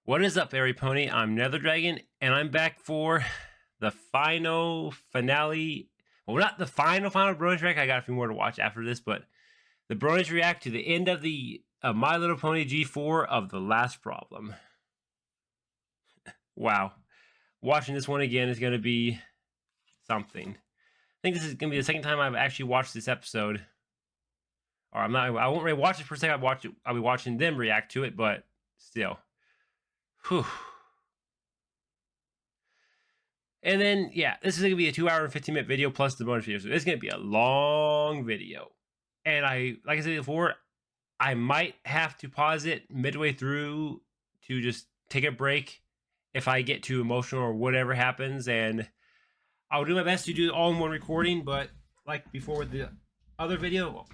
What is up, Airy Pony? I'm Nether Dragon, and I'm back for the final finale. Well, not the final Bronies React. I got a few more to watch after this, but the Bronies React to the end of the My Little Pony G4 of the last problem. Wow. Watching this one again is going to be something. I think this is going to be the second time I've actually watched this episode. Or I won't really watch it for a second. I'll be watching them react to it, but still. Whew. And then, yeah, this is going to be a 2 hour and 15-minute video plus the bonus video. So it's going to be a long video. And like I said before, I might have to pause it midway through to just take a break if I get too emotional or whatever happens. And I'll do my best to do it all in one recording. But like before with the other video,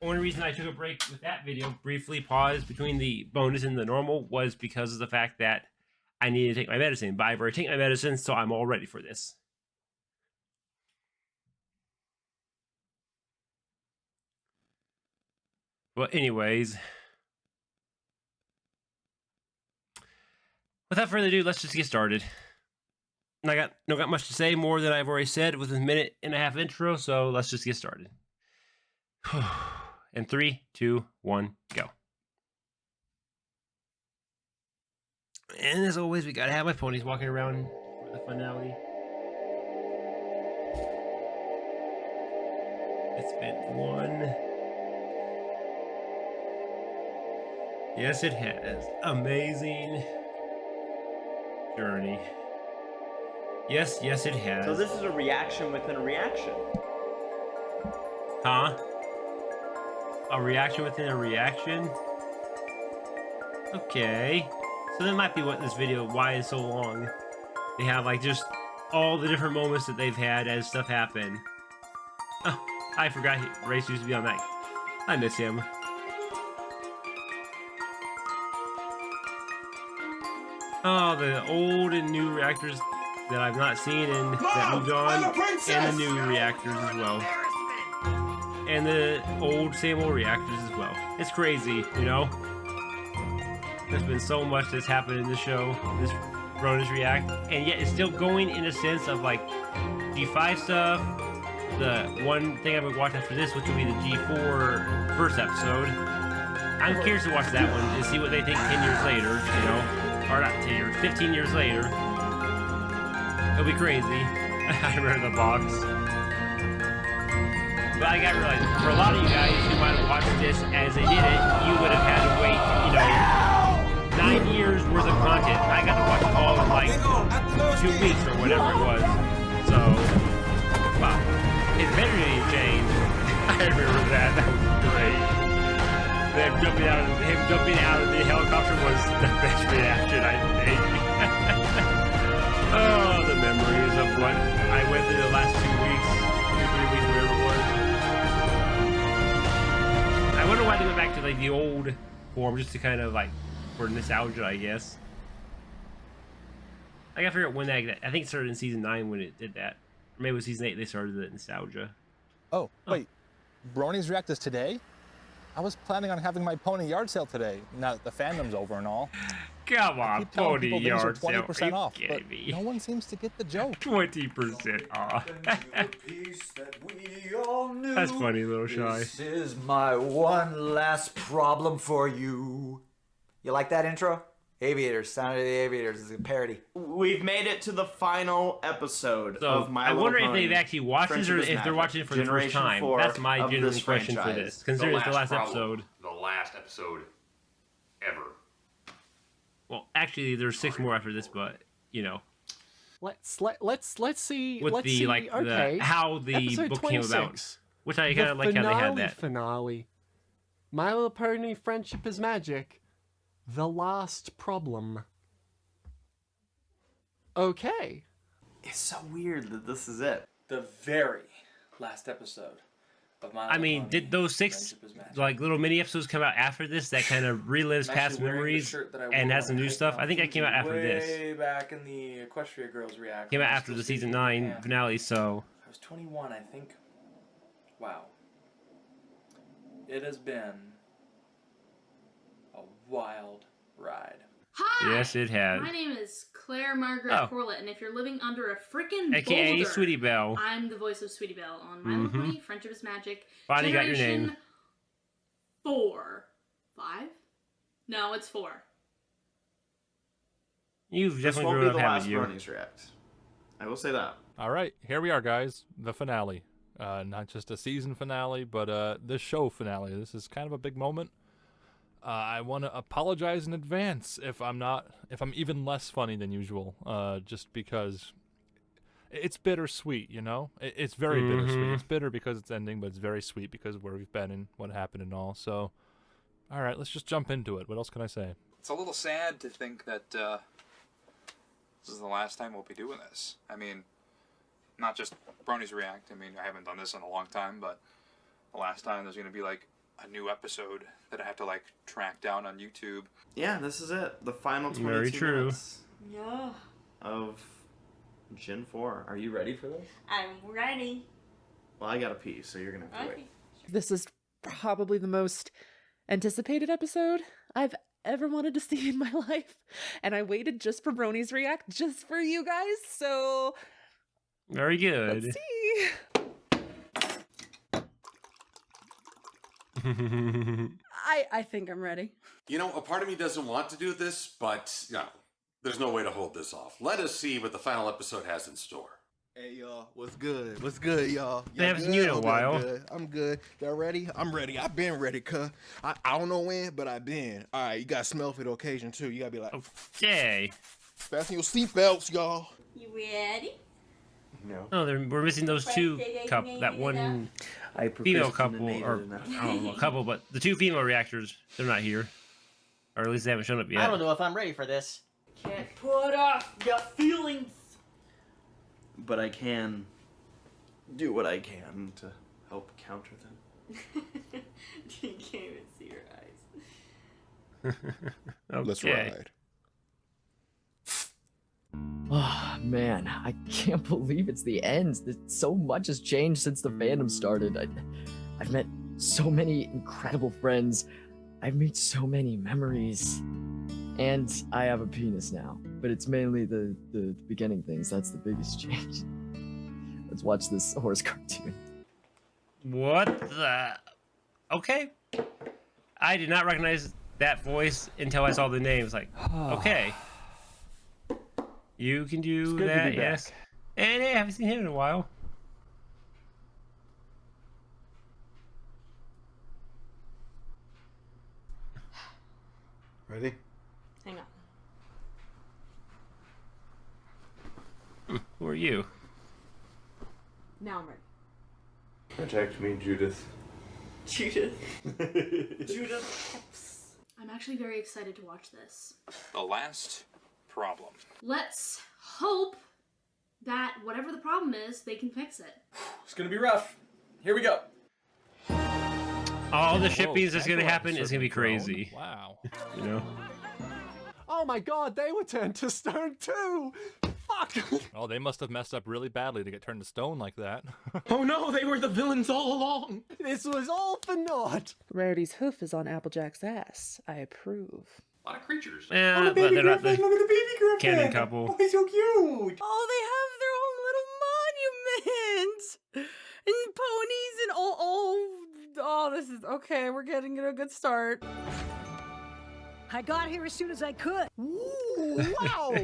only reason I took a break with that video, briefly paused between the bonus and the normal, was because of the fact that I needed to take my medicine. But I've already taken my medicine, so I'm all ready for this. Well, anyways, without further ado, let's just get started. And I got much to say, more than I've already said with a 1.5-minute intro, so let's just get started. And 3, 2, 1, go. And as always, we gotta have my ponies walking around for the finale. It's been one. Yes, it has. Amazing journey. Yes, it has. So this is a reaction within a reaction. Huh? A reaction within a reaction? Okay. So that might be what this video, why it's so long. They have like just all the different moments that they've had as stuff happen. Oh, I forgot Race used to be on that. I miss him. Oh, the old and new reactors that I've not seen and that moved on, and the new reactors as well. And the same old reactors as well. It's crazy, you know? There's been so much that's happened in this show, this Bronies React, and yet it's still going in a sense of like G5 stuff. The one thing I would watch after this, which will be the G4 first episode. I'm curious to watch that one and see what they think 10 years later, you know? Or not 10 years, 15 years later. It'll be crazy. I remember the box. But I gotta realize, for a lot of you guys who might have watched this as they did it, you would have had to wait, you know, 9 years worth of content. I got to watch it all in like 2 weeks or whatever it was. So, wow. His memory changed. I remember that. That was great. Him jumping out of the helicopter was the best reaction, I think. Oh, the memories of what I went through the last 2 weeks, 2-3 weeks, whatever it was. I wonder why they went back to like the old form, just to kind of like for nostalgia, I guess. I gotta figure out when that. I think it started in season 9 when it did that. Or maybe it was season 8 they started the nostalgia. Oh, wait. Bronies React is today? I was planning on having my pony yard sale today. Now that the fandom's over and all. Come on, pony yard sale. 20% off, but me? no one seems to get the joke. 20% off. That's funny, little shy. This is my one last problem for you. You like that intro? Aviators, Sound of the Aviators is a parody. We've made it to the final episode of My Little wonder Pony. if they've actually watched this or if they're watching it for the first time. That's my general question for this, considering it's the last episode. The last episode ever. Well, actually, there's 6 more after this, but you know, Let's see. with let's the see, like okay. how the Episode book came 26. about, which I kind of like how they had that. Finale. My Little Pony: Friendship is Magic. The last problem. Okay. It's so weird that this is it. The very last episode of My I mean, did those 6 like little mini episodes come out after this that kind of relives past memories and has some new stuff? I think that came out after this. Way back in the Equestria Girls React. Came out after the season 9 finale, so I was 21, I think. Wow. It has been a wild ride. Hi! Yes, it has. My name is Claire Margaret Corlett, and if you're living under a freaking AKA boulder, Sweetie Belle. I'm the voice of Sweetie Belle on My Little Pony, Friendship is Magic. Finally got your Generation name. 4. 5? No, it's 4. You've This definitely won't grown be up, the last haven't you? Bronies React. I will say that. All right, here we are, guys. The finale. Not just a season finale, but the show finale. This is kind of a big moment. I want to apologize in advance if I'm even less funny than usual, just because it's bittersweet, you know? It's very bittersweet. It's bitter because it's ending, but it's very sweet because of where we've been and what happened and all. So, all right, let's just jump into it. What else can I say? It's a little sad to think that this is the last time we'll be doing this. I mean, not just Bronies React. I mean, I haven't done this in a long time, but the last time there's going to be, like, a new episode that I have to, like, track down on YouTube. Yeah, this is it. The final 22 Very true. minutes Yeah. of Gen 4. Are you ready for this? I'm ready. Well, I gotta pee, so you're gonna have to wait. This is probably the most anticipated episode I've ever wanted to see in my life. And I waited just for Bronies React, just for you guys, so Very good. let's see. I think I'm ready. You know, a part of me doesn't want to do this, but you know, there's no way to hold this off. Let us see what the final episode has in store. Hey y'all, what's good? What's good, y'all? They haven't seen you in a while. I'm good. Y'all ready? I'm ready. I've been ready, cuz. I don't know when, but I've been. All right, you got to smell for the occasion, too. You got to be like, Okay. fasten your seatbelts, y'all. You ready? No. Oh, we're missing those two that one female couple, or I don't know, a couple, but the two female reactors, they're not here. Or at least they haven't shown up yet. I don't know if I'm ready for this. Can't put off your feelings. But I can do what I can to help counter them. You can't even see your eyes. Okay. Let's ride. Oh, man, I can't believe it's the end. So much has changed since the fandom started. I've met so many incredible friends. I've made so many memories. And I have a penis now. But it's mainly the beginning things. That's the biggest change. Let's watch this horse cartoon. What the? Okay. I did not recognize that voice until I saw the names. Like, okay. You can do good to that, be yes. back. And I haven't seen him in a while. Ready? Hang on. Who are you? Now I'm ready. Protect me, Judith. Judith. Judith. I'm actually very excited to watch this. The last problem. Let's hope that whatever the problem is, they can fix it. It's gonna be rough. Here we go. All the shippings that's gonna Tango happen is gonna be episode crazy. grown. Wow. You know? Oh my god, they were turned to stone too! Fuck! Oh, they must have messed up really badly to get turned to stone like that. Oh no, they were the villains all along! This was all for naught! Rarity's hoof is on Applejack's ass. I approve. A lot of creatures. Yeah, but they're not the Look at the baby griffin! canon couple. Oh, he's so cute! Oh, they have their own little monument! And ponies and oh, this is okay. We're getting a good start. I got here as soon as I could. Ooh, wow!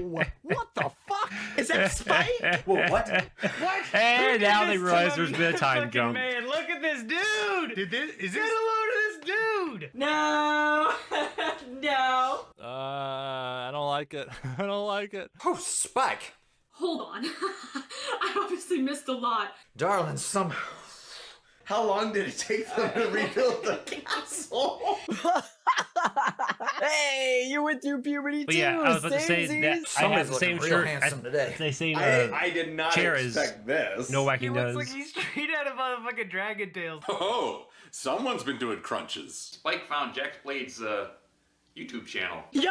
What the fuck? Is that Spike? Whoa, what? What? And now they realize there's been a time jump. Man, look at this dude! Is Get a load of this dude! No! No! I don't like it. I don't like it. Oh, Spike! Hold on. I obviously missed a lot. Darling, How long did it take them to rebuild the castle? Hey, you went through puberty But too. yeah, I was about to say that I have the same shirt. today. They say I did not chair expect this. No whacking does. he's straight out of motherfucking Dragon Tales. Oh, someone's been doing crunches. Spike found Jack's blades YouTube channel. Yo,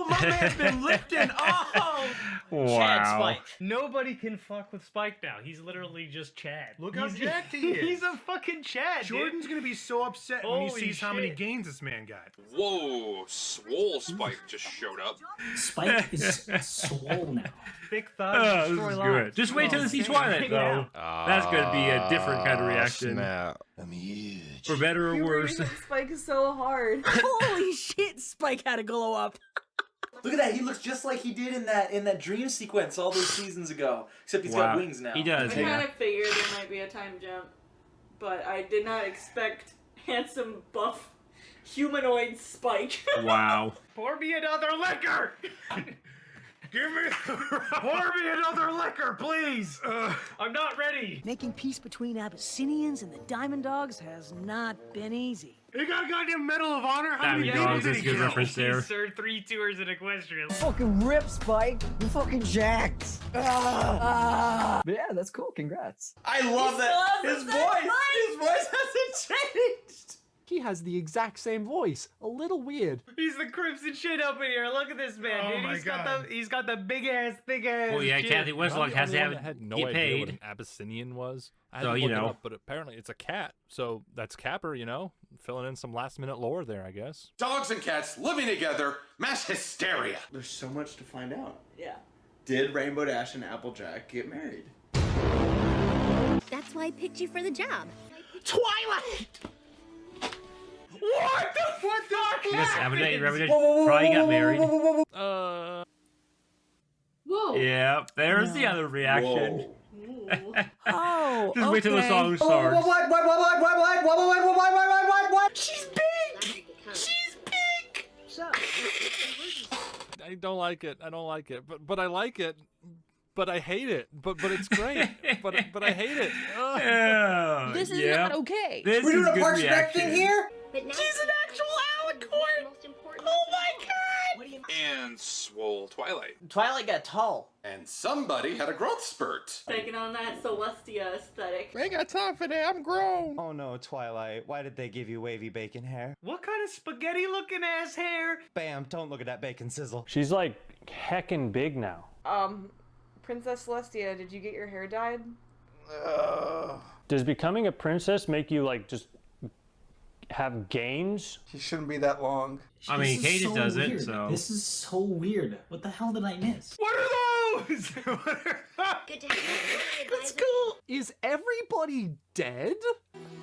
my man's been lifting. Oh, Wow. Chad Spike. Nobody can fuck with Spike now. He's literally just Chad. Look how He's- jacked he is. He's a fucking Chad, Jordan's dude. gonna be so upset when he Holy sees how many shit. gains this man got. Whoa, Swole Spike just showed up. Spike is swole now. Thick Oh, thighs this destroy is lives. good. Just wait till you see Twilight, though. That's gonna be a different kind of reaction. Snap. I'm huge. For better or You're worse. rating Spike so hard. Holy shit, Spike had to glow up. Look at that. He looks just like he did in that dream sequence all those seasons ago. Except he's Wow. got wings now. He does, I yeah. kind of figured there might be a time jump, but I did not expect handsome, buff, humanoid Spike. Wow. Pour me another liquor! Pour me another liquor, please! I'm not ready. Making peace between Abyssinians and the Diamond Dogs has not been easy. He got a goddamn Medal of Honor. How Diamond many people Dogs did is he a good kill? reference there. He served 3 tours in Equestria. Fucking rip, Spike. You fucking jacked. But yeah, that's cool. Congrats. I love that. His voice hasn't changed. He has the exact same voice. A little weird. He's the crimson shit up in here. Look at this man, Oh dude. my God. He's got the big ass, thick ass. Oh yeah, shit. Kathy I'm Westlock the has to only have one that had no get idea what paid. an Abyssinian was. I had So, to you look it know. up, but apparently it's a cat. So that's Capper, you know, filling in some last minute lore there, I guess. Dogs and cats living together, mass hysteria. There's so much to find out. Yeah. Did Rainbow Dash and Applejack get married? That's why I picked you for the job. Twilight! What the fuck? Yes, Applejack and Rabbit probably got married. Whoa. Yeah, there's the other reaction. Oh, Just wait till the song Oh, starts. what? She's big! She's big! So, I don't like it. I don't like it. But I like it. But I hate it. But it's great. but I hate it. Ugh. Yeah, This is yeah. not okay. This We're is doing a good Parks and Rec reaction. thing here? But now she's an actual alicorn! Oh my god! And Swole Twilight. Twilight got tall. And somebody had a growth spurt. Taking on that Celestia aesthetic. I ain't got time for that. I'm grown. Oh no, Twilight. Why did they give you wavy bacon hair? What kind of spaghetti looking ass hair? Bam, don't look at that bacon sizzle. She's like heckin' big now. Princess Celestia, did you get your hair dyed? Does becoming a princess make you like just have gains? She shouldn't be that long. I mean, This is Cadence so does it, weird. so. This is so weird. What the hell did I miss? What are those? good to have you. That's cool! Is everybody dead?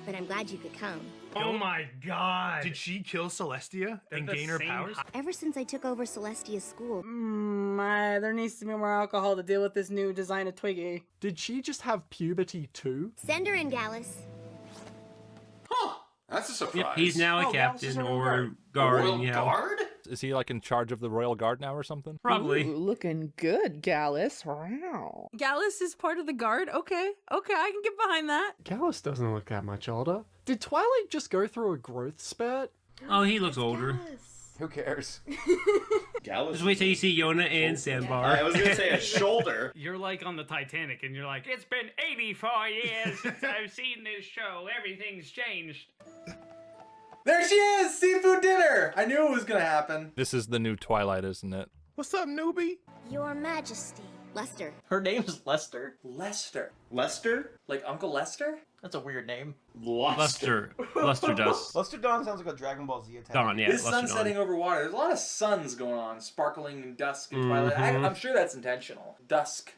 But I'm glad you could come. Oh my god. Did she kill Celestia and the gain her same powers? Ever since I took over Celestia's school, There needs to be more alcohol to deal with this new design of Twiggy. Did she just have puberty too? send her in, Gallus. Huh. That's a surprise. Yep, he's now a captain or guard. Royal you know. Guard? Is he like in charge of the Royal Guard now or something? Probably. Ooh, looking good, Gallus. Wow. Gallus is part of the guard? Okay, I can get behind that. Gallus doesn't look that much older. Did Twilight just go through a growth spurt? Oh, he looks older. Who cares? Gallus. Just wait till you see Yona and Sandbar. I was gonna say a shoulder. You're like on the Titanic and you're like, it's been 84 years since I've seen this show. Everything's changed. There she is! Seafood dinner! I knew it was gonna happen. This is the new Twilight, isn't it? What's up, newbie? Your Majesty. Lester. Her name's Lester. Lester. Lester? Like Uncle Lester? That's a weird name. Luster. Luster Dust. Lester Dawn sounds like a Dragon Ball Z attack. Dawn, yeah. This Luster sun Dawn. setting over water. There's a lot of suns going on, sparkling in dusk and twilight. I'm sure that's intentional. Dusk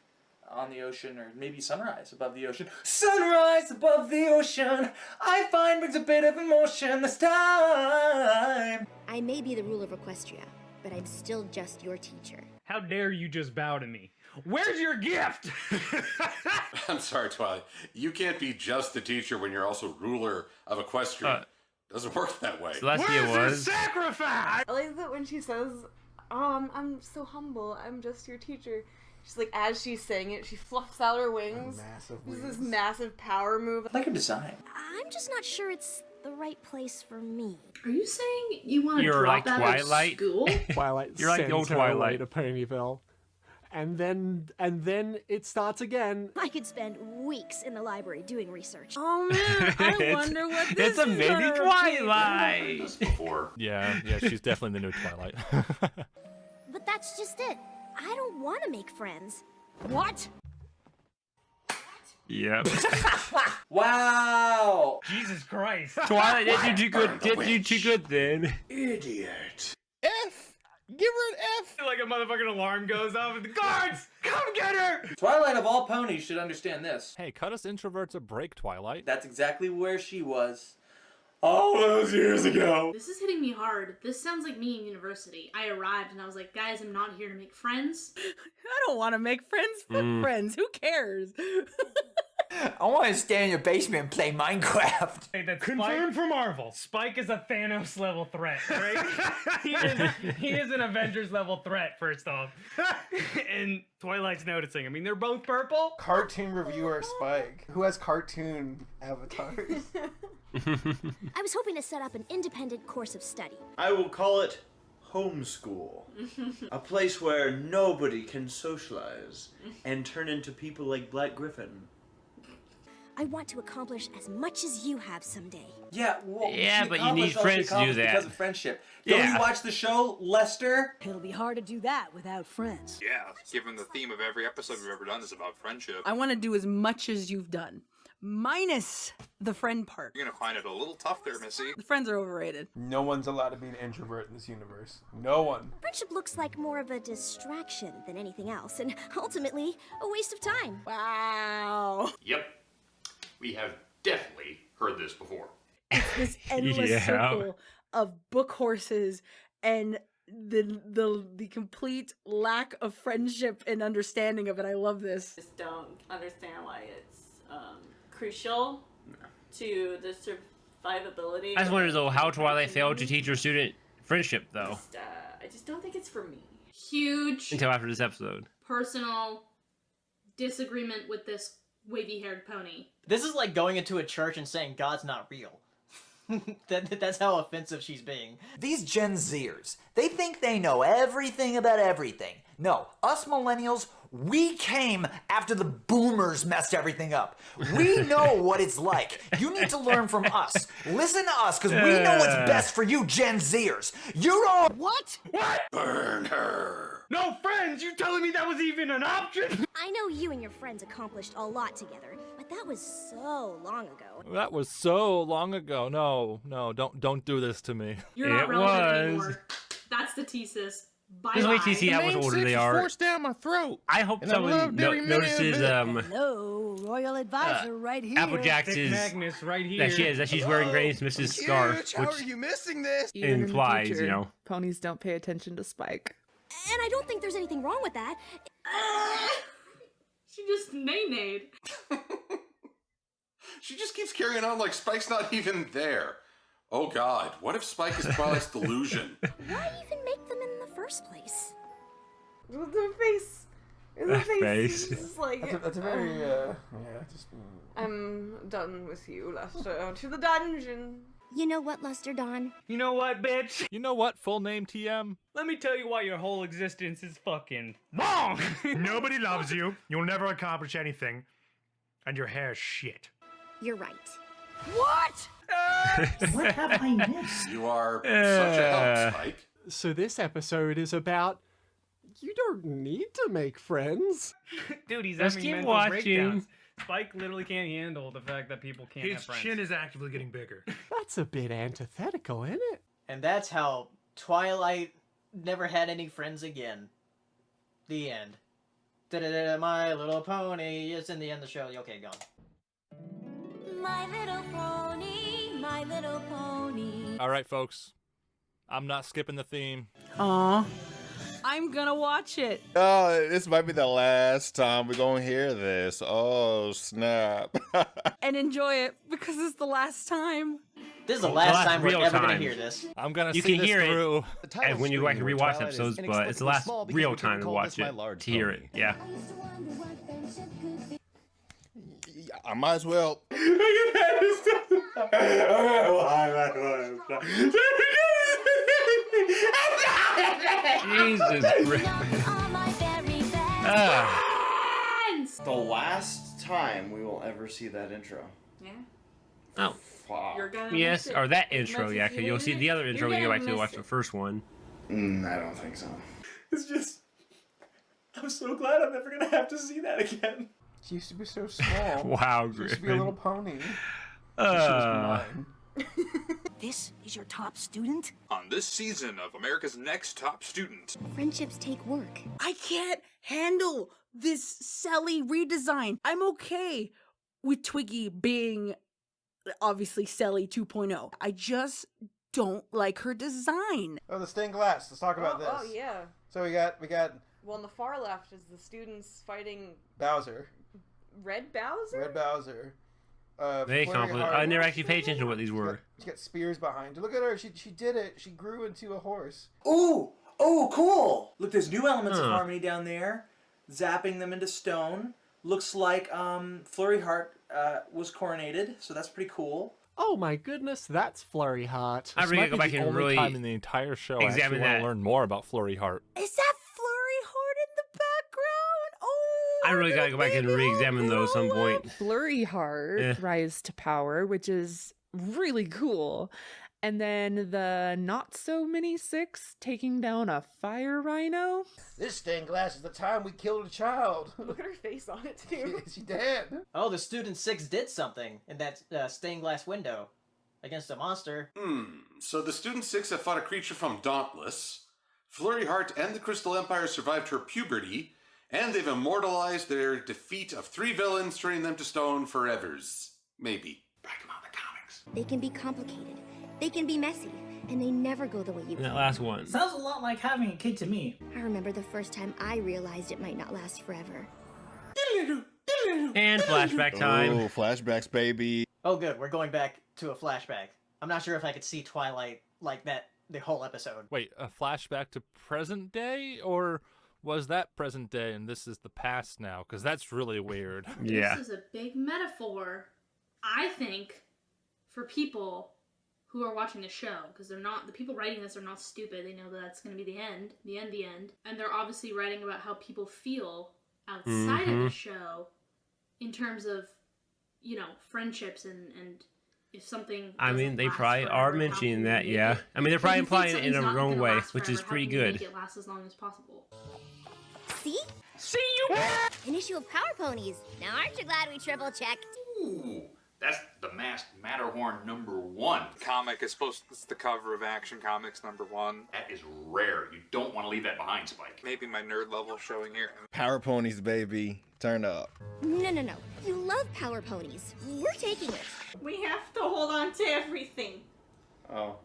on the ocean, or maybe sunrise above the ocean. Sunrise above the ocean, I find brings a bit of emotion this time. I may be the ruler of Equestria, but I'm still just your teacher. How dare you just bow to me? Where's your gift? I'm sorry, Twilight. You can't be just the teacher when you're also ruler of Equestria. Doesn't work that way. Celestia was. Sacrifice! I like that when she says, I'm so humble, I'm just your teacher. She's like, as she's saying it, she fluffs out her wings. This is this massive power move. I like her design. I'm just not sure it's the right place for me. Are you saying you want to You're drop like that Twilight? at school? Twilight You're like the old sends her away Twilight. to Ponyville. And then it starts again. I could spend weeks in the library doing research. Oh man, I wonder what this It's a is mini gonna Twilight. Yeah, she's definitely the new Twilight. But that's just it. I don't want to make friends. What? Yep. Wow. Jesus Christ. Twilight didn't do too good. Didn't do too good then. Idiot. F. Give her an F. Like a motherfucking alarm goes off and the guards, come get her! Twilight of all ponies should understand this. Hey, cut us introverts a break, Twilight. That's exactly where she was all those years ago. This is hitting me hard. This sounds like me in university. I arrived and I was like, guys, I'm not here to make friends. I don't want to make friends. Fuck friends. Who cares? I want to stay in your basement and play Minecraft. Hey, that's Confirmed for Marvel. Spike is a Thanos level threat, right? he is an Avengers level threat, first off. And Twilight's noticing. I mean, they're both purple. Cartoon reviewer Spike, who has cartoon avatars. I was hoping to set up an independent course of study. I will call it homeschool. A place where nobody can socialize and turn into people like Black Griffin. I want to accomplish as much as you have someday. Yeah, well, Yeah, she but you need accomplished all she friends to do accomplished that. because of friendship. Don't Yeah. you watch the show, Lester? It'll be hard to do that without friends. Yeah, given the theme of every episode we've ever done is about friendship. I want to do as much as you've done, minus the friend part. You're gonna find it a little tough there, Missy. The friends are overrated. No one's allowed to be an introvert in this universe. No one. Friendship looks like more of a distraction than anything else, and ultimately, a waste of time. Wow. Yep. We have definitely heard this before. This endless circle of book horses and the complete lack of friendship and understanding of it. I love this. Just don't understand why it's crucial to the survivability. I just wonder though how Twilight failed to teach her student friendship though. I just don't think it's for me. Huge Until after this episode. personal disagreement with this wavy-haired pony. This is like going into a church and saying God's not real. That's how offensive she's being. These Gen Zers, they think they know everything about everything. No, us millennials, we came after the boomers messed everything up. We know what it's like. You need to learn from us. Listen to us, because we know what's best for you Gen Zers. You don't... What? What? Burn her. No friends! You telling me that was even an option? I know you and your friends accomplished a lot together, but that was so long ago. That was so long ago. No, don't do this to me. You're not relevant anymore. That's the thesis. Bye Just bye. wait till you see how much older they are. Forced down my throat. I hope And I someone loved every minute notices of it. Hello, Royal Advisor right here. Applejack's Dick Magnus right here. that she's wearing Granny Smith's scarf, Huge. How are which you missing this? Even in the implies, future, you know. ponies don't pay attention to Spike. And I don't think there's anything wrong with that. She just nay-nayed. She just keeps carrying on like Spike's not even there. Oh God, what if Spike is Twilight's delusion? Why even make them in the first place? The face. The face. It's like, That's a very, just... I'm done with you, Lester. To the dungeon. You know what, Lester Dawn? You know what, bitch? You know what? Full name TM? Let me tell you why your whole existence is fucking wrong. Nobody loves you. You'll never accomplish anything. And your hair's shit. You're right. What? What have I missed? You are such a help, Spike. So this episode is about you don't need to make friends. Dude, he's Just having keep mental watching. breakdowns. Spike literally can't handle the fact that people can't have His friends. chin is actively getting bigger. That's a bit antithetical, isn't it? And that's how Twilight never had any friends again. The end. Da-da-da, My Little Pony. It's in the end of the show. Okay, gone. My little pony, my little pony. All right, folks. I'm not skipping the theme. Aw. I'm gonna watch it. Oh, this might be the last time we're gonna hear this. Oh, snap. And enjoy it because it's the last time. This is the last time we're real ever gonna time. hear this. I'm gonna You see can this hear through. it and when you like rewatch episodes, but it's the last real time to watch it to hear it. Yeah. I might as well. Jesus Christ. Friends! The last time we will ever see that intro. Yeah. Oh. Fuck. You're gonna Yes, miss it or that as intro, much yeah, as because you you'll hated see it. the other intro when you go back to miss watch it. the first one. I don't think so. It's just. I'm so glad I'm never gonna have to see that again. She used to be so small. Wow, She used to be a little pony. This is your top student? On this season of America's Next Top Student. Friendships take work. I can't handle this Sally redesign. I'm okay with Twiggy being obviously Sally 2.0. I just don't like her design. Oh, the stained glass. Let's talk about this. Oh yeah. So we got Well, on the far left is the students fighting Bowser. Red Bowser. Red Bowser. They Flurry compliment. Heart. I never actually paid attention to what these were. She got spears behind her. Look at her. She did it. She grew into a horse. Ooh! Oh, cool! Look, there's new elements of Huh. harmony down there. Zapping them into stone. Looks like Flurry Heart was coronated, so that's pretty cool. Oh my goodness, that's Flurry Heart. I This really might go be back the and only really time in the entire show I actually examine want that. to learn more about Flurry Heart. Is that Flurry Heart in the background? Oh, I really gotta go back and re-examine those at some point. Flurry Heart Eh. rise to power, which is really cool. And then the not so mini 6 taking down a fire rhino. This stained glass is the time we killed a child. Look at her face on it too. She dead. Oh, the student 6 did something in that stained glass window against a monster. So the Student 6 have fought a creature from Dauntless. Flurry Heart and the Crystal Empire survived her puberty, and they've immortalized their defeat of 3 villains, turning them to stone forevers. Maybe. They can be complicated. They can be messy. And they never go the way you That think. last one. Sounds a lot like having a kid to me. I remember the first time I realized it might not last forever. And flashback time. Oh, flashbacks, baby. Oh, good. We're going back to a flashback. I'm not sure if I could see Twilight like that the whole episode. Wait, a flashback to present day, or was that present day and this is the past now? Because that's really weird. Yeah. This is a big metaphor, I think, for people who are watching the show, because they're not, the people writing this are not stupid. They know that that's going to be the end, and they're obviously writing about how people feel outside of the show in terms of, you know, friendships and if something. I mean, doesn't they last probably forever, are how mentioning can you that, make yeah. it? I mean, they're If probably you think implying it in something's a not wrong gonna way, last which is forever, how pretty can you good. Make it last as long as possible. See? See you! An issue of Power Ponies. Now aren't you glad we triple checked? Ooh, that's the Masked Matterhorn #1. Comic is supposed. It's the cover of Action Comics #1. That is rare. You don't want to leave that behind, Spike. Maybe my nerd level showing here. Power ponies, baby. Turn up. No. You love Power Ponies. We're taking it. We have to hold on to everything. Oh.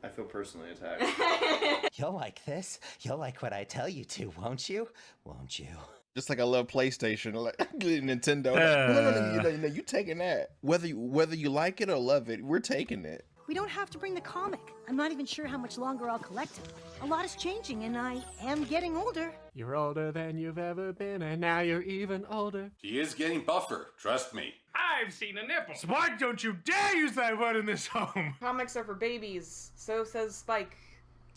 I feel personally attacked. You'll like this. You'll like what I tell you to, won't you? Won't you? Just like I love PlayStation, like Nintendo. No, you taking that. Whether you like it or love it, we're taking it. We don't have to bring the comic. I'm not even sure how much longer I'll collect it. A lot is changing, and I am getting older. You're older than you've ever been, and now you're even older. He is getting buffer, trust me. I've seen a nipple. Spike, don't you dare use that word in this home. Comics are for babies. So says Spike.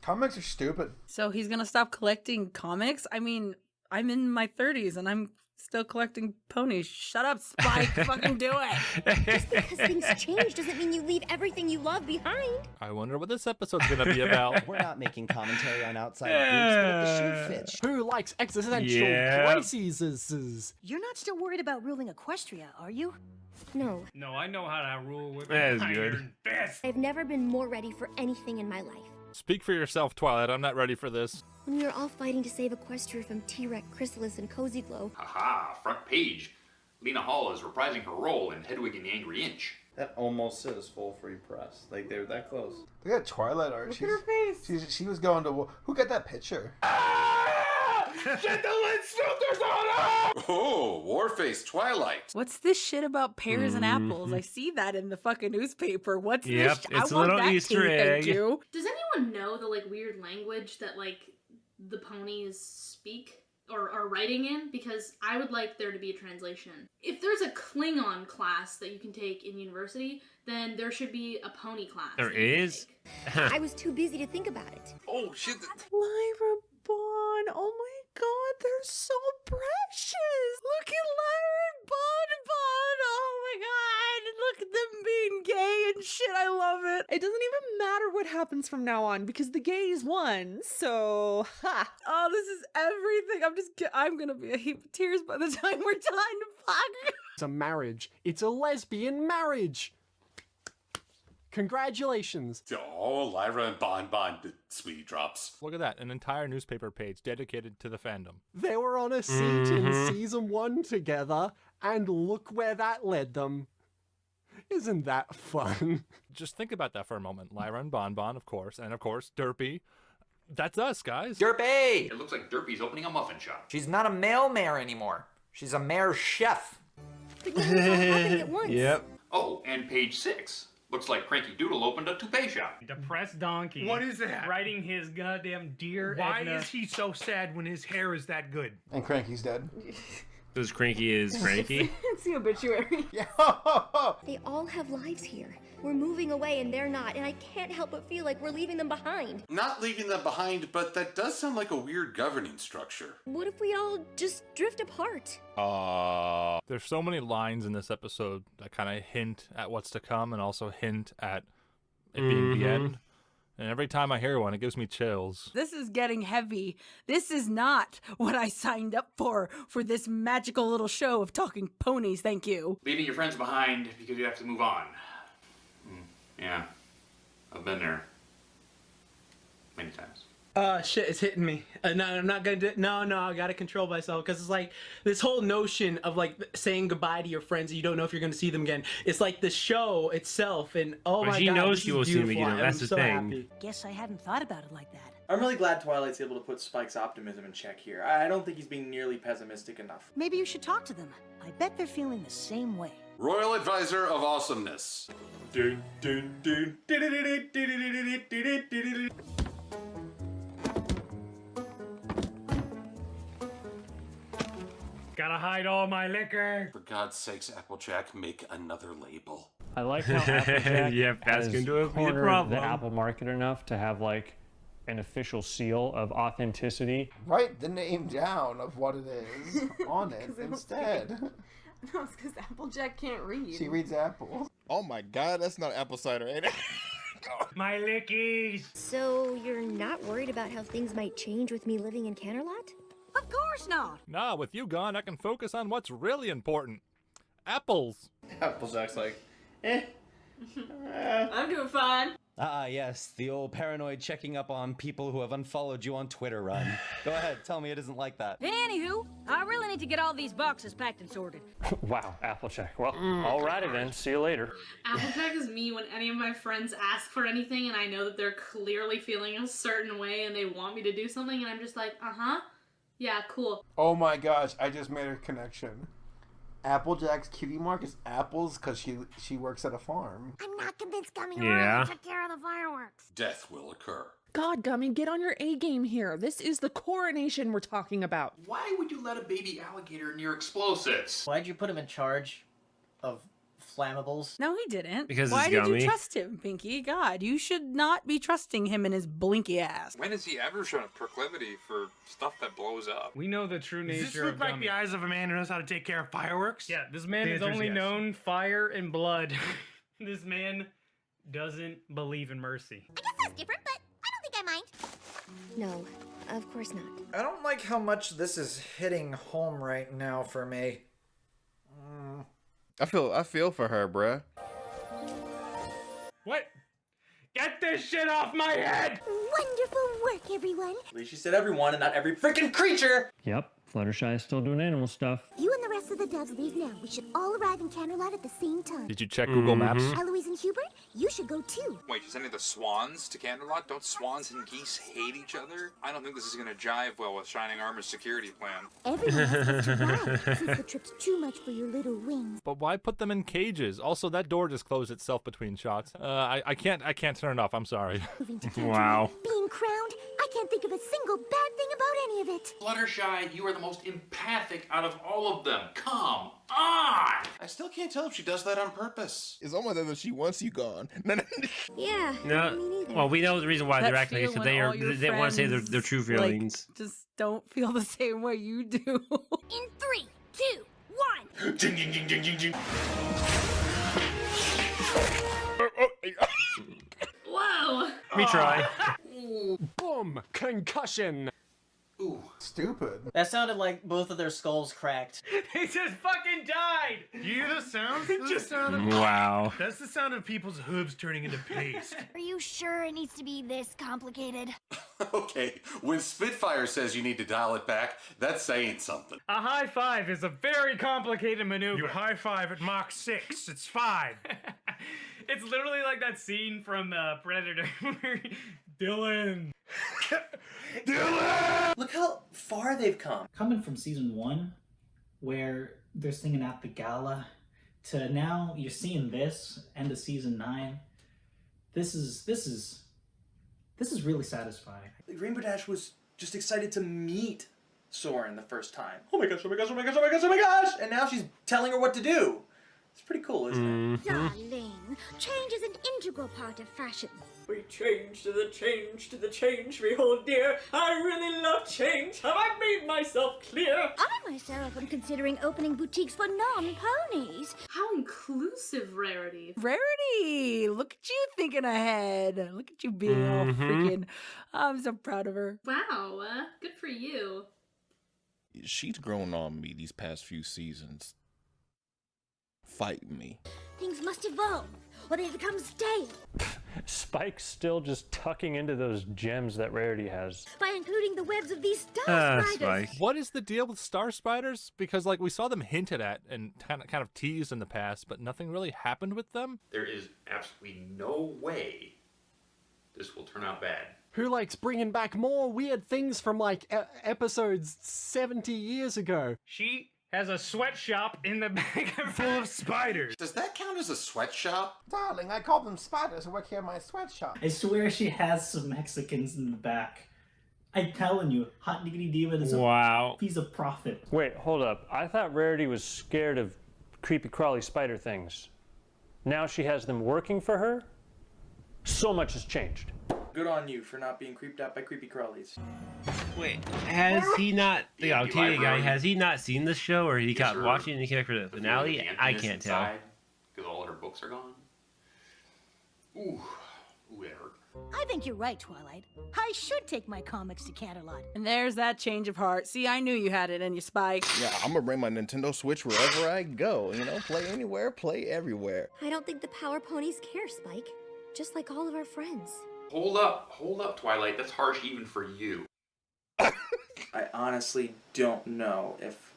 Comics are stupid. So he's gonna stop collecting comics? I mean, I'm in my 30s and I'm still collecting ponies. Shut up, Spike. Fucking do it. Just because things change doesn't mean you leave everything you love behind. I wonder what this episode's gonna be about. We're not making commentary on outside groups, but if the shoe fits. Who likes existential Yeah. crises? You're not still worried about ruling Equestria, are you? No. No, I know how to rule with That is an good. iron fist. I've never been more ready for anything in my life. Speak for yourself, Twilight. I'm not ready for this. When we were all fighting to save Equestria from T-Rex, Chrysalis, and Cozy Glow. Haha, front page. Lena Hall is reprising her role in Hedwig and the Angry Inch. That almost says full free press. Like, they're that close. Look at Twilight art. Look at her face. She was going to war. Who got that picture? Get the lens filters on! Oh, Warface Twilight. What's this shit about pears and apples? I see that in the fucking newspaper. What's Yep, this? it's I a want little that Easter too, egg. Thank you. Does anyone know the like weird language that like the ponies speak or are writing in? Because I would like there to be a translation. If there's a Klingon class that you can take in university, then there should be a pony class. There is? I was too busy to think about it. Oh, shit. Lyra Bond. Oh my god, they're so precious. Look at Lyra and Bonbon. Oh my god. Look at them being gay and shit. I love it. It doesn't even matter what happens from now on because the gays won. So, ha. Oh, this is everything. I'm gonna be a heap of tears by the time we're done. Fuck. It's a marriage. It's a lesbian marriage. Congratulations. Oh, Lyra and Bonbon, the sweetie drops. Look at that, an entire newspaper page dedicated to the fandom. They were on a seat in season 1 together, and look where that led them. Isn't that fun? Just think about that for a moment. Lyra and Bonbon, of course, and of course, Derpy. That's us, guys. Derpy! It looks like Derpy's opening a muffin shop. She's not a male mayor anymore. She's a mayor chef. Yep. Oh, and page 6. Looks like Cranky Doodle opened a toupee shop. Depressed donkey. What is that? Riding his goddamn deer. Why Edna. is he so sad when his hair is that good? And Cranky's dead. Because Cranky is Cranky. It's the obituary. They all have lives here. We're moving away and they're not, and I can't help but feel like we're leaving them behind. Not leaving them behind, but that does sound like a weird governing structure. What if we all just drift apart? There's so many lines in this episode that kind of hint at what's to come and also hint at it being the end. And every time I hear one, it gives me chills. This is getting heavy. This is not what I signed up for this magical little show of talking ponies, thank you. Leaving your friends behind because you have to move on. Yeah, I've been there many times. Shit, it's hitting me. No, I'm not gonna do. No, I gotta control myself because it's like this whole notion of like saying goodbye to your friends and you don't know if you're gonna see them again. It's like the show itself, and oh my god, she knows this she is will see them beautiful. again. That's I'm the so thing. happy. Guess I hadn't thought about it like that. I'm really glad Twilight's able to put Spike's optimism in check here. I don't think he's being nearly pessimistic enough. Maybe you should talk to them. I bet they're feeling the same way. Royal Advisor of Awesomeness. Gotta hide all my liquor. For God's sakes, Applejack, make another label. I like how Applejack Yeah, that's has gonna do it for the cornered problem. the Apple market enough to have like an official seal of authenticity. Write the name down of what it is on it 'Cause it looks instead. No, it's because Applejack can't read. She reads apple. Oh my god, that's not apple cider, ain't it? My lickies. So you're not worried about how things might change with me living in Canterlot? Of course not. Nah, with you gone, I can focus on what's really important. Apples. Applejack's like, I'm doing fine. Ah, yes, the old paranoid checking up on people who have unfollowed you on Twitter run. Go ahead, tell me it isn't like that. Anywho, I really need to get all these boxes packed and sorted. Wow, Applejack. Well, alrighty then. See you later. Applejack is me when any of my friends ask for anything and I know that they're clearly feeling a certain way and they want me to do something and I'm just like, yeah, cool. Oh my gosh, I just made a connection. Applejack's cutie mark is apples because she works at a farm. I'm not convinced Gummy Yeah. took care of the fireworks. Death will occur. God, Gummy, get on your A game here. This is the coronation we're talking about. Why would you let a baby alligator near explosives? Why'd you put him in charge of flammables? No, he didn't. Because Why it's did Gummy. you trust him, Pinky? God, you should not be trusting him and his blinky ass. When has he ever shown a proclivity for stuff that blows up? We know the true Does nature this look of like Gummy. the eyes of a man who knows how to take care of fireworks? Yeah, this man The has answer is only yes. known fire and blood. This man doesn't believe in mercy. I guess that's different, but I don't think I mind. No, of course not. I don't like how much this is hitting home right now for me. I feel for her, bruh. What? Get this shit off my head! Wonderful work, everyone. at least she said everyone and not every freaking creature. Yep, Fluttershy is still doing animal stuff. You and the rest of the doves leave now. We should all arrive in Canterlot at the same time. Did you check Google Maps? Eloise and Hubert, you should go too. Wait, you're sending the swans to Canterlot? Don't swans and geese hate each other? I don't think this is gonna jive well with Shining Armor's security plan. Everyone has to ride, since the trip's too much for your little wings. But why put them in cages? Also, that door just closed itself between shots. I can't turn it off. I'm sorry. Moving to Canterlot, Wow. being crowned, I can't think of a single bad thing about any of it. Fluttershy, you are the most empathic out of all of them. Come on! I still can't tell if she does that on purpose. It's almost as if she wants you gone. Yeah. No. Well, we know the reason why That they're acting like this, feeling because when all your they want to say their friends, true like, feelings. just don't feel the same way you do. In 3, 2, 1. Jing, jing, jing, jing, jing, jing. Whoa! Let me try. Boom! Concussion! Ooh, stupid. That sounded like both of their skulls cracked. He just fucking died! You hear the sounds? That's the sound of, Wow. That's the sound of people's hooves turning into paste. Are you sure it needs to be this complicated? Okay, when Spitfire says you need to dial it back, that's saying something. A high five is a very complicated maneuver. You high five at Mach 6, it's 5. It's literally like that scene from Predator. Dylan! Look how far they've come. Coming from season 1, where they're singing at the gala, to now you're seeing this, end of season 9. This is really satisfying. Rainbow Dash was just excited to meet Soren the first time. Oh my gosh, oh my gosh, oh my gosh, oh my gosh, oh my gosh! And now she's telling her what to do. It's pretty cool, isn't it? Darling, change is an integral part of fashion. We change to the change to the change, behold dear. I really love change. Have I made myself clear? I myself am considering opening boutiques for non-ponies. How inclusive, Rarity. Rarity! Look at you thinking ahead. Look at you being all freaking... I'm so proud of her. Wow, good for you. She's grown on me these past few seasons. Fight me. Things must evolve, or they become stale. Spike's still just tucking into those gems that Rarity has. By including the webs of these star spiders. Spike. What is the deal with star spiders? Because like we saw them hinted at and kind of teased in the past, but nothing really happened with them. There is absolutely no way this will turn out bad. Who likes bringing back more weird things from like episodes 70 years ago? She has a sweatshop in the back full of spiders. Does that count as a sweatshop? Darling, I call them spiders who work here in my sweatshop. I swear she has some Mexicans in the back. I'm telling you, Hot Diggity Diva is Wow. He's a prophet. Wait, hold up. I thought Rarity was scared of creepy crawly spider things. Now she has them working for her? So much has changed. Good on you for not being creeped out by creepy crawlies. Wait, has he not, the TV guy, has he not seen this show, or he kept watching and he came back for the finale? I can't tell. Because all her books are gone. Ooh, that hurt. I think you're right, Twilight. I should take my comics to Canterlot. And there's that change of heart. See, I knew you had it in you, Spike. Yeah, I'm gonna bring my Nintendo Switch wherever I go. You know, play anywhere, play everywhere. I don't think the Power Ponies care, Spike. Just like all of our friends. Hold up, Twilight. That's harsh even for you. I honestly don't know if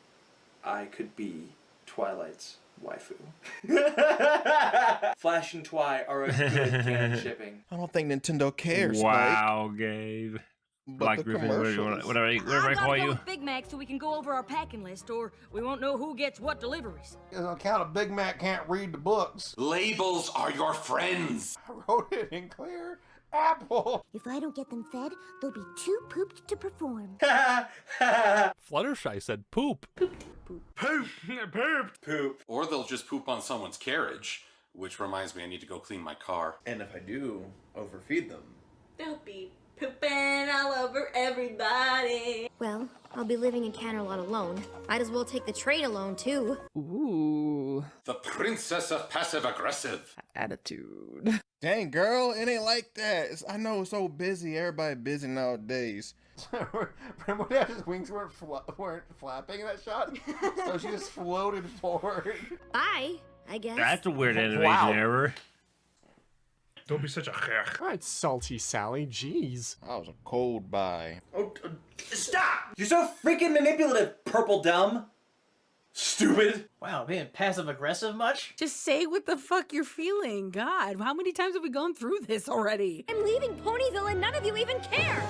I could be Twilight's waifu. Flash and Twi are a good canon shipping. I don't think Nintendo cares. Wow, Gabe. Black Griffin, whatever I call you. Big Mac so we can go over our packing list, or we won't know who gets what deliveries. On account of Big Mac can't read the books. Labels are your friends. I wrote it in clear. Apple. If I don't get them fed, they'll be too pooped to perform. Fluttershy said poop. Poop. Or they'll just poop on someone's carriage, which reminds me I need to go clean my car. And if I do overfeed them, They'll be pooping all over everybody. Well, I'll be living in Canterlot alone. Might as well take the train alone, too. Ooh. The Princess of Passive Aggressive. Attitude. Dang, girl, it ain't like that. I know it's so busy. Everybody busy nowadays. Rainbow Dash's wings weren't flapping in that shot, so she just floated forward. Bye, I guess. That's a weird animation error. Don't be such a chech. Right, salty Sally. Jeez. That was a cold bye. Oh, stop! You're so freaking manipulative, purple dumb. Stupid. Wow, being passive aggressive much? Just say what the fuck you're feeling. God, how many times have we gone through this already? I'm leaving Ponyville and none of you even care.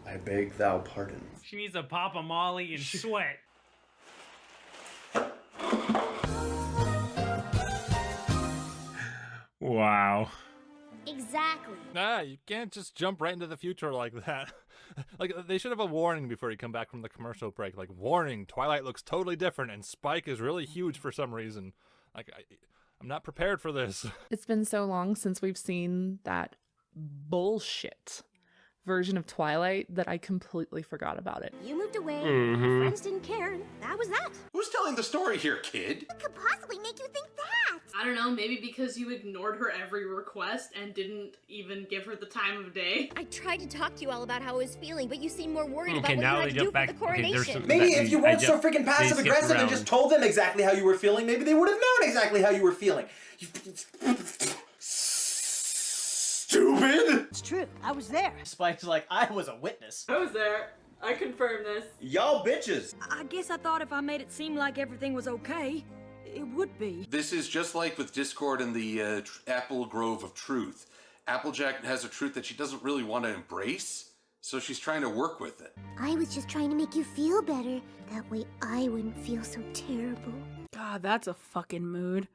I beg thou pardon. She needs a Papa Molly and sweat. Wow. Exactly. Nah, you can't just jump right into the future like that. Like, they should have a warning before you come back from the commercial break. Like, warning, Twilight looks totally different, and Spike is really huge for some reason. Like, I'm not prepared for this. It's been so long since we've seen that bullshit version of Twilight that I completely forgot about it. You moved away, Mhm. your friends didn't care, and that was that. Who's telling the story here, kid? What could possibly make you think that? I don't know, maybe because you ignored her every request and didn't even give her the time of day. I tried to talk to you all about how I was feeling, but you seemed more worried Okay, about now what they you had to do jump back. for the Okay, there's coronation. some- Maybe that- if you I weren't so jump- freaking they passive skip aggressive and around. just told them exactly how you were feeling, maybe they would have known exactly how you were feeling. Stupid! It's true. I was there. Spike's like, I was a witness. I was there. I confirm this. Y'all bitches. I guess I thought if I made it seem like everything was okay, it would be. This is just like with Discord and the Apple Grove of Truth. Applejack has a truth that she doesn't really want to embrace, so she's trying to work with it. I was just trying to make you feel better. That way I wouldn't feel so terrible. God, that's a fucking mood.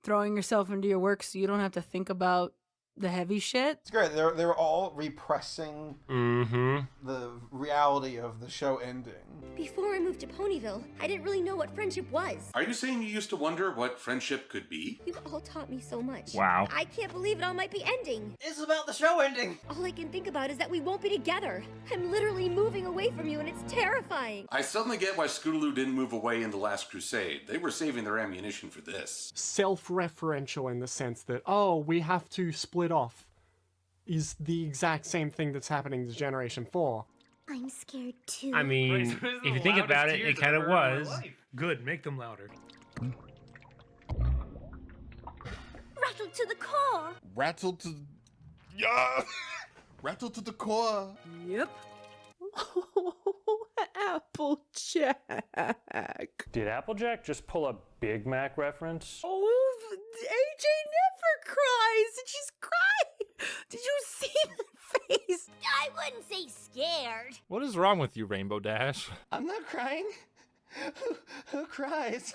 Throwing yourself into your work so you don't have to think about the heavy shit. It's great. They were all repressing the reality of the show ending. Before I moved to Ponyville, I didn't really know what friendship was. Are you saying you used to wonder what friendship could be? You've all taught me so much. Wow. I can't believe it all might be ending. It's about the show ending. All I can think about is that we won't be together. I'm literally moving away from you and it's terrifying. I suddenly get why Scootaloo didn't move away in The Last Crusade. They were saving their ammunition for this. Self-referential in the sense that, oh, we have to split off, is the exact same thing that's happening to Generation 4. I'm scared too. I mean, if you think about it, it kind of was. Good, make them louder. Rattled to the core. Rattled to... Yeah! Rattled to the core. Yep. Applejack. Did Applejack just pull a Big Mac reference? Oh, AJ never cries, and she's crying. Did you see the face? I wouldn't say scared. What is wrong with you, Rainbow Dash? I'm not crying. Who cries?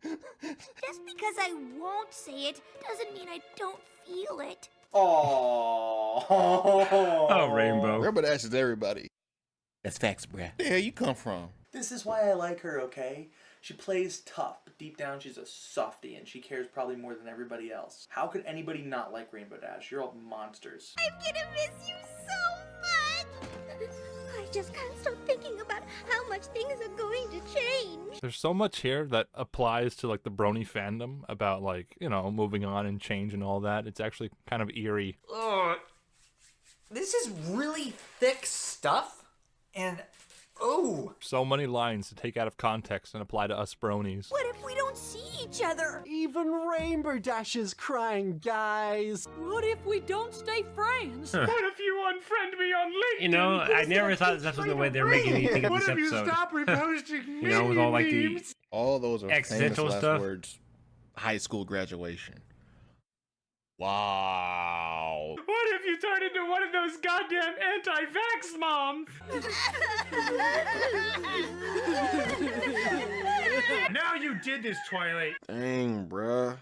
Just because I won't say it doesn't mean I don't feel it. Oh, Rainbow. Rainbow Dash is everybody. That's facts, bruh. Where the hell you come from? This is why I like her, okay? She plays tough, but deep down she's a softie and she cares probably more than everybody else. How could anybody not like Rainbow Dash? You're all monsters. I'm gonna miss you so much. I just can't stop thinking about how much things are going to change. There's so much here that applies to like the Brony fandom about like, you know, moving on and change and all that. It's actually kind of eerie. Ugh. This is really thick stuff, and oh, So many lines to take out of context and apply to us Bronies. What if we don't see each other? Even Rainbow Dash is crying, guys. What if we don't stay friends? Huh. What if you unfriend me on LinkedIn? You know, I never thought that was the way they were making me think of What this if you episode. stop reposting You know, with all like the memes? All those are famous existential last stuff. words. High school graduation. Wow. What if you turn into one of those goddamn anti-vax moms? Now you did this, Twilight. Dang, bruh.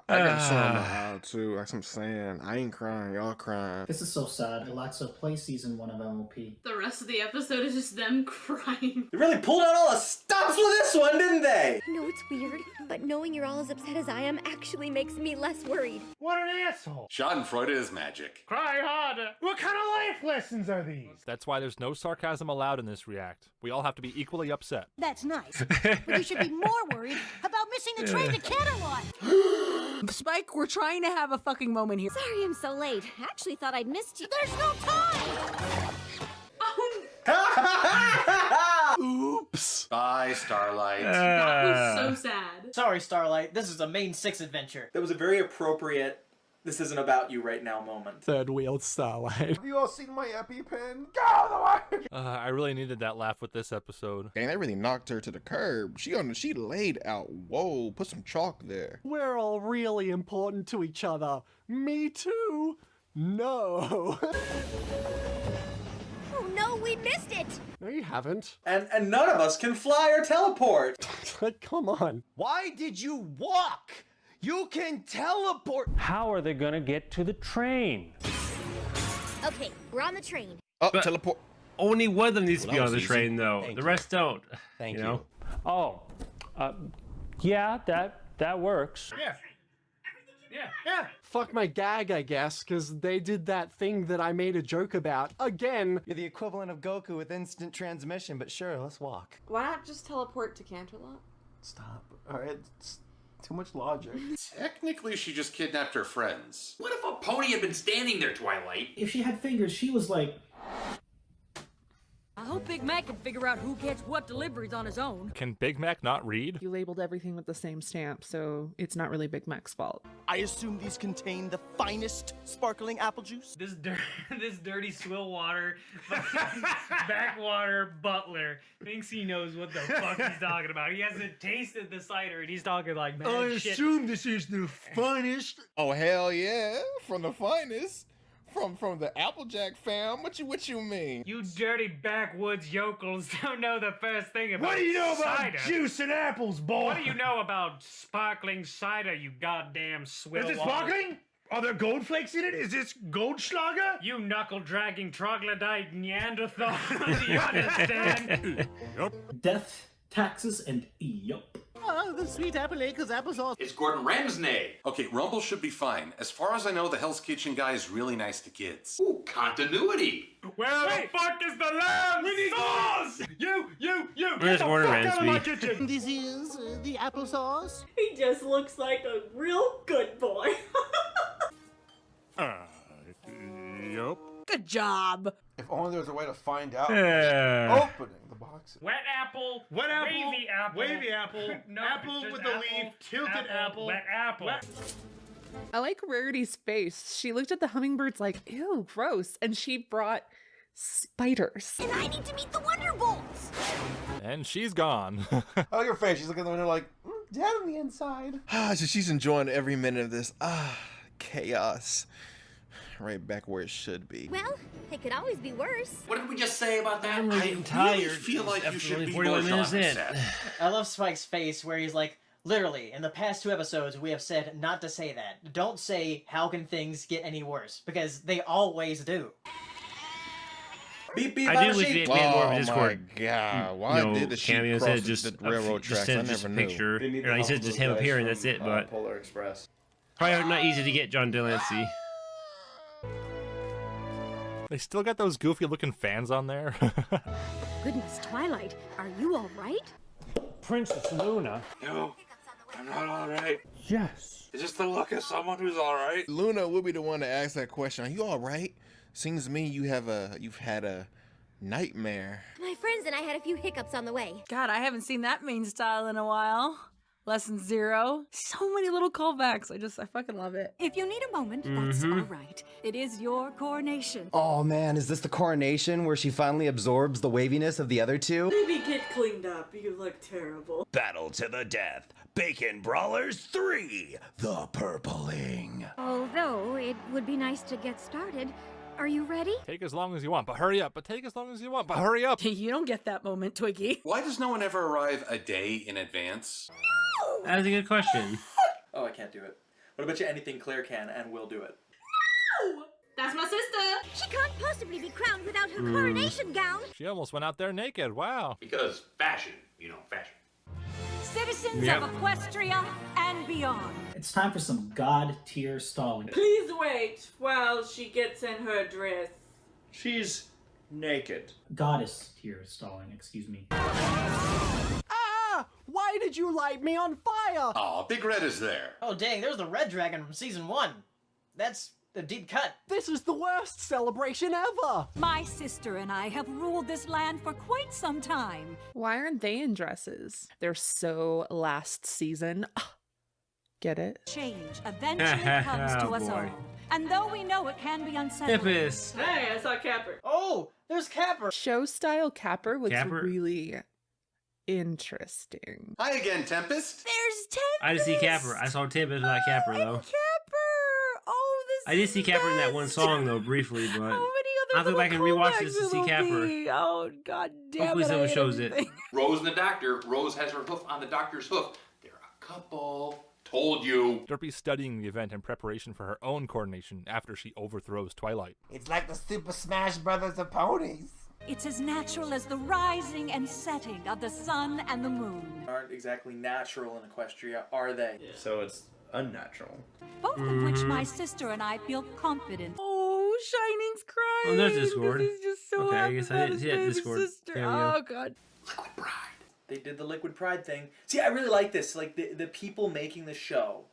I got some on my eye too. Like I'm saying, I ain't crying. Y'all crying. This is so sad. Alexa, play season 1 of MLP. The rest of the episode is just them crying. They really pulled out all the stops for this one, didn't they? I know it's weird, but knowing you're all as upset as I am actually makes me less worried. What an asshole. Schadenfreude is magic. Cry harder. What kind of life lessons are these? That's why there's no sarcasm allowed in this React. We all have to be equally upset. That's nice. But you should be more worried about missing the train to Canterlot. Spike, we're trying to have a fucking moment here. Sorry I'm so late. I actually thought I'd missed you. There's no time! Oops. Bye, Starlight. That was so sad. Sorry, Starlight. This is a main 6 adventure. That was a very appropriate, this isn't about you right now moment. Third wheeled Starlight. Have you all seen my EpiPen? Go out of the way! I really needed that laugh with this episode. Dang, that really knocked her to the curb. She laid out. Whoa, put some chalk there. We're all really important to each other. Me too. No. Oh no, we missed it! No, you haven't. And none of us can fly or teleport. Come on. Why did you walk? You can teleport. How are they gonna get to the train? Okay, we're on the train. Oh, teleport. Only one of them needs to Well, be that on the was train, easy. though. Thank The you. rest don't. Thank you. Know? Oh, yeah, that works. Yeah. Yeah. Fuck my gag, I guess, because they did that thing that I made a joke about again. You're the equivalent of Goku with instant transmission, but sure, let's walk. Why not just teleport to Canterlot? Stop. Alright, it's too much logic. Technically, she just kidnapped her friends. What if a pony had been standing there, Twilight? If she had fingers, she was like, I hope Big Mac can figure out who gets what deliveries on his own. Can Big Mac not read? You labeled everything with the same stamp, so it's not really Big Mac's fault. I assume these contain the finest sparkling apple juice? This dirty swill water, backwater butler thinks he knows what the fuck he's talking about. He hasn't tasted the cider and he's talking like mad shit. this is the finest. Oh hell yeah, from the finest, from the Applejack fam. What you mean? You dirty backwoods yokels don't know the first thing about What do you know about cider. juice and apples, boy? What do you know about sparkling cider, you goddamn swill Is it water? sparkling? Are there gold flakes in it? Is this Goldschlager? You knuckle-dragging troglodyte Neanderthal, do you understand? death, taxes, and yup. Oh, the sweet apple acres applesauce. It's Gordon Ramsay. Okay, Rumble should be fine. As far as I know, the Hell's Kitchen guy is really nice to kids. Ooh, continuity. Where the fuck is the lamb sauce? You! Where's Gordon Ramsay? kitchen. This is the applesauce. He just looks like a real good boy. Yup. Good job. If only there was a way to find out. Yeah. Opening the box. Wet apple, Wet apple, wavy apple, no, apple just with the leaf, tilted apple, wet apple. I like Rarity's face. She looked at the hummingbirds like, ew, gross. And she brought spiders. And I need to meet the Wonder Bolts. And she's gone. I like her face. She's looking at the window like, dead on the inside. So she's enjoying every minute of this. Chaos. Right back where it should be. Well, it could always be worse. What did we just say about that? I'm getting tired. feel like you should be 41 more minutes in. upset. I love Spike's face where he's like, literally, in the past 2 episodes, we have said not to say that. Don't say, how can things get any worse? Because they always do. Beep beep. I do wish we had more of a Discord. My God, why did the sheep cameo cross said just the railroad just tracks? said I just a never knew. picture. Or he said just him appearing. That's it. But Polar Express. probably not easy to get John Delancey. They still got those goofy looking fans on there. Goodness, Twilight, are you all right? Princess Luna. No, I'm not alright. Yes. Is this the look of someone who's alright? Luna will be the one to ask that question. Are you all right? Seems to me you've had a nightmare. My friends and I had a few hiccups on the way. God, I haven't seen that main style in a while. Lesson 0. So many little callbacks. I fucking love it. If you need a moment, that's all right. It is your coronation. Oh man, is this the coronation where she finally absorbs the waviness of the other two? Maybe get cleaned up. You look terrible. Battle to the death. Bacon Brawlers 3. The Purpling. Although it would be nice to get started. Are you ready? Take as long as you want, but hurry up. But take as long as you want, but hurry up. You don't get that moment, Twiggy. Why does no one ever arrive a day in advance? That's a good question. Oh, I can't do it. But I bet you anything Claire can and will do it. That's my sister. She can't possibly be crowned without her coronation gown. She almost went out there naked. Wow. Because fashion, fashion. Citizens Yep. of Equestria and beyond. It's time for some god tier stalling. Please wait while she gets in her dress. She's naked. Goddess tier stalling, excuse me. Ah! Why did you light me on fire? Aw, Big Red is there. Oh dang, there's the red dragon from season 1. That's a deep cut. This is the worst celebration ever. My sister and I have ruled this land for quite some time. Why aren't they in dresses? They're so last season. Get it? Change eventually comes to us Boy. all. And though we know it can be unsettling. Hippus. Hey, I saw Capper. Oh, there's Capper. Show style Capper looks Capper? really interesting. Hi again, Tempest. There's Tempest. I did see Capper. I saw Tempest without Capper though. Capper. Oh, this I did is see Capper in that one best. song though, briefly, but How many I'll have other to go back and rewatch this to see callbacks Capper. will be? Oh, god damn Hopefully it. I someone hate shows it. everything. Rose and the doctor. Rose has her hoof on the doctor's hoof. They're a couple. Told you. Derpy's studying the event in preparation for her own coronation after she overthrows Twilight. It's like the Super Smash Brothers of ponies. It's as natural as the rising and setting of the sun and the moon. Aren't exactly natural in Equestria, are they? So it's unnatural. Both of which my sister and I feel confident. Oh, Shining's crying. Oh, there's Discord. He's just so Okay, I happy guess I about didn't his see that baby Discord. sister. There we Oh go. god. They did the Liquid Pride thing. See, I really like this. Like, the people making the show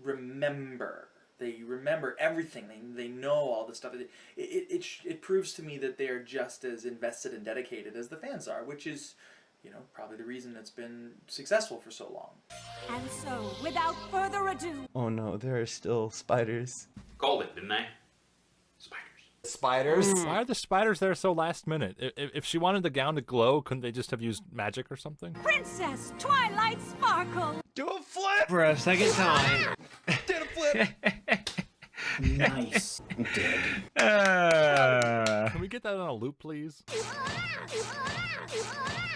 remember. They remember everything. They know all the stuff. It proves to me that they are just as invested and dedicated as the fans are, which is, you know, probably the reason it's been successful for so long. And so, without further ado... Oh no, there are still spiders. Called it, didn't I? Spiders? Why are the spiders there so last minute? If she wanted the gown to glow, couldn't they just have used magic or something? Princess Twilight Sparkle! Do a flip! For a second time. Did a flip! Nice. Can we get that on a loop, please?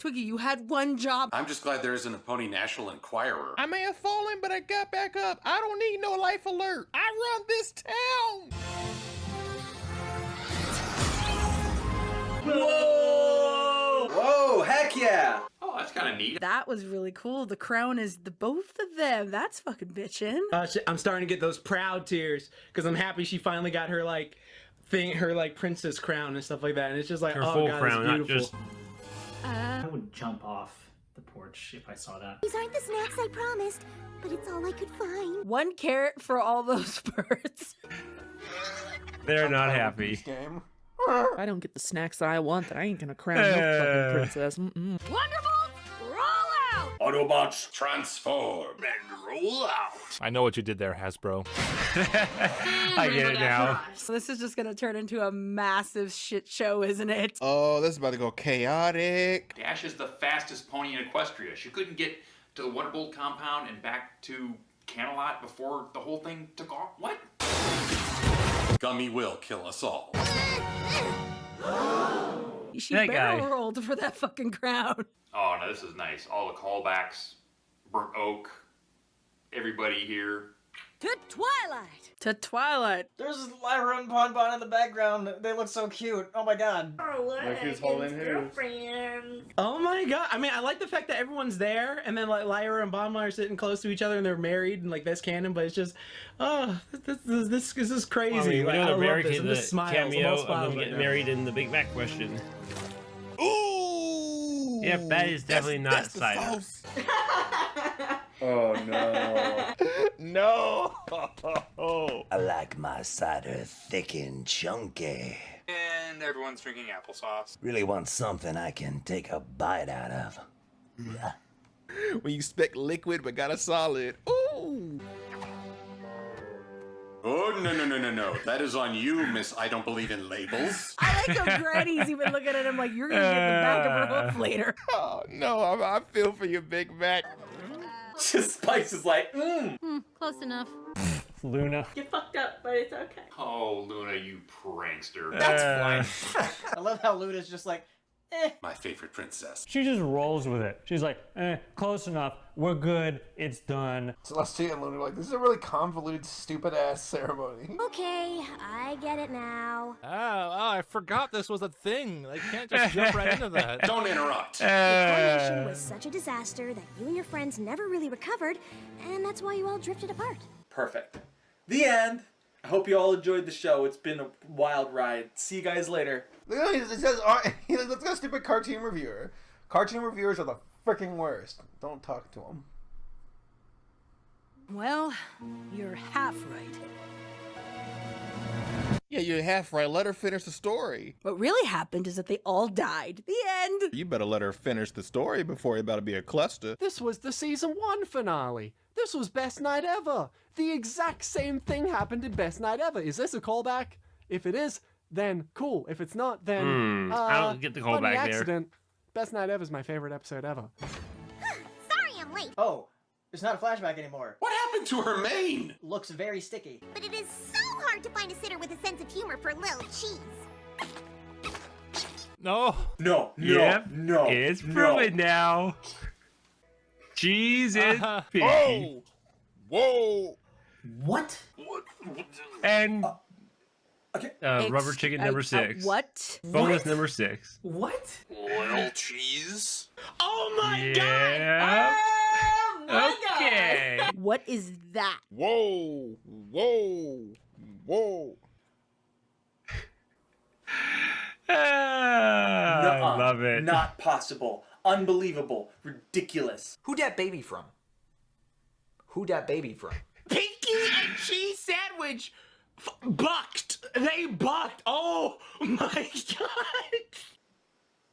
Twiggy, you had one job. I'm just glad there isn't a Pony National Enquirer. I may have fallen, but I got back up. I don't need no life alert. I run this town. Whoa! Whoa, heck yeah! Oh, that's kind of neat. That was really cool. The crown is the both of them. That's fucking bitchin'. I'm starting to get those proud tears because I'm happy she finally got her like thing, her like princess crown and stuff like that. And it's just like, Her oh full god, crown, it's not beautiful. just. I would jump off the porch if I saw that. These aren't the snacks I promised, but it's all I could find. 1 carrot for all those birds. They're not happy. Game. If I don't get the snacks that I want, then I ain't gonna crown no fucking princess. Mm-mm. Wonderbolt, roll out! Autobots, transform and roll out. I know what you did there, Hasbro. I get it now. So this is just gonna turn into a massive shit show, isn't it? Oh, this is about to go chaotic. Dash is the fastest pony in Equestria. She couldn't get to the Wonderbolt compound and back to Camelot before the whole thing took off. What? Gummy will kill us all. She That barrel guy. rolled for that fucking crown. Oh, no, this is nice. All the callbacks, Burnt Oak, everybody here. To Twilight! To Twilight. There's Lyra and Bonbon in the background. They look so cute. Oh my god. Like who's holding who? Oh my god! I mean, I like the fact that everyone's there, and then like Lyra and Bonbon are sitting close to each other, and they're married, and like that's canon. But it's just, oh, this is crazy. I mean, we Like, know I they're love married this. in I'm the just smiles. I'm all cameo of smiles them right getting now. married in the Big Mac question. Ooh. Yep, that is definitely not that's the cider. sauce. Oh no. No. I like my cider thick and chunky. And everyone's drinking applesauce. Really want something I can take a bite out of. When you expect liquid but got a solid. Ooh. Oh, no. That is on you, Miss I Don't Believe in Labels. I like how Granny's even looking at him like you're gonna get the back of her hoof later. Oh no, I feel for you, Big Mac. Spice is like, Close enough. Luna. You fucked up, but it's okay. Oh, Luna, you prankster. That's fine. I love how Luna's just like, My favorite princess. She just rolls with it. She's like, close enough. We're good. It's done. Celestia and Luna are like, this is a really convoluted, stupid ass ceremony. Okay, I get it now. Oh, I forgot this was a thing. I can't just jump right into that. Don't interrupt. The coronation was such a disaster that you and your friends never really recovered, and that's why you all drifted apart. perfect. The end. I hope you all enjoyed the show. It's been a wild ride. See you guys later. It says, let's go stupid cartoon reviewer. Cartoon reviewers are the freaking worst. Don't talk to them. Well, you're half right. Yeah, you're half right. Let her finish the story. What really happened is that they all died. The end. You better let her finish the story before you're about to be a cluster. This was the season 1 finale. This was Best Night Ever. The exact same thing happened in Best Night Ever. Is this a callback? If it is, then cool. If it's not, then I don't get the funny callback there. accident. Best Night Ever is my favorite episode ever. Sorry I'm late. Oh, it's not a flashback anymore. What happened to her mane? Looks very sticky. But it is so hard to find a sitter with a sense of humor for little cheese. No. No. Yep. No. It's proven now. Cheese is fishy. Oh! Whoa! What? And rubber chicken number 6. What? Bonus number 6. What? Little cheese. Oh my Yeah. Oh my Okay. What is that? Whoa! Whoa! Whoa! I love it. Not possible. Unbelievable. Ridiculous. Who dat baby from? Who dat baby from? Pinky and cheese sandwich bucked. They bucked. Oh my god.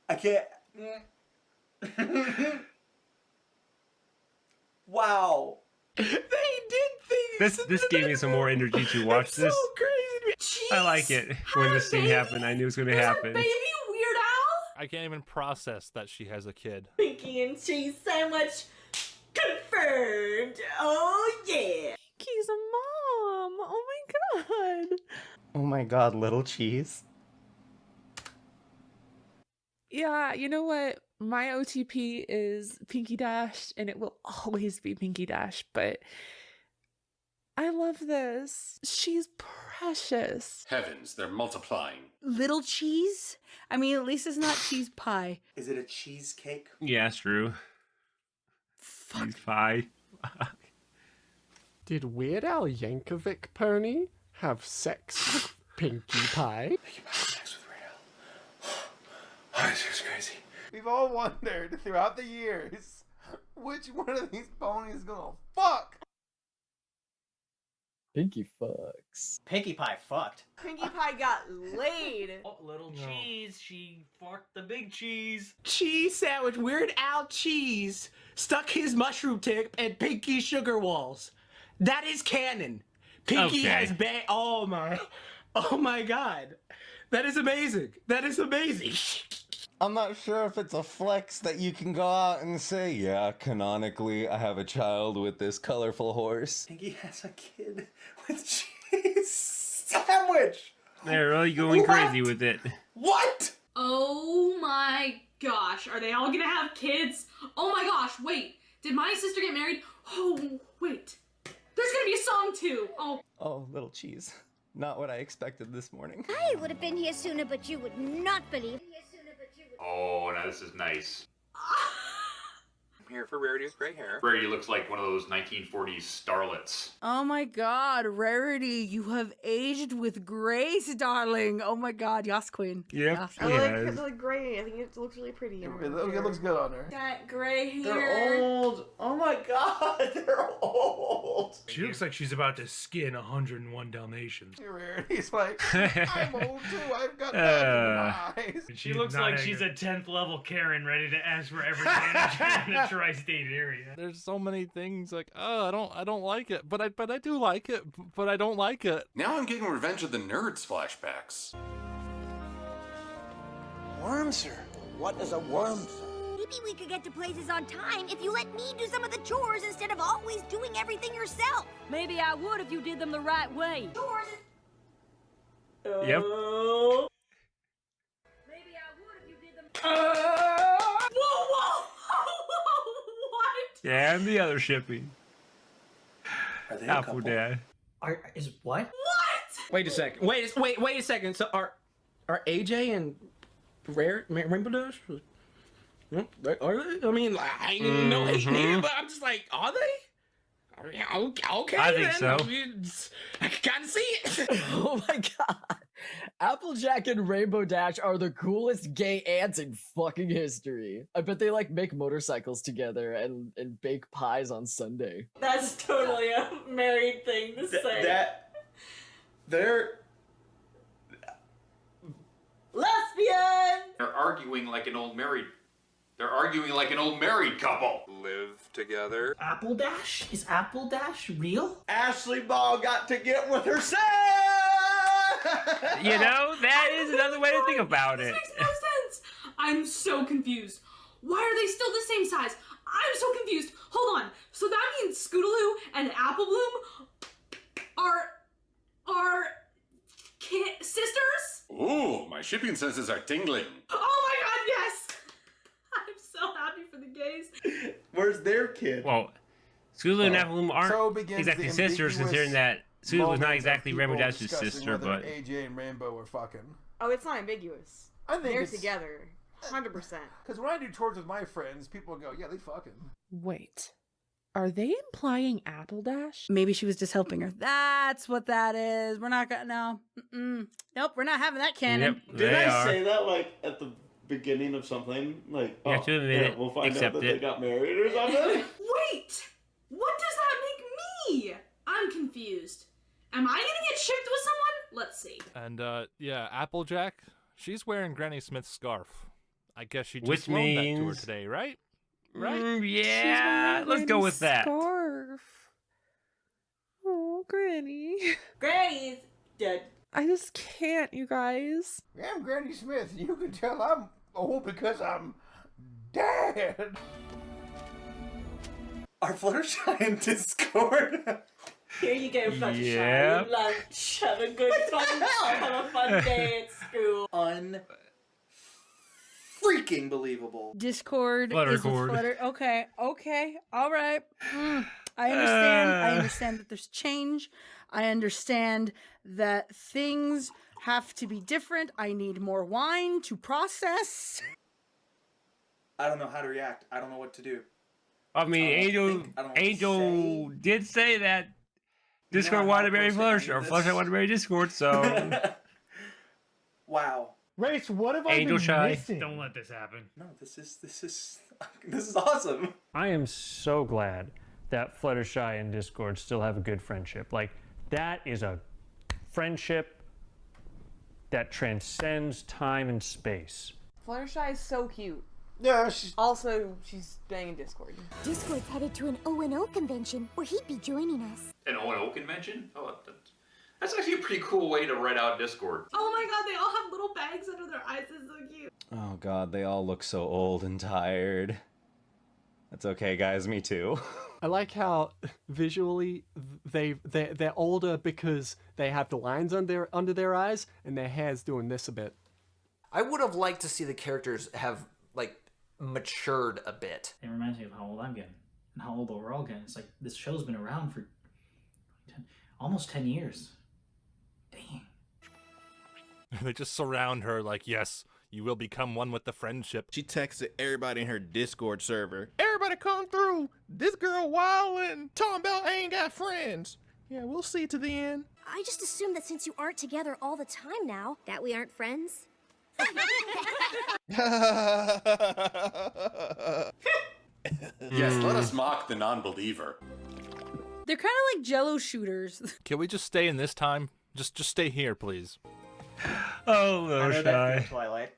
I can't. Wow. They did things. This gave me some more energy to watch this. So crazy. I like it when this scene happened. I knew it was going to happen. Baby Weird Al? I can't even process that she has a kid. Pinky and cheese sandwich confirmed. Oh yeah. Pinky's a mom. Oh my god. Oh my god, little cheese. Yeah, you know what? My OTP is Pinky Dash, and it will always be Pinky Dash, but I love this. She's precious. Heavens, they're multiplying. Little cheese? I mean, at least it's not cheese pie. Is it a cheesecake? Yeah, it's true. He's pie. Did Weird Al Yankovic Pony have sex with Pinkie Pie? Oh, this is crazy. We've all wondered throughout the years which one of these ponies is gonna fuck. Pinkie fucks. Pinkie Pie fucked. Pinkie Pie got laid. Oh, little cheese. She fucked the big cheese. Cheese sandwich, Weird Al cheese, stuck his mushroom tip and Pinky sugar walls. That is canon. Pinky has oh my god. That is amazing. That is amazing. I'm not sure if it's a flex that you can go out and say, yeah, canonically, I have a child with this colorful horse. Pinky has a kid with cheese sandwich. They're really going crazy with it. What? Oh my gosh. Are they all gonna have kids? Oh my gosh, wait. Did my sister get married? Oh, wait. There's gonna be a song too. Oh. Oh, little cheese. Not what I expected this morning. I would have been here sooner, but you would not believe. Oh, now this is nice. I'm here for Rarity with gray hair. Rarity looks like one of those 1940s starlets. Oh my god, Rarity, you have aged with grace, darling. Oh my god, yes, queen. Yep. Yes. I like the gray. I think it looks really pretty. It looks good on her. That gray hair. They're old. Oh my god, they're old. She looks like she's about to skin 101 Dalmatians. Rarity's like, I'm old too. I've got bags in my eyes. She looks like she's a 10th level Karen ready to ask for every manager in the tri-state area. There's so many things like, oh, I don't like it, but I do like it, but I don't like it. Now I'm getting Revenge of the Nerds flashbacks. Worm, sir. What is a worm, sir? Maybe we could get to places on time if you let me do some of the chores instead of always doing everything yourself. Maybe I would if you did them the right way. Chores. Yep. Maybe I would if you did them. Whoa! What? Yeah, and the other shipping. Are they Apple Dad. Is what? What? Wait a second. Wait a second. So are AJ and Rainbow Dash? Are they? I mean, I ain't no hate here, but I'm just like, are they? Okay, I think then. so. I can kind of see it. Oh my god. Applejack and Rainbow Dash are the coolest gay ants in fucking history. I bet they like make motorcycles together and bake pies on Sunday. That's totally a married thing to say. They're lesbian. They're arguing like an old married. They're arguing like an old married couple. Live together. Apple Dash? Is Apple Dash real? Ashley Ball got to get with herself. You know, that is another way to think about it. This makes no sense. I'm so confused. Why are they still the same size? I'm so confused. Hold on. So that means Scootaloo and Apple Bloom are sisters? Ooh, my shipping senses are tingling. Oh my god, yes! I'm so happy for the gays. Where's their kid? Well, Sulu and Apple Bloom aren't So begins exactly the sisters, ambiguous considering that Sulu was moment not of exactly people Rainbow Dash's discussing sister, whether but AJ and Rainbow were fucking. Oh, it's not ambiguous. I think They're it's- together. 100%. Because when I do tours with my friends, people go, "Yeah, they fucking." Wait. Are they implying Apple Dash? Maybe she was just helping her. That's what that is. We're not gonna. No. Nope. We're not having that canon. Didn't I say that like at the beginning of something? Like, You have to admit it, we'll find out accept that it. they got married or something. Wait! What does that make me? I'm confused. Am I gonna get shipped with someone? Let's see. And yeah, Applejack, she's wearing Granny Smith's scarf. I guess she just Which loaned that to her means- today, right? Right? Yeah, let's go with that. Scarf. Oh, Granny. Granny's dead. I just can't, you guys. I'm Granny Smith. You can tell I'm old because I'm dead. Our Fluttershy in Discord. Here you go, Fluttershy. Yep. Lunch. Have a good fun. Have a fun day at school. Freaking believable. Discord is a Fluttercord. Flutter. Okay. All right. I understand. I understand that there's change. I understand that things have to be different. I need more wine to process. I don't know how to react. I don't know what to do. I mean, I Angel don't know what to did say that Discord I'm wanted not to marry supposed to Fluttershy, or end Fluttershy this. wanted to marry Discord, so Wow. Race, what have I Angel been Shy. missing? Don't let this happen. No, this is awesome. I am so glad that Fluttershy and Discord still have a good friendship. Like, that is a friendship that transcends time and space. Fluttershy is so cute. Yeah, she's banging Discord. Discord's headed to an O&O convention where he'd be joining us. An O&O convention? Oh, that's actually a pretty cool way to write out Discord. Oh my god, they all have little bags under their eyes. It's so cute. Oh god, they all look so old and tired. That's okay, guys. Me too. I like how visually they're older because they have the lines under their eyes and their hair's doing this a bit. I would have liked to see the characters have like matured a bit. It reminds me of how old I'm getting and how old we're all getting. It's like this show's been around for almost 10 years. They just surround her like, yes, you will become one with the friendship. She texted everybody in her Discord server. Everybody come through. This girl wildin'. Talking about ain't got friends. Yeah, we'll see to the end. I just assumed that since you aren't together all the time now, that we aren't friends. Yes, let us mock the non-believer. They're kind of like Jello shooters. Can we just stay in this time? Just stay here, please. Oh, I know that Fluttershy. feels Twilight.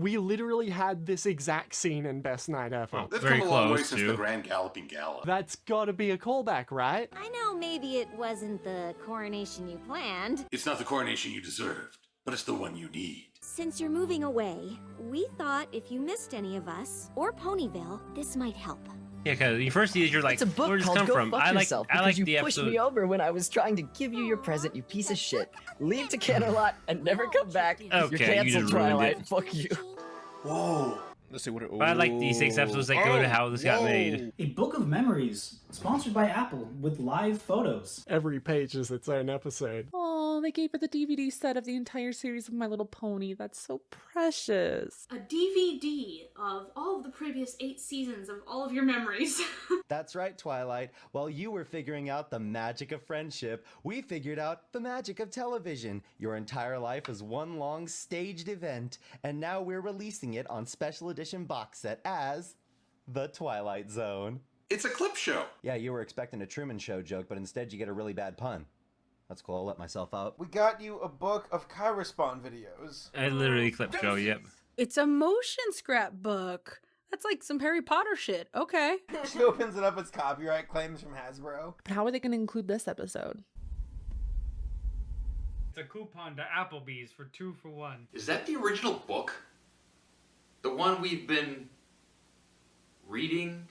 We literally had this exact scene in Best Night Ever. They've come a long way since the Grand Galloping Gala. That's gotta be a callback, right? I know maybe it wasn't the coronation you planned. It's not the coronation you deserved, but it's the one you need. Since you're moving away, we thought if you missed any of us, or Ponyville, this might help. Yeah, because you first see it, you're like, It's a book where does this called come Go from? Fuck I like Yourself I because like you the pushed episode. me over when I was trying to give you your present, you piece of shit. Leave to Canterlot and never come back. You're Okay, you canceled, just ruined Twilight. it. Fuck you. Whoa. Let's see what it. But I like these 6 episodes that go to how this got made. A book of memories, sponsored by Apple, with live photos. Every page is its own episode. Oh, they gave her the DVD set of the entire series of My Little Pony. That's so precious. A DVD of all of the previous 8 seasons of all of your memories. That's right, Twilight. While you were figuring out the magic of friendship, we figured out the magic of television. Your entire life is one long staged event, and now we're releasing it on special edition box set as The Twilight Zone. It's a clip show. Yeah, you were expecting a Truman Show joke, but instead you get a really bad pun. That's cool, I'll let myself out. We got you a book of Kyrospawn videos. I literally clip show, yep. It's a motion scrapbook. That's like some Harry Potter shit. Okay. She opens it up as copyright claims from Hasbro. But how are they going to include this episode? It's a coupon to Applebee's for 2 for 1. Is that the original book? The one we've been reading?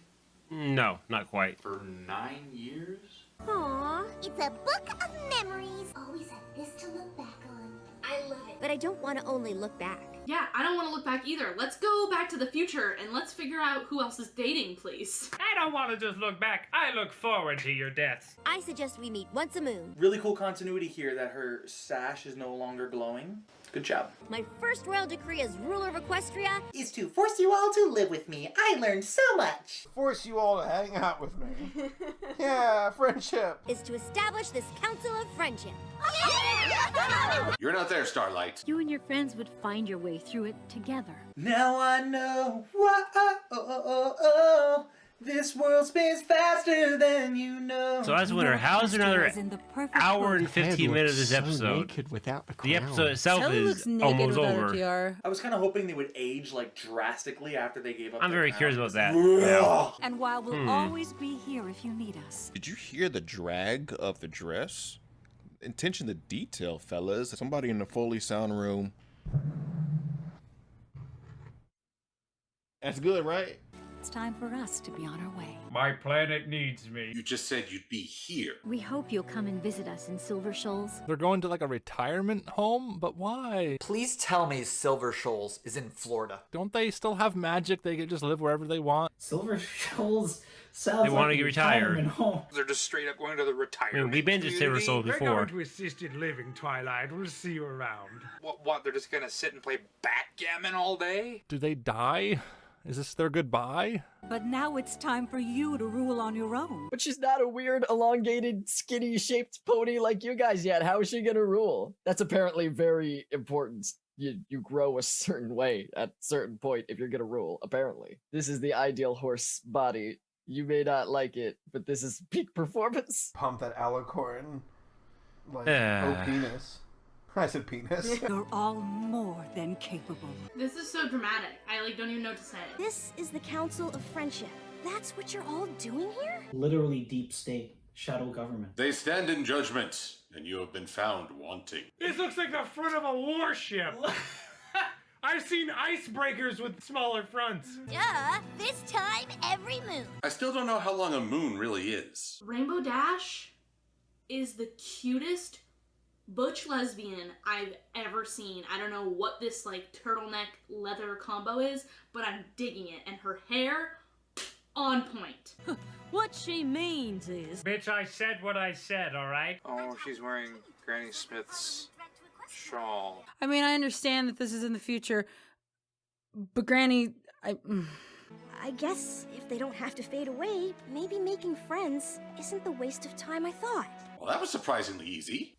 No, not quite. For 9 years? Aww, it's a book of memories. Always have this to look back on. I love it. But I don't want to only look back. Yeah, I don't want to look back either. Let's go back to the future and let's figure out who else is dating, please. I don't want to just look back. I look forward to your deaths. I suggest we meet once a moon. Really cool continuity here that her sash is no longer glowing. Good job. My first royal decree as ruler of Equestria is to force you all to live with me. I learned so much. Force you all to hang out with me. Yeah, friendship. Is to establish this council of friendship. You're not there, Starlight. You and your friends would find your way through it together. Now I know why this world spins faster than you know. So as winner, how's another hour and 15 minutes of this so episode? naked without the The episode itself Sally is looks naked almost without over. a tiara. I was kind of hoping they would age like drastically after they gave up. I'm their very curious crowns. about that. now. And while we'll always be here if you need us. Did you hear the drag of the dress? Attention to detail, fellas. Somebody in the Foley sound room. That's good, right? It's time for us to be on our way. My planet needs me. You just said you'd be here. We hope you'll come and visit us in Silver Shoals. They're going to like a retirement home, but why? Please tell me Silver Shoals is in Florida. Don't they still have magic? They can just live wherever they want. Silver Shoals sounds They like wanna a get retired. retirement home. They're just straight up going to the I retirement. mean, we've been to Silver Soul We're before. going to assisted living, Twilight. We'll see you around. What? They're just gonna sit and play backgammon all day? Do they die? Is this their goodbye? But now it's time for you to rule on your own. But she's not a weird, elongated, skinny-shaped pony like you guys yet. How is she gonna rule? That's apparently very important. You grow a certain way at a certain point if you're gonna rule, apparently. This is the ideal horse body. You may not like it, but this is peak performance. Pump that alicorn. Like, Yeah. oh, penis. I said penis. You're all more than capable. This is so dramatic. I like don't even know what to say. This is the council of friendship. That's what you're all doing here? Literally deep state, shadow government. They stand in judgment, and you have been found wanting. This looks like the front of a warship. I've seen icebreakers with smaller fronts. Duh! This time, every moon. I still don't know how long a moon really is. Rainbow Dash is the cutest butch lesbian I've ever seen. I don't know what this like turtleneck leather combo is, but I'm digging it. And her hair, on point. What she means is... Bitch, I said what I said, alright? Oh, she's wearing Granny Smith's shawl. I mean, I understand that this is in the future, but Granny, I guess if they don't have to fade away, maybe making friends isn't the waste of time I thought. Well, that was surprisingly easy.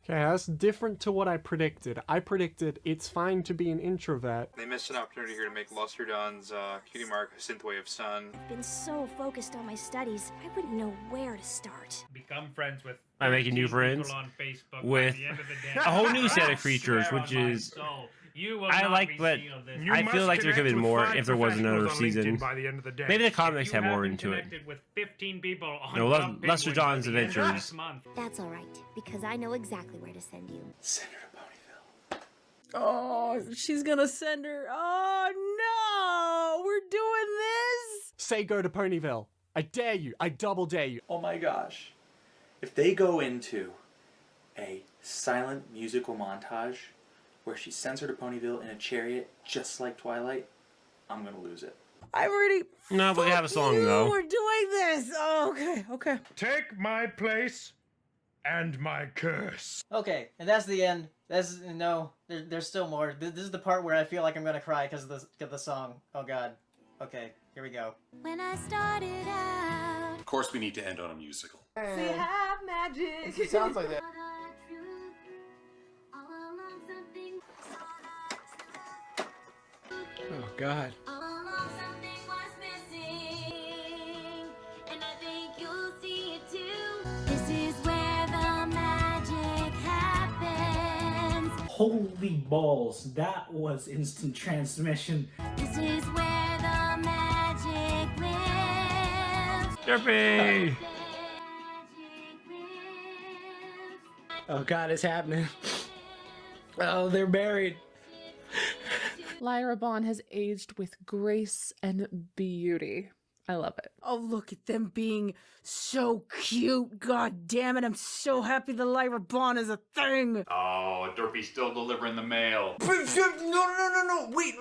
Okay, that's different to what I predicted. I predicted it's fine to be an introvert. They missed an opportunity here to make Lusterdon's cutie mark a synthwave of sun. I've been so focused on my studies, I wouldn't know where to start. Become friends with... I'm making new friends on Facebook with by the end of the day. a whole new set I of creatures, swear which on my is soul, you will I not like, be but seen of this. I feel like there could have been more if there was another professionals on season. LinkedIn by the end of the day. Maybe the If comics you have more haven't into it. connected with 15 people on No, Club Lester Penguin John's by the end of Adventures. this month. That's alright, because I know exactly where to send you. Send her to Ponyville. oh, she's gonna send her. Oh no, we're doing this. Say go to Ponyville. I dare you. I double dare you. Oh my gosh. If they go into a silent musical montage where she sends her to Ponyville in a chariot just like Twilight, I'm gonna lose it. I'm already. No, but we have a song though. We're doing this. Oh, okay. Take my place and my curse. Okay, and that's the end. There's still more. This is the part where I feel like I'm gonna cry because of the song. Oh god. Okay, here we go. When I started out. Of course, we need to end on a musical. Say have magic. It sounds like that. Oh god. This is where the magic happens. Holy balls, that was instant transmission. This is where the magic lives. Derpy! Oh god, it's happening. Oh, they're married. Lyra Bond has aged with grace and beauty. I love it. Oh, look at them being so cute. God damn it. I'm so happy the Lyra Bond is a thing. Oh, Derpy's still delivering the mail. No. Wait,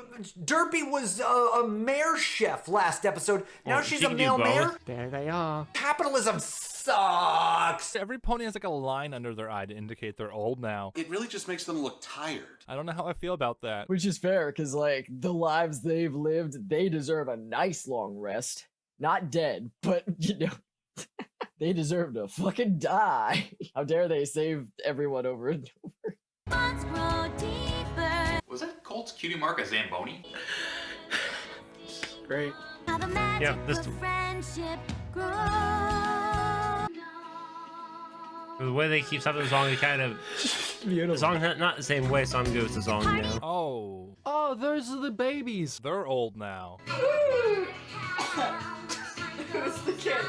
Derpy was a mayor chef last episode. Now Well, she's she a can do male both. mayor? There they are. Capitalism sucks! Every pony has like a line under their eye to indicate they're old now. It really just makes them look tired. I don't know how I feel about that. Which is fair, because, like, the lives they've lived, they deserve a nice long rest. Not dead, but, you know, they deserve to fucking die. How dare they save everyone over and over. Was that Colt's cutie mark a Zamboni? Great. Yeah, this. The way they keep stopping the song, it kind of. The song not the same way song goes. The song now. Oh. Oh, those are the babies. They're old now. It's the kids.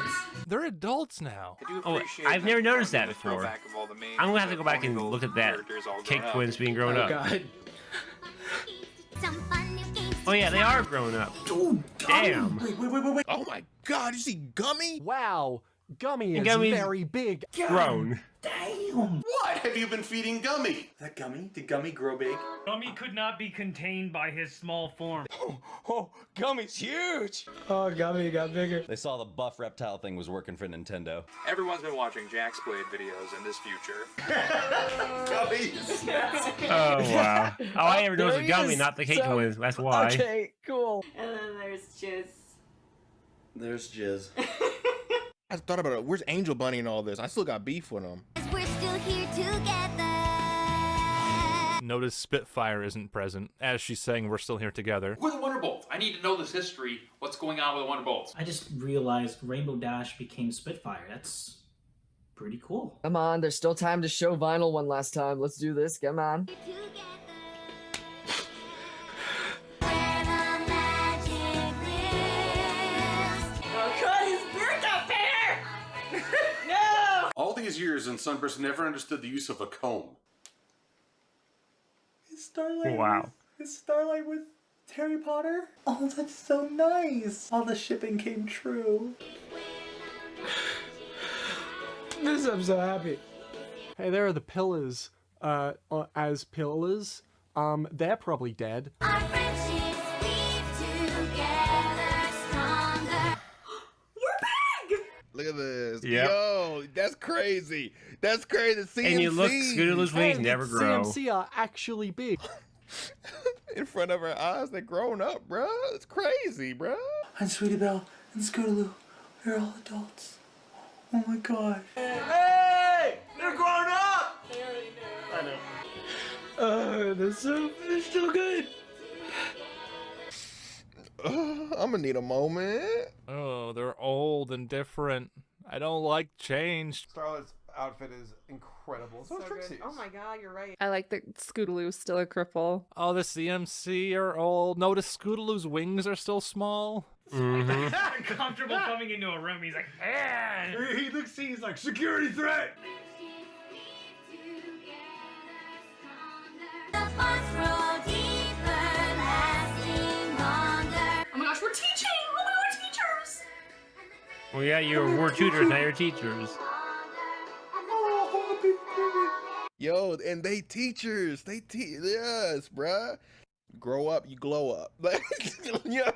They're adults now. Oh, I've never noticed that before. I'm gonna have to go back and look at that Cake Twins being grown up. God. Oh yeah, they are grown up. Damn. Wait. Oh my God, you see Gummy? Wow, Gummy is Gummy's very big. Grown. Damn. What have you been feeding Gummy? That Gummy? Did Gummy grow big? Gummy could not be contained by his small form. Oh, Gummy's huge. Oh, Gummy got bigger. They saw the buff reptile thing was working for Nintendo. Everyone's been watching Jack's Blade videos in this future. Gummies. Oh wow. Oh, I never noticed There the he Gummy, is. not the Cake So- Twins. That's why. Okay, cool. And then there's Jizz. There's Jizz. I thought about it. Where's Angel Bunny and all this? I still got beef with him. We're still here together. Notice Spitfire isn't present, as she's saying we're still here together. Who are the Wonderbolts? I need to know this history. What's going on with the Wonderbolts? I just realized Rainbow Dash became Spitfire. That's pretty cool. Come on, there's still time to show Vinyl one last time. Let's do this. Come on. Oh god, his beard got bigger! No! All these years, and Sunburst never understood the use of a comb. Is Starlight Wow. Is Starlight with Harry Potter? Oh, that's so nice. All the shipping came true. I'm so happy. Hey, there are the pillars. As pillars. They're probably dead. Look at this. Yep. Yo, that's crazy. That's crazy. CMC. And you look, Scootaloo's wings never grow. CMC are actually big. In front of our eyes, they're grown up, bro. It's crazy, bro. And Sweetie Belle and Scootaloo, we're all adults. Oh my gosh. Hey! They're grown up! I know. They're so good. I'm gonna need a moment. Oh, they're old and different. I don't like change. Starlight's outfit is incredible. So, Trixie's. Oh my god, you're right. I like that Scootaloo's still a cripple. Oh, the CMC are old. Notice Scootaloo's wings are still small. Comfortable coming into a room. He's like, He looks, he's like, security threat! Oh my gosh, we're teaching! Oh my god, we're teachers! Well, yeah, we're tutors, now you're teachers. Yo, and they teachers. They teach. Yes, bruh. Grow up, you glow up. Like, yeah.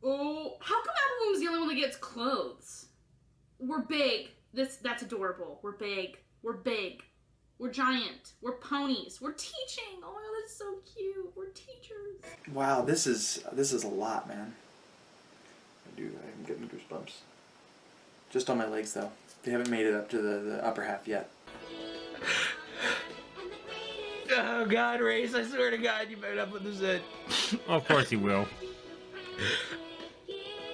Oh, how come Apple Bloom's the only one that gets clothes? We're big. That's adorable. We're big. We're big. We're giant. We're ponies. We're teaching. Oh my god, that's so cute. We're teachers. Wow, this is a lot, man. I'm getting goosebumps. Just on my legs, though. They haven't made it up to the upper half yet. Oh god, Race, I swear to god, you better not put this in. Of course he will.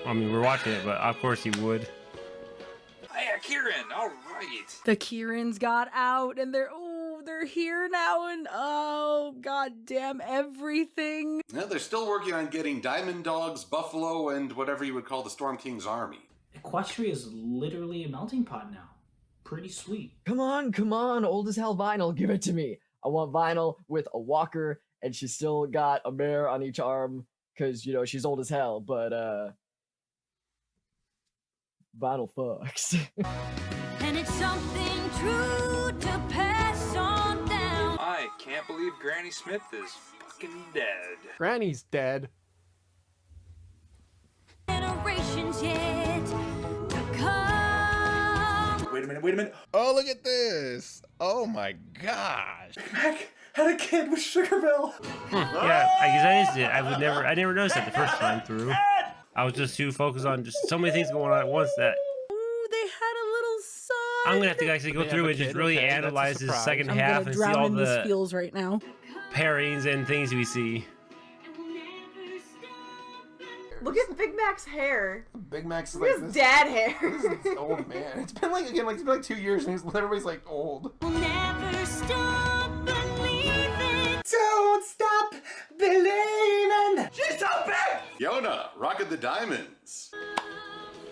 I mean, we're watching it, but of course he would. Hey, Kieran, all right. The Kierans got out and they're here now and oh god damn everything. Yeah, they're still working on getting Diamond Dogs, Buffalo, and whatever you would call the Storm King's army. Equestria is literally a melting pot now. Pretty sweet. Come on, old as hell Vinyl, give it to me. I want Vinyl with a walker, and she's still got a mare on each arm, because, you know, she's old as hell, but, Vinyl fucks. And it's something true to pass on down. I can't can't believe Granny Smith is fucking dead. Granny's dead. Generations yet to come. Wait a minute. Oh, look at this. Oh my gosh. Mac had a kid with Sugar Bill. Yeah, I guess I missed it. I never noticed that the first time through. I was just too focused on just so many things going on at once that Ooh, they had a little son. I'm gonna have to actually go They through have a and just kid, really okay, that's a analyze this surprise. second I'm half gonna and see drown all in these the feels right now. pairings and things we see. Look at Big Mac's hair. Big Mac's Look like at his this. dad hair. This is old man. It's been like it's been like 2 years and everybody's like old. We'll never stop believing. Don't stop believing. She's so big. Yona, Rocket the Diamonds.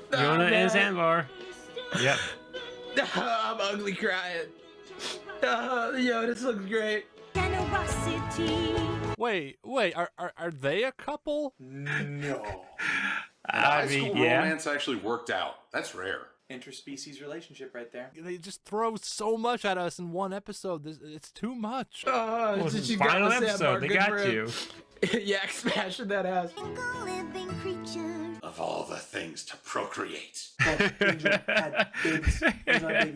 Yona and Sandbar. Yep. I'm ugly crying. Yo, this looks great. Generosity. Wait, are they a couple? No. High school romance actually worked out. That's rare. Interspecies relationship right there. They just throw so much at us in one episode. It's too much. Well, Did it's you the final gotta say episode. Mark They Good got for to. him. Yak smashing that ass. Living creature. Of all the things to procreate. Angel had babies. I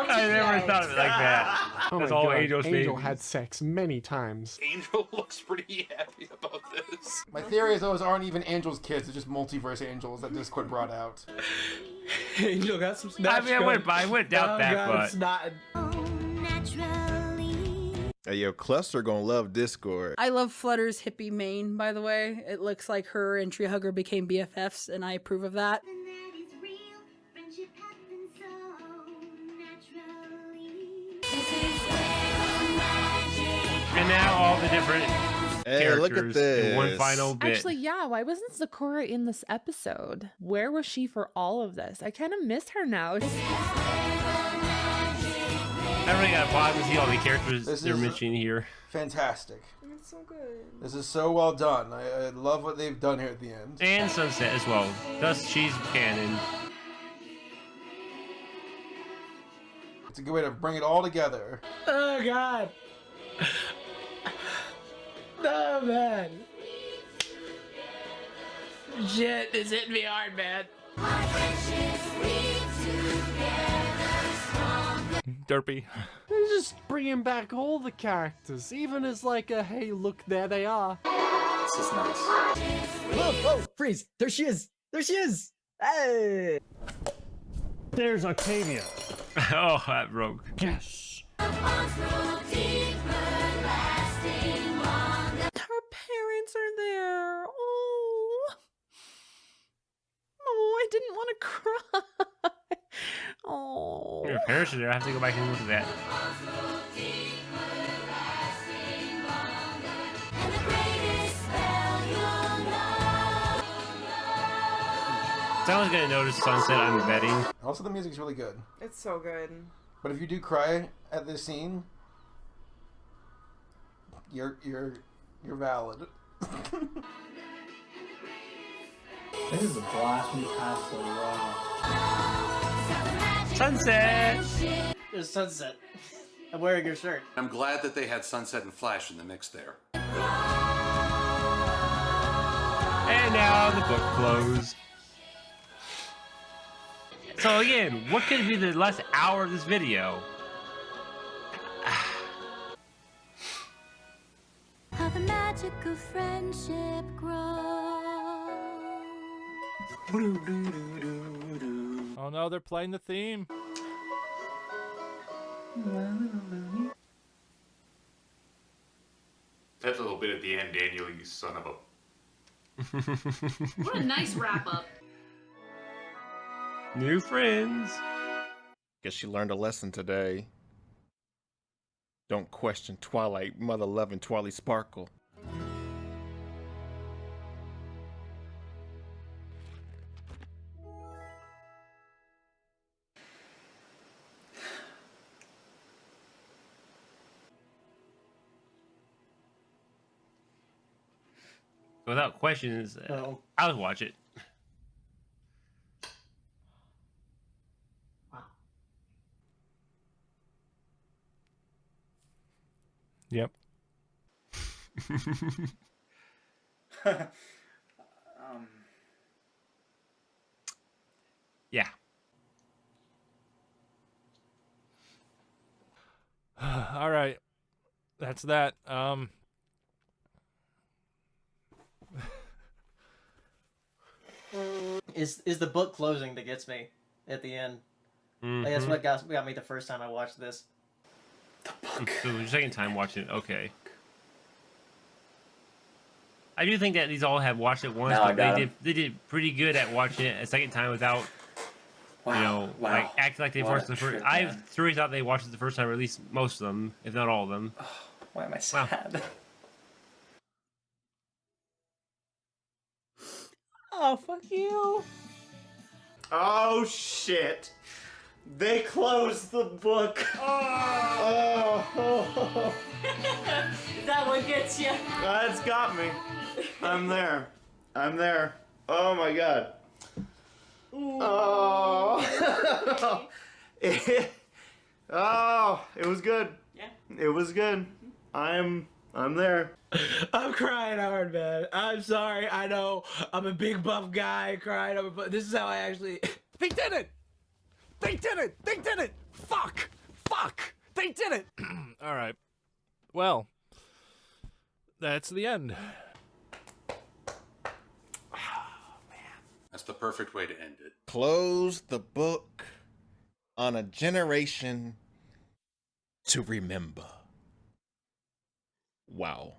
never thought of it like that. Oh That's my all God. Angel's Angel babies. had sex many times. Angel looks pretty happy about this. My theory is those aren't even Angel's kids. They're just multiverse angels that Discord brought out. Angel got some snatch. I wouldn't doubt that, but Snot. Hey, yo, Cluster gonna love Discord. I love Flutter's hippie mane, by the way. It looks like her and Tree Hugger became BFFs, and I approve of that. and now all the different Hey, look at characters in one this. final bit. Actually, yeah, why wasn't Sakura in this episode? Where was she for all of this? I kind of miss her now. I really got to pause and see all the characters This they're is- mentioning here. Fantastic. It's so good. This is so well done. I love what they've done here at the end. And Sunset as well. Thus, she's canon. It's a good way to bring it all together. Oh God. Oh man. Shit, this hit me hard, man. Derpy. They're just bringing back all the characters, even as like a hey, look, there they are. This is nice. Whoa, freeze! There she is! There she is! Hey! There's Octavia. Oh, that broke. Yes. Her parents are there. Oh. Oh, I didn't want to cry. Oh. Your parents are there. I have to go back and look at that. Someone's gonna notice Sunset, I'm betting. Also, the music's really good. It's so good. But if you do cry at this scene, you're valid. This is a blast from the past, so wow. Sunset! There's Sunset. I'm wearing your shirt. I'm glad that they had Sunset and Flash in the mix there. And now the book closed. So again, what could be the last hour of this video? How the magic of friendship grows. Oh no, they're playing the theme. That little bit at the end, Daniel, you son of a... What a nice wrap up. New friends. Guess she learned a lesson today. Don't question Twilight, mother loving Twily Sparkle. Without questions, I would watch it. Yep. Yeah. All right. That's that. Is the book closing that gets me at the end. Like, that's Mhm. what got me the first time I watched this. So your second time watching it, okay. I do think that these all have watched it once, Now I but got 'em. they did pretty good at watching it a second time without, like acting like they What watched a the first. trip, I man. truly thought they watched it the first time, or at least most of them, if not all of them. Why am I sad? Oh, fuck you. Oh shit! They closed the book. Oh. Is that what gets you? It's got me. I'm there. I'm there. Oh my god. Oh. It was good. Yeah. It was good. I'm there. I'm crying hard, man. I'm sorry. I know I'm a big buff guy crying over, but this is how I actually. They did it! They did it! They did it! Fuck! Fuck! They did it! All right. Well, that's the end. That's the perfect way to end it. Close the book on a generation to remember. Wow.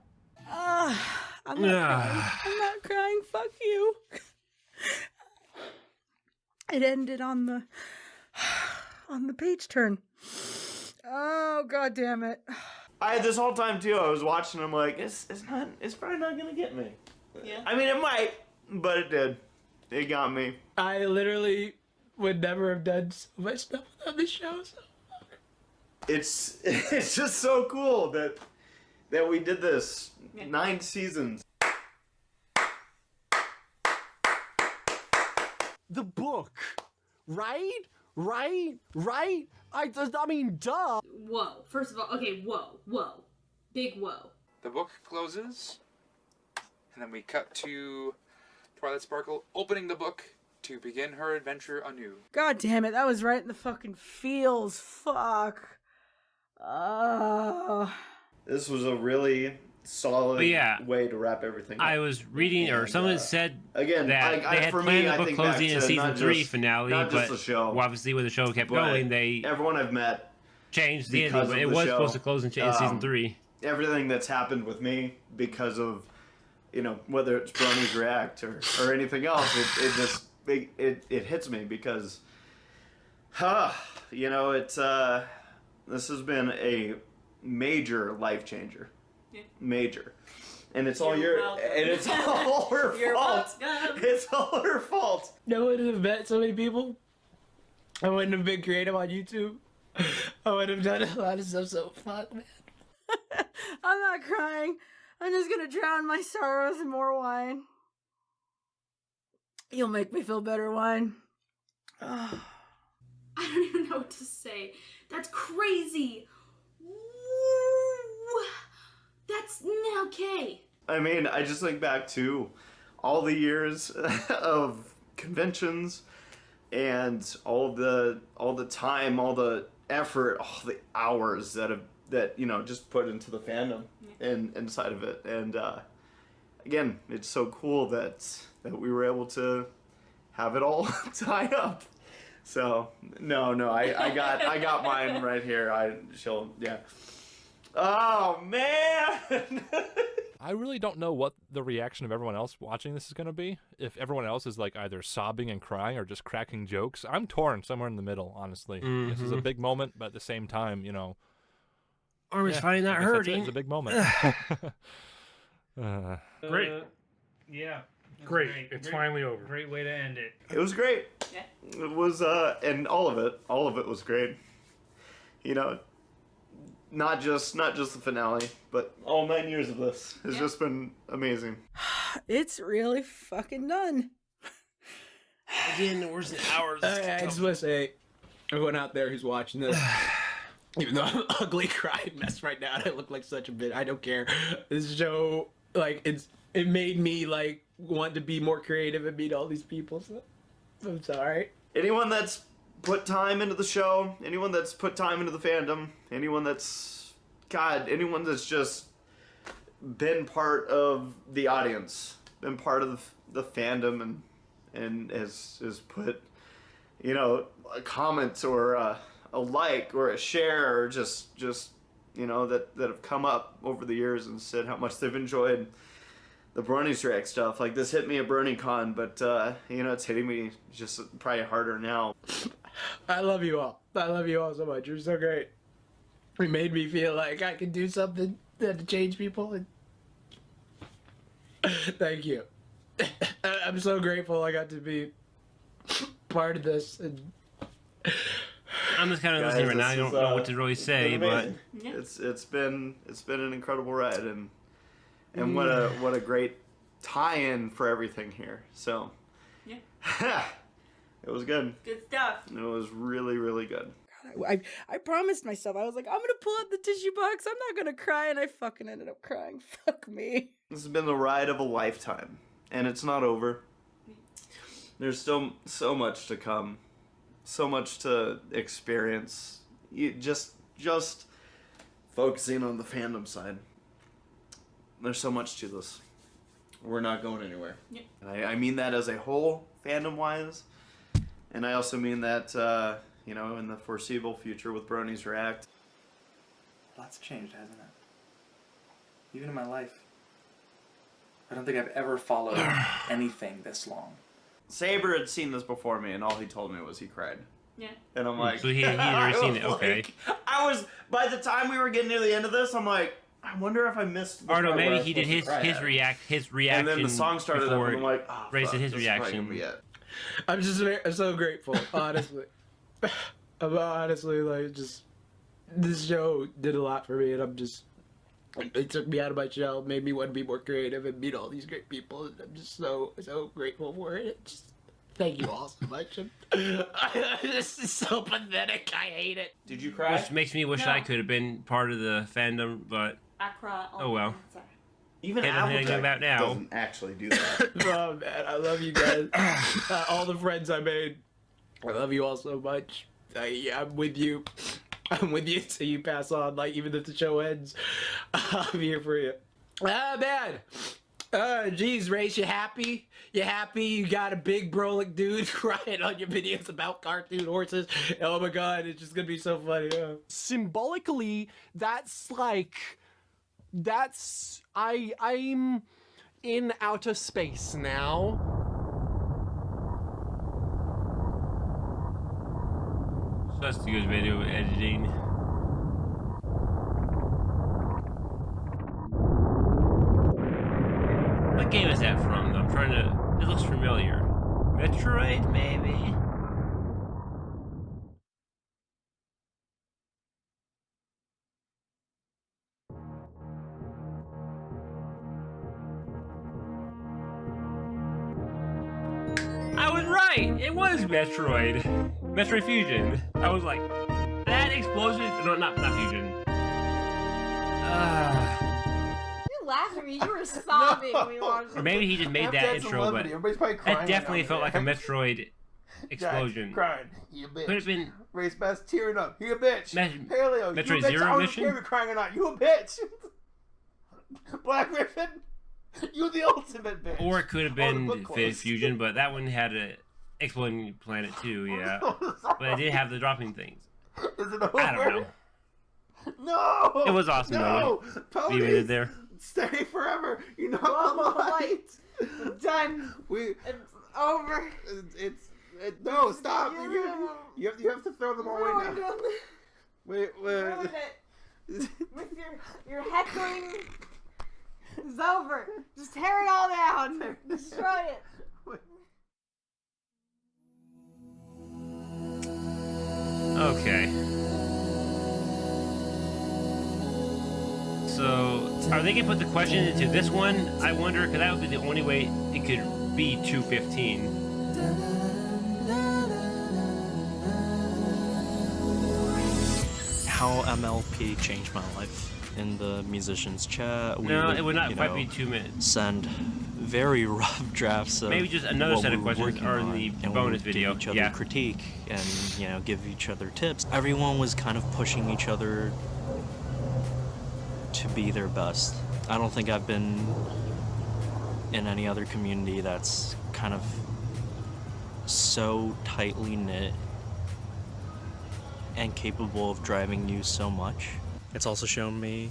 I'm not crying. I'm not crying. Fuck you. It ended on the page turn. Oh, god damn it. I this whole time too. I was watching. I'm like, it's probably not gonna get me. Yeah. I mean, it might, but it did. It got me. I literally would never have done so much stuff without this show. So. It's just so cool that we did this 9 seasons. The book, right? I mean, duh. Whoa. First of all, okay, whoa. Big whoa. The book closes, and then we cut to Twilight Sparkle opening the book to begin her adventure anew. God damn it. That was right in the fucking feels. Fuck. This was a really solid But yeah, way to wrap everything up. I was reading, or someone said again, that they had for planned me, the I book think back closing in to season not 3 just- finale, not just but the show, well, obviously when the show kept but going, they everyone I've met changed the ending, because but of it the was show, supposed to close in season 3. Everything that's happened with me because of, whether it's Bronies React or anything else, it hits me because, it's this has been a major life changer, major, and it's all it's all her fault. It's all her fault. I wouldn't have met so many people. I wouldn't have been creative on YouTube. I would have done a lot of stuff. So fuck, man. I'm not crying. I'm just gonna drown my sorrows in more wine. You'll make me feel better, wine. I don't even know what to say. That's crazy. Woo. That's not okay. I mean, I just think back to all the years of conventions and all the time, all the effort, all the hours that just put into the fandom and inside of it. And again, it's so cool that we were able to have it all tie up. So no, I got mine right here. Yeah. Oh man. I really don't know what the reaction of everyone else watching this is going to be. If everyone else is like either sobbing and crying or just cracking jokes. I'm torn somewhere in the middle, honestly. This is a big moment, but at the same time, Army's finally not I guess that's it. hurting. It's a big moment. Great. Yeah. Great. It's finally over. Great way to end it. It was great. Yeah. It was and all of it was great. Not just the finale, but all 9 years of this has just been amazing. It's really fucking done. Again, the worst hours. I just want to say, everyone out there who's watching this, Even though I'm an ugly crying mess right now, and I look like such a bitch. I don't care. This show, like, it made me like want to be more creative and meet all these people. So I'm sorry. Anyone that's put time into the show, anyone that's put time into the fandom, anyone that's just been part of the audience, been part of the fandom, and has put, you know, a comment or a like or a share, or just you know, that have come up over the years and said how much they've enjoyed the Bronies React stuff. Like, this hit me at BronyCon, but you know, it's hitting me just probably harder now. I love you all. I love you all so much. You're so great. It made me feel like I could do something to change people. And thank you. I'm so grateful I got to be part of this. And I'm just kind of listening right now. I don't know what to really say, but it's been an incredible ride, and what a great tie-in for everything here. So Yeah. it was good. Good stuff. It was really, really good. I promised myself, I was like, I'm gonna pull out the tissue box, I'm not gonna cry, and I fucking ended up crying. Fuck me. This has been the ride of a lifetime, and it's not over. There's still so much to come, so much to experience. You just focusing on the fandom side. There's so much to this. We're not going anywhere. Yeah. And I mean that as a whole, fandom-wise, and I also mean that, you know, in the foreseeable future with Bronies React. Lots changed, hasn't it? Even in my life. I don't think I've ever followed anything this long. Saber had seen this before me, and all he told me was he cried. Yeah. And I'm like... So he had already seen it, okay. By the time we were getting near the end of this, I'm like, I wonder if I missed the or no, part where I maybe was he did supposed to his chat. reaction. And then the song started up, before and I'm like, oh, Ray fuck, said his this is probably reaction. gonna be it. I'm just so grateful, honestly. I'm honestly like, just, this show did a lot for me, and it took me out of my shell, made me want to be more creative and meet all these great people, and I'm just so grateful for it. Thank you all so much. This is so pathetic. I hate it. Did you cry? Which makes me wish I could have been part of the fandom, but I cry. oh well. Even Can't do anything Applejack about now. doesn't actually do that. Oh man, I love you guys. All the friends I made. I love you all so much. I'm with you. I'm with you till you pass on. Like, even if the show ends, I'm here for you. Ah, man. Geez, Race, you happy? You happy? You got a big brolic dude crying on your videos about cartoon horses? Oh my god, it's just gonna be so funny. Symbolically, I'm in outer space now. So that's the good video editing. What game is that from, though? I'm trying to... It looks familiar. Metroid, maybe? I was right! It was Metroid. Metroid Fusion. I was like, that explosion... No, not Fusion. You laughed at me. You were sobbing when we watched Or maybe he just made that intro, but Everybody's probably crying that definitely right felt now. like a Metroid explosion. Jack, crying. You a bitch. Could have been Race Bass tearing up. You a bitch. Paleo. Metroid you a bitch. Zero I don't Mission? care if you're crying or not. You a bitch. Black Griffin. You the ultimate bitch. Or it could have been Fizz Fusion, but that one had a exploding planet too, yeah. But it did have the dropping things. Is it over? I don't know. No. It was awesome No. though. Leave it there. Stay forever. You know Global the light. light. Done. It's over. No, stop. You have to throw them all away Ruined now. them. Wait. Ruined it. With your heckling. It's over. Just tear it all down. Destroy it. Okay. So, are they gonna put the question into this one? I wonder, because that would be the only way it could be 215. how MLP changed my life. In the musicians chat, we No, would, it would not you quite know, be 2 minutes. send very rough drafts of Maybe just another what set of we were questions working are in on, the and we bonus would video. give each other Yeah. critique and, you know, give each other tips. Everyone was kind of pushing each other to be their best. I don't think I've been in any other community that's kind of so tightly knit and capable of driving you so much. It's also shown me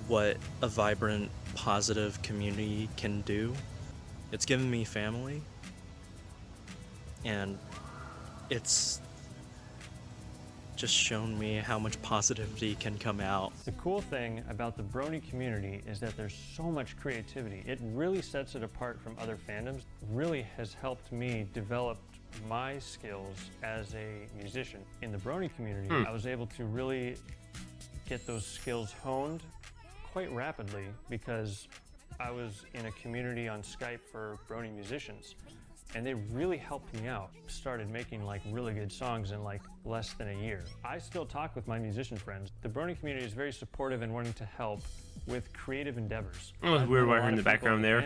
what a vibrant, positive community can do. It's given me family, and it's just shown me how much positivity can come out. The cool thing about the Brony community is that there's so much creativity. It really sets it apart from other fandoms. Really has helped me develop my skills as a musician. In the Brony community, I was able to really get those skills honed quite rapidly because I was in a community on Skype for Brony musicians, and they really helped me out. Started making like really good songs in like less than a year. I still talk with my musician friends. The Brony community is very supportive and wanting to help with creative endeavors. It was weird what I heard in the background there.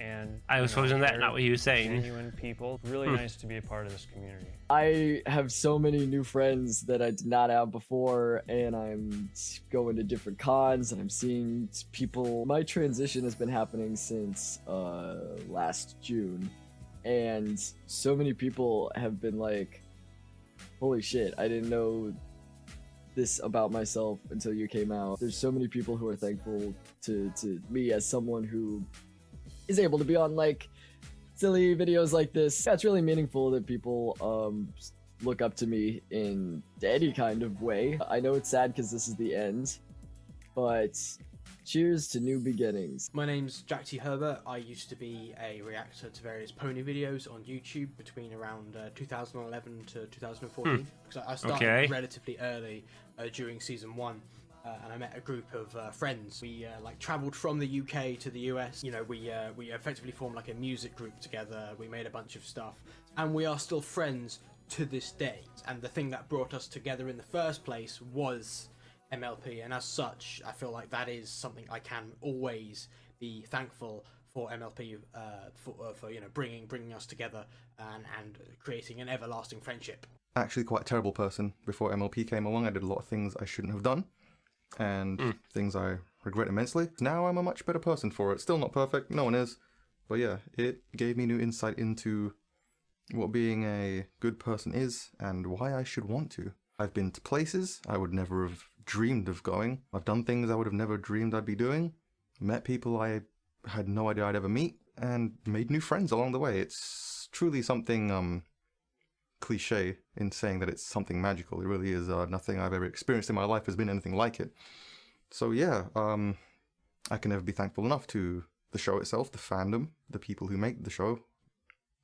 And I was focused on that, not what he was saying. Genuine people. Really nice to be a part of this community. I have so many new friends that I did not have before, and I'm going to different cons, and I'm seeing people. My transition has been happening since last June, and so many people have been like, holy shit, I didn't know this about myself until you came out. There's so many people who are thankful to me as someone who is able to be on like silly videos like this. Yeah, it's really meaningful that people look up to me in any kind of way. I know it's sad because this is the end, but cheers to new beginnings. My name's Jack T. Herbert. I used to be a reactor to various pony videos on YouTube between around 2011 to 2014. Because I started relatively early during season 1. And I met a group of friends. We like traveled from the UK to the US. You know, we effectively formed like a music group together. We made a bunch of stuff, and we are still friends to this day. And the thing that brought us together in the first place was MLP, and as such, I feel like that is something I can always be thankful for MLP for you know bringing us together and creating an everlasting friendship. Actually, quite a terrible person before MLP came along. I did a lot of things I shouldn't have done, and things I regret immensely. Now I'm a much better person for it. Still not perfect, no one is, but yeah, it gave me new insight into what being a good person is and why I should want to. I've been to places I would never have dreamed of going. I've done things I would have never dreamed I'd be doing. Met people I had no idea I'd ever meet, and made new friends along the way. It's truly something cliche in saying that it's something magical. It really is. Nothing I've ever experienced in my life has been anything like it. So yeah, I can never be thankful enough to the show itself, the fandom, the people who make the show.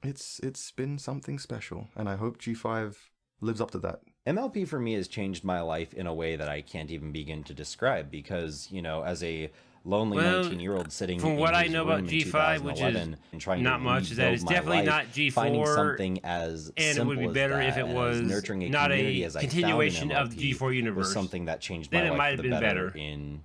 It's been something special, and I hope G5 lives up to that. MLP for me has changed my life in a way that I can't even begin to describe because, you know, as a lonely 19-year-old sitting from in what I his know about room in G5, which is 2011 and trying not to much, is that it's rebuild my definitely life, not G4, finding something as and it would be simple as better that if it and was as nurturing a not community a as I found in continuation of MLP G4 universe. was something that changed Then my it life might for have the been better better. in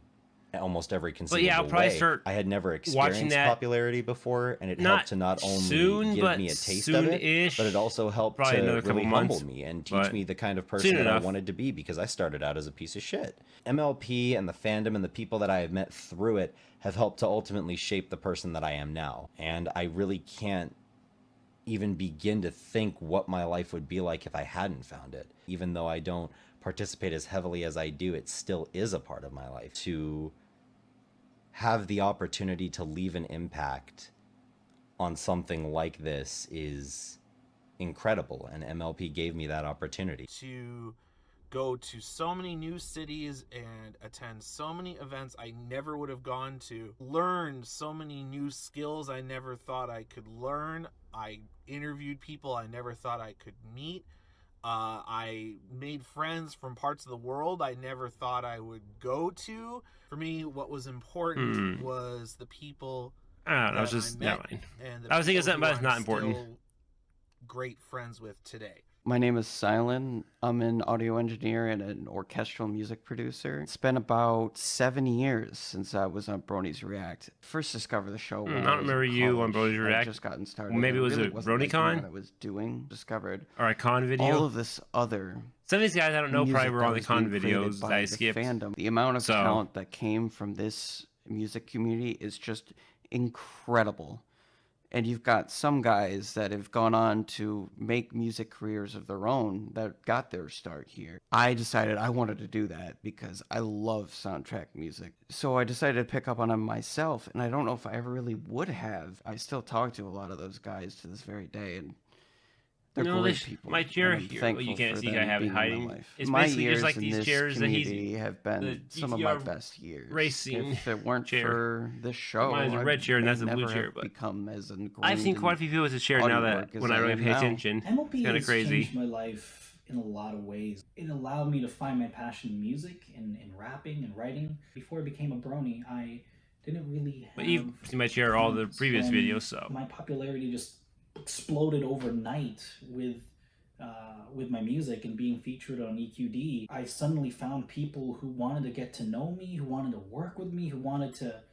almost every But conceivable yeah, I'll probably way. start I had never watching experienced that popularity before, and it not helped to not only soon, give but me a taste of it, soon-ish. but it also helped Probably to another couple really months, humble me and teach but me the kind of soon person that I enough. wanted to be because I started out as a piece of shit. MLP and the fandom and the people that I have met through it have helped to ultimately shape the person that I am now. And I really can't even begin to think what my life would be like if I hadn't found it. Even though I don't participate as heavily as I do, it still is a part of my life. To have the opportunity to leave an impact on something like this is incredible, and MLP gave me that opportunity. To go to so many new cities and attend so many events I never would have gone to, learn so many new skills I never thought I could learn. I interviewed people I never thought I could meet. I made friends from parts of the world I never thought I would go to. For me, what was important was the people I don't know, it's that just I met never mind. and the I was thinking people something, but who it's I'm not important. still great friends with today. My name is Silent. I'm an audio engineer and an orchestral music producer. It's been about 7 years since I was on Bronies React. First discovered the show when I I don't was remember in you on college. Bronies I React. had just gotten started. Maybe it was really a wasn't liking BronyCon? what I was doing. Discovered Or a con video? all of this other Some of these guys I don't know probably music were that on the was con being created videos by that I the skipped. fandom. The amount of So- talent that came from this music community is just incredible. And you've got some guys that have gone on to make music careers of their own that got their start here. I decided I wanted to do that because I love soundtrack music. So I decided to pick up on it myself, and I don't know if I ever really would have. I still talk to a lot of those guys to this very day, and they're No, great this- people. my chair and I'm here, well, you thankful can't for see I them have it being in my hiding. life. It's My basically just years like in these this chairs that he's- community have the been some of my GTR best years. racing If it weren't chair. for this show, Mine's a I red chair and may that's a blue never chair, have but become as ingrained I've seen quite a few people with a chair now audio that work as when I really am pay now. attention, MLP it's kind of has crazy. changed my life in a lot of ways. It allowed me to find my passion in music and in rapping and writing. Before I became a brony, I didn't really have But you've seen my chair all the previous and videos, so my popularity just exploded overnight with my music and being featured on EQD. I suddenly found people who wanted to get to know me, who wanted to work with me, who wanted to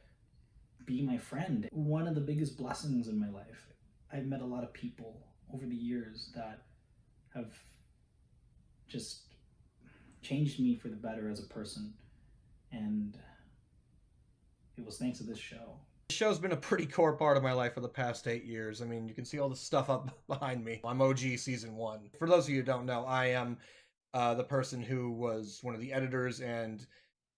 be my friend. One of the biggest blessings in my life. I've met a lot of people over the years that have just changed me for the better as a person, and it was thanks to this show. The show's been a pretty core part of my life for the past 8 years. I mean, you can see all the stuff up behind me. I'm OG Season 1. For those of you who don't know, I am the person who was one of the editors and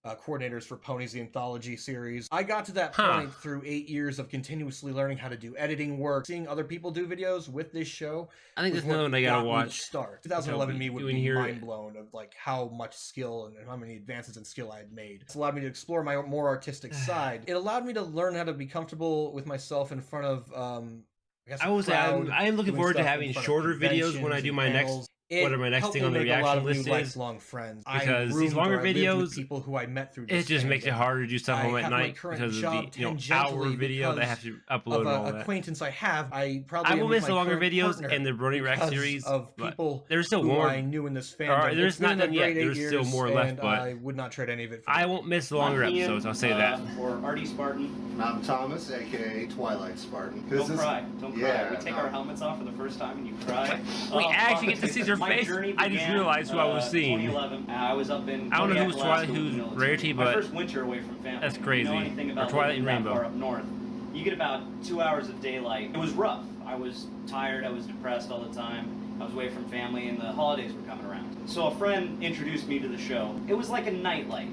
coordinators for Ponies the Anthology series. I got to that point through 8 years of continuously learning how to do editing work, seeing other people do videos with this show. I think was that's another what one I gotta got me to watch. Start. That's what 2011 we me would doing be here. mind blown of like how much skill and how many advances in skill I had made. It's allowed me to explore my more artistic side. It allowed me to learn how to be comfortable with myself in front of I guess I will say I am looking doing forward to stuff in having front of shorter videos when I conventions do and my next panels. whatever my next helped thing me on the make a lot reaction of list new is. lifelong friends. Because these longer videos, people who I met through it this just makes it fandom. harder to do stuff I home at have my night current because of job the hour tangentially video that I have to upload of and all an that. acquaintance I have. I probably I am will with miss my the longer current videos partner and the Brony React because series, of but people there's still who more. I knew in this Or, fandom. there's It's not been a done yet. great 8 There's still years, more left, and but I would not trade any of it for I that. won't miss the longer I'm Ian, episodes. I'll say that. Or Artie Spartan. I'm Thomas, aka Twilight Spartan. Don't cry. Don't cry. Yeah, We take no. our helmets off for the first time and you cry. We actually get to see their My face. journey I just began, realized who I was seeing. 2011. I was up in I don't know Pontiac, who's Twilight, Alaska with who's the military. Rarity, My but first winter away from family. that's If crazy. You know anything Or about Twilight living and that Rainbow. far up north? You get about 2 hours of daylight. It was rough. I was tired. I was depressed all the time. I was away from family, and the holidays were coming around. So a friend introduced me to the show. It was like a nightlight.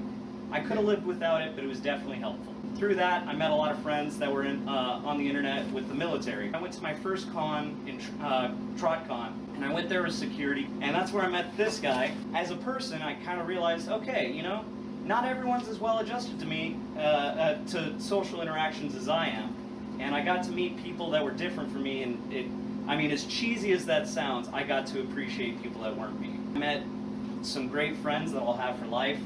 I could have lived without it, but it was definitely helpful. Through that, I met a lot of friends that were on the internet with the military. I went to my first con in TrotCon, and I went there as security, and that's where I met this guy. As a person, I kind of realized, okay, you know, not everyone's as well adjusted to me, to social interactions as I am. And I got to meet people that were different from me, and I mean, as cheesy as that sounds, I got to appreciate people that weren't me. I met some great friends that I'll have for life.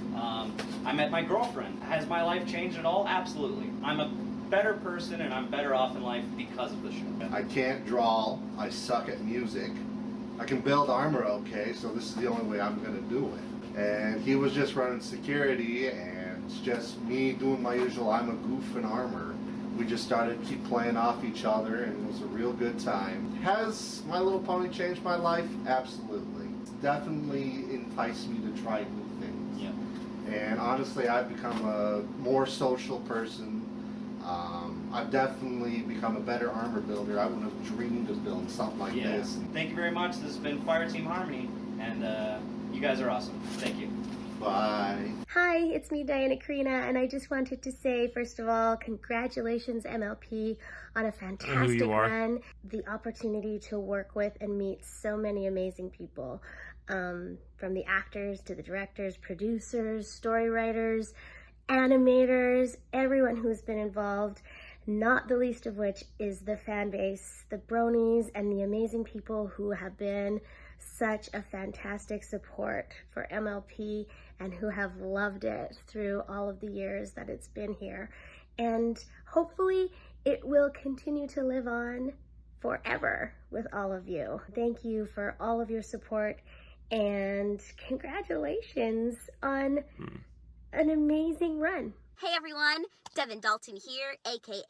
I met my girlfriend. Has my life changed at all? Absolutely. I'm a better person and I'm better off in life because of the show. I can't draw. I suck at music. I can build armor okay, so this is the only way I'm gonna do it. And he was just running security, and it's just me doing my usual. I'm a goof in armor. We just started keep playing off each other, and it was a real good time. Has My Little Pony changed my life? Absolutely. It's definitely enticed me to try new things. Yeah. And honestly, I've become a more social person. I've definitely become a better armor builder. I wouldn't have dreamed of building something like this. Thank you very much. This has been Fire Team Harmony, and you guys are awesome. Thank you. Bye. Hi, it's me, Diana Karina, and I just wanted to say, first of all, congratulations, MLP, on a fantastic run. The opportunity to work with and meet so many amazing people, from the actors to the directors, producers, story writers, animators, everyone who's been involved, not the least of which is the fan base, the Bronies, and the amazing people who have been such a fantastic support for MLP and who have loved it through all of the years that it's been here. And hopefully it will continue to live on forever with all of you. Thank you for all of your support, and congratulations on an amazing run. Hey everyone, Devin Dalton here, aka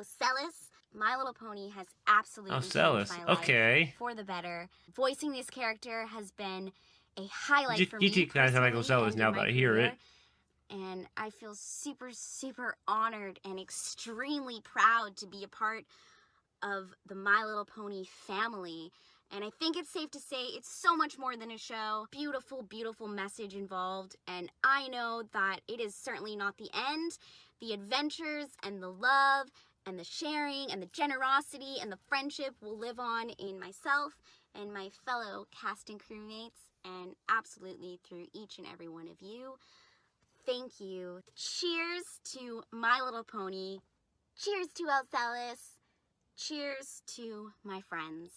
Celis. My Little Pony has absolutely changed my life for the better. Voicing this character has been a highlight for me. You kind of sound like personally Ocelis now and in that my I hear career. it. And I feel super, super honored and extremely proud to be a part of the My Little Pony family. And I think it's safe to say it's so much more than a show. Beautiful, beautiful message involved. And I know that it is certainly not the end. The adventures and the love and the sharing and the generosity and the friendship will live on in myself and my fellow cast and crewmates, and absolutely through each and every one of you. Thank you. Cheers to My Little Pony. Cheers to Elcelis. Cheers to my friends.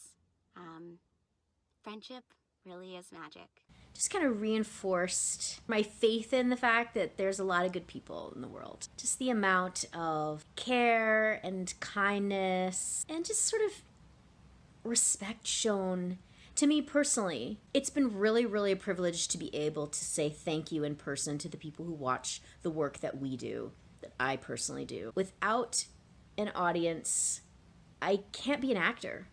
Friendship really is magic. Just kind of reinforced my faith in the fact that there's a lot of good people in the world. Just the amount of care and kindness and just sort of respect shown to me personally. It's been really, really a privilege to be able to say thank you in person to the people who watch the work that we do, that I personally do. Without an audience, I can't be an actor.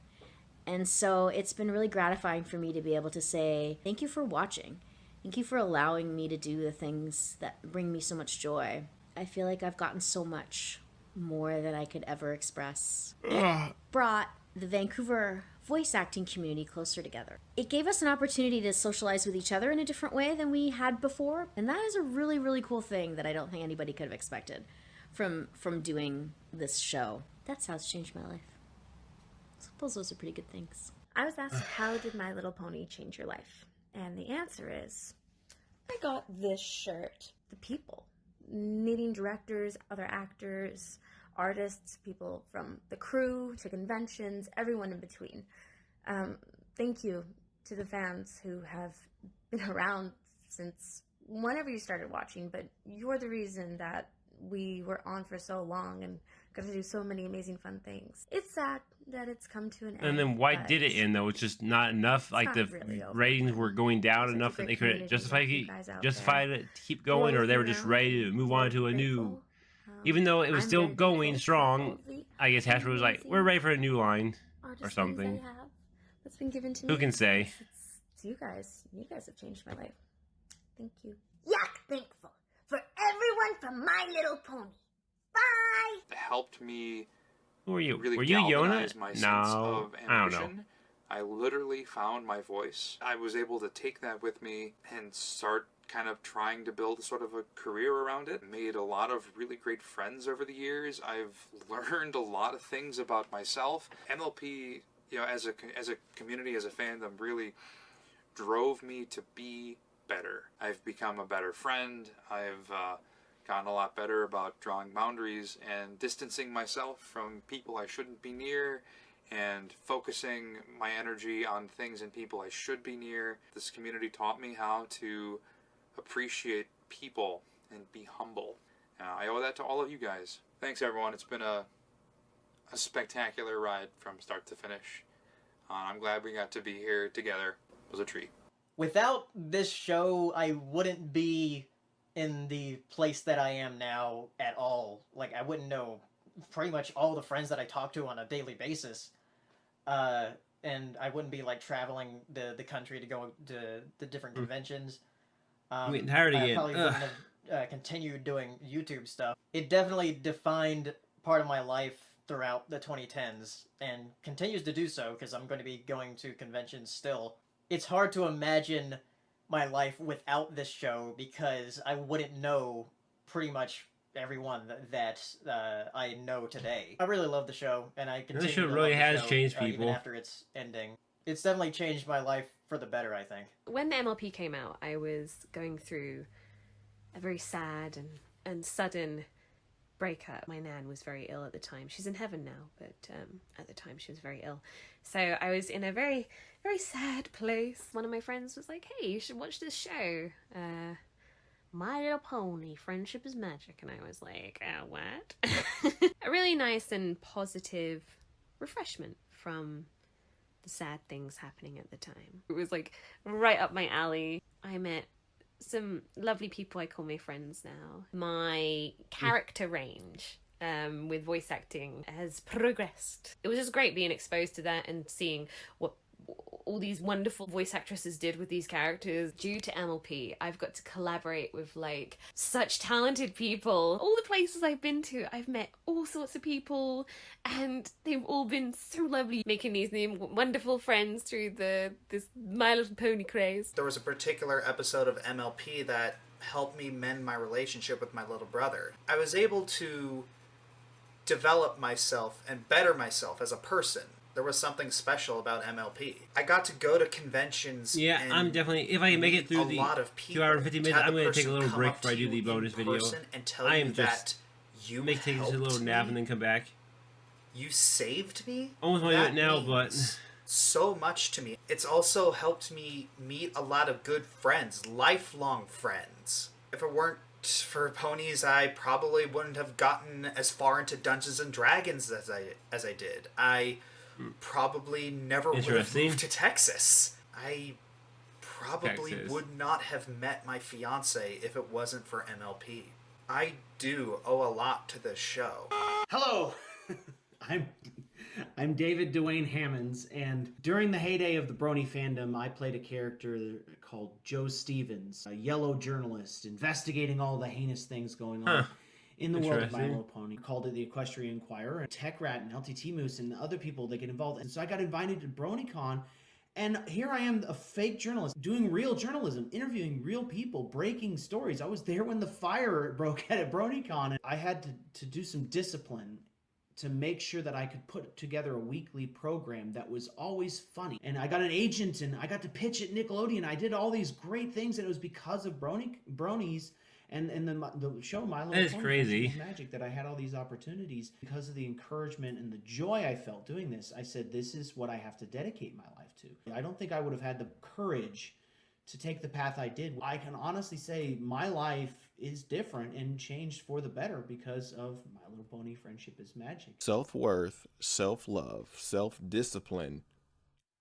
And so it's been really gratifying for me to be able to say, thank you for watching. Thank you for allowing me to do the things that bring me so much joy. I feel like I've gotten so much more than I could ever express. It brought the Vancouver voice acting community closer together. It gave us an opportunity to socialize with each other in a different way than we had before. And that is a really, really cool thing that I don't think anybody could have expected from doing this show. That's how it's changed my life. I suppose those are pretty good things. I was asked, how did My Little Pony change your life? And the answer is, I got this shirt. The people. Meeting directors, other actors, artists, people from the crew to conventions, everyone in between. Thank you to the fans who have been around since whenever you started watching, but you're the reason that we were on for so long and got to do so many amazing fun things. It's sad that it's come to an end. And then why did it end though? It's just not enough. Like the ratings were going down enough that they could justify it to keep going, or they were just ready to move on to a new. Even though it was still going strong, I guess Hasbro was like, "We're ready for a new line or something." That's been given to me. Who can say? It's you guys. You guys have changed my life. Thank you. Yuck, thankful for everyone from My Little Pony. Bye! It helped me Who are you? really Were you galvanize Yona? my sense No, of I don't know. ambition. I literally found my voice. I was able to take that with me and start kind of trying to build sort of a career around it. Made a lot of really great friends over the years. I've learned a lot of things about myself. MLP, as a community, as a fandom, really drove me to be better. I've become a better friend. I've gotten a lot better about drawing boundaries and distancing myself from people I shouldn't be near, and focusing my energy on things and people I should be near. This community taught me how to appreciate people and be humble. I owe that to all of you guys. Thanks everyone. It's been a spectacular ride from start to finish. I'm glad we got to be here together. It was a treat. Without this show, I wouldn't be in the place that I am now at all. Like, I wouldn't know pretty much all the friends that I talk to on a daily basis. And I wouldn't be, like, traveling the country to go to the different conventions. I'm getting tired I again. probably wouldn't have continued doing YouTube stuff. It definitely defined part of my life throughout the 2010s, and continues to do so, because I'm going to be going to conventions still. It's hard to imagine my life without this show, because I wouldn't know pretty much everyone that I know today. I really love the show, and I continue This show to really love the has show, changed even people. after its ending. It's definitely changed my life for the better, I think. When the MLP came out, I was going through a very sad and sudden breakup. My nan was very ill at the time. She's in heaven now, but at the time she was very ill. So I was in a very, very sad place. One of my friends was like, "Hey, you should watch this show. My Little Pony, Friendship is Magic." And I was like, what? A really nice and positive refreshment from the sad things happening at the time. It was like right up my alley. I met some lovely people I call my friends now. My character range with voice acting has progressed. It was just great being exposed to that and seeing what all these wonderful voice actresses did with these characters. Due to MLP, I've got to collaborate with like such talented people. All the places I've been to, I've met all sorts of people, and they've all been so lovely, making these new wonderful friends through this My Little Pony craze. There was a particular episode of MLP that helped me mend my relationship with my little brother. I was able to develop myself and better myself as a person. There was something special about MLP. I got to go to conventions. Yeah, and I'm definitely, if I can make it through the lot of people, 2 hour and 50 minutes, I'm going to take a person little come break up before I to do the you bonus in video. person and tell I you am that just you take a little helped nap me. and then come back. You saved me. Almost want to do That it now, means but so much to me. It's also helped me meet a lot of good friends, lifelong friends. If it weren't for ponies, I probably wouldn't have gotten as far into Dungeons and Dragons as I did. I probably never would have moved to Texas. I probably would not have met my fiance if it wasn't for MLP. I do owe a lot to this show. Hello, I'm David Dwayne Hammonds, and during the heyday of the Brony fandom, I played a character called Joe Stevens, a yellow journalist investigating all the heinous things going on in the world of My Little Pony. Called it the Equestrian Inquirer, and Tech Rat and LTT Moose and other people that get involved. And so I got invited to BronyCon, and here I am, a fake journalist, doing real journalism, interviewing real people, breaking stories. I was there when the fire broke out at BronyCon, and I had to do some discipline to make sure that I could put together a weekly program that was always funny. And I got an agent, and I got to pitch at Nickelodeon. I did all these great things, and it was because of Bronies and the show My Little Pony. That is crazy. Magic that I had all these opportunities because of the encouragement and the joy I felt doing this. I said, this is what I have to dedicate my life to. I don't think I would have had the courage to take the path I did. I can honestly say my life is different and changed for the better because of My Little Pony Friendship is Magic. Self-worth, self-love, self-discipline,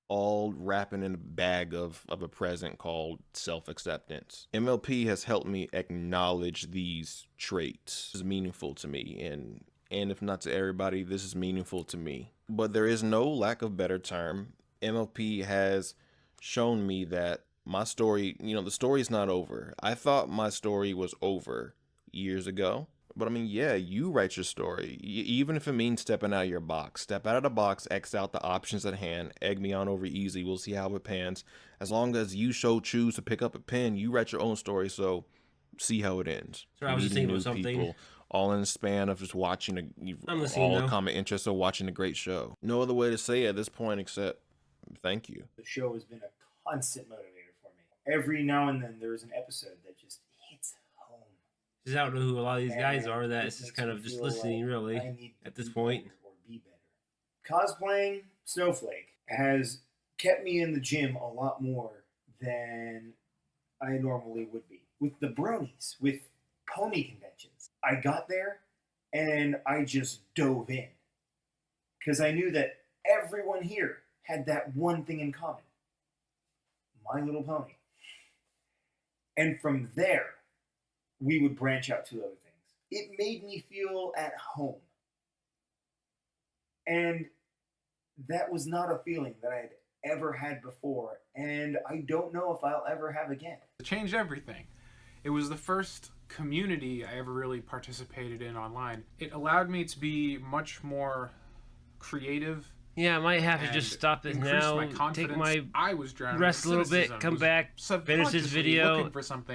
all wrapping in a bag of a present called self-acceptance. MLP has helped me acknowledge these traits. It's meaningful to me, and if not to everybody, this is meaningful to me. But there is no lack of better term. MLP has shown me that my story, the story's not over. I thought my story was over years ago. But I mean, yeah, you write your story. Even if it means stepping out of your box. Step out of the box, X out the options at hand, egg me on over easy. We'll see how it pans. As long as you choose to pick up a pen, you write your own story, so see how it ends. So I was just thinking of something. People, all in the span of just watching all the common interest of watching a great show. No other way to say it at this point except thank you. The show has been a constant motivator. Every now and then there's an episode that just hits home. I don't know who a lot of these guys are. That's just kind of just listening, like really, at this point. Or be better. Cosplaying Snowflake has kept me in the gym a lot more than I normally would be. With the Bronies, with pony conventions, I got there and I just dove in. Because I knew that everyone here had that one thing in common. My Little Pony. And from there, we would branch out to other things. It made me feel at home. And that was not a feeling that I had ever had before, and I don't know if I'll ever have again. It changed everything. It was the first community I ever really participated in online. It allowed me to be much more creative. Yeah, I might have to just stop it now, take my rest a little bit, come back, finish this video,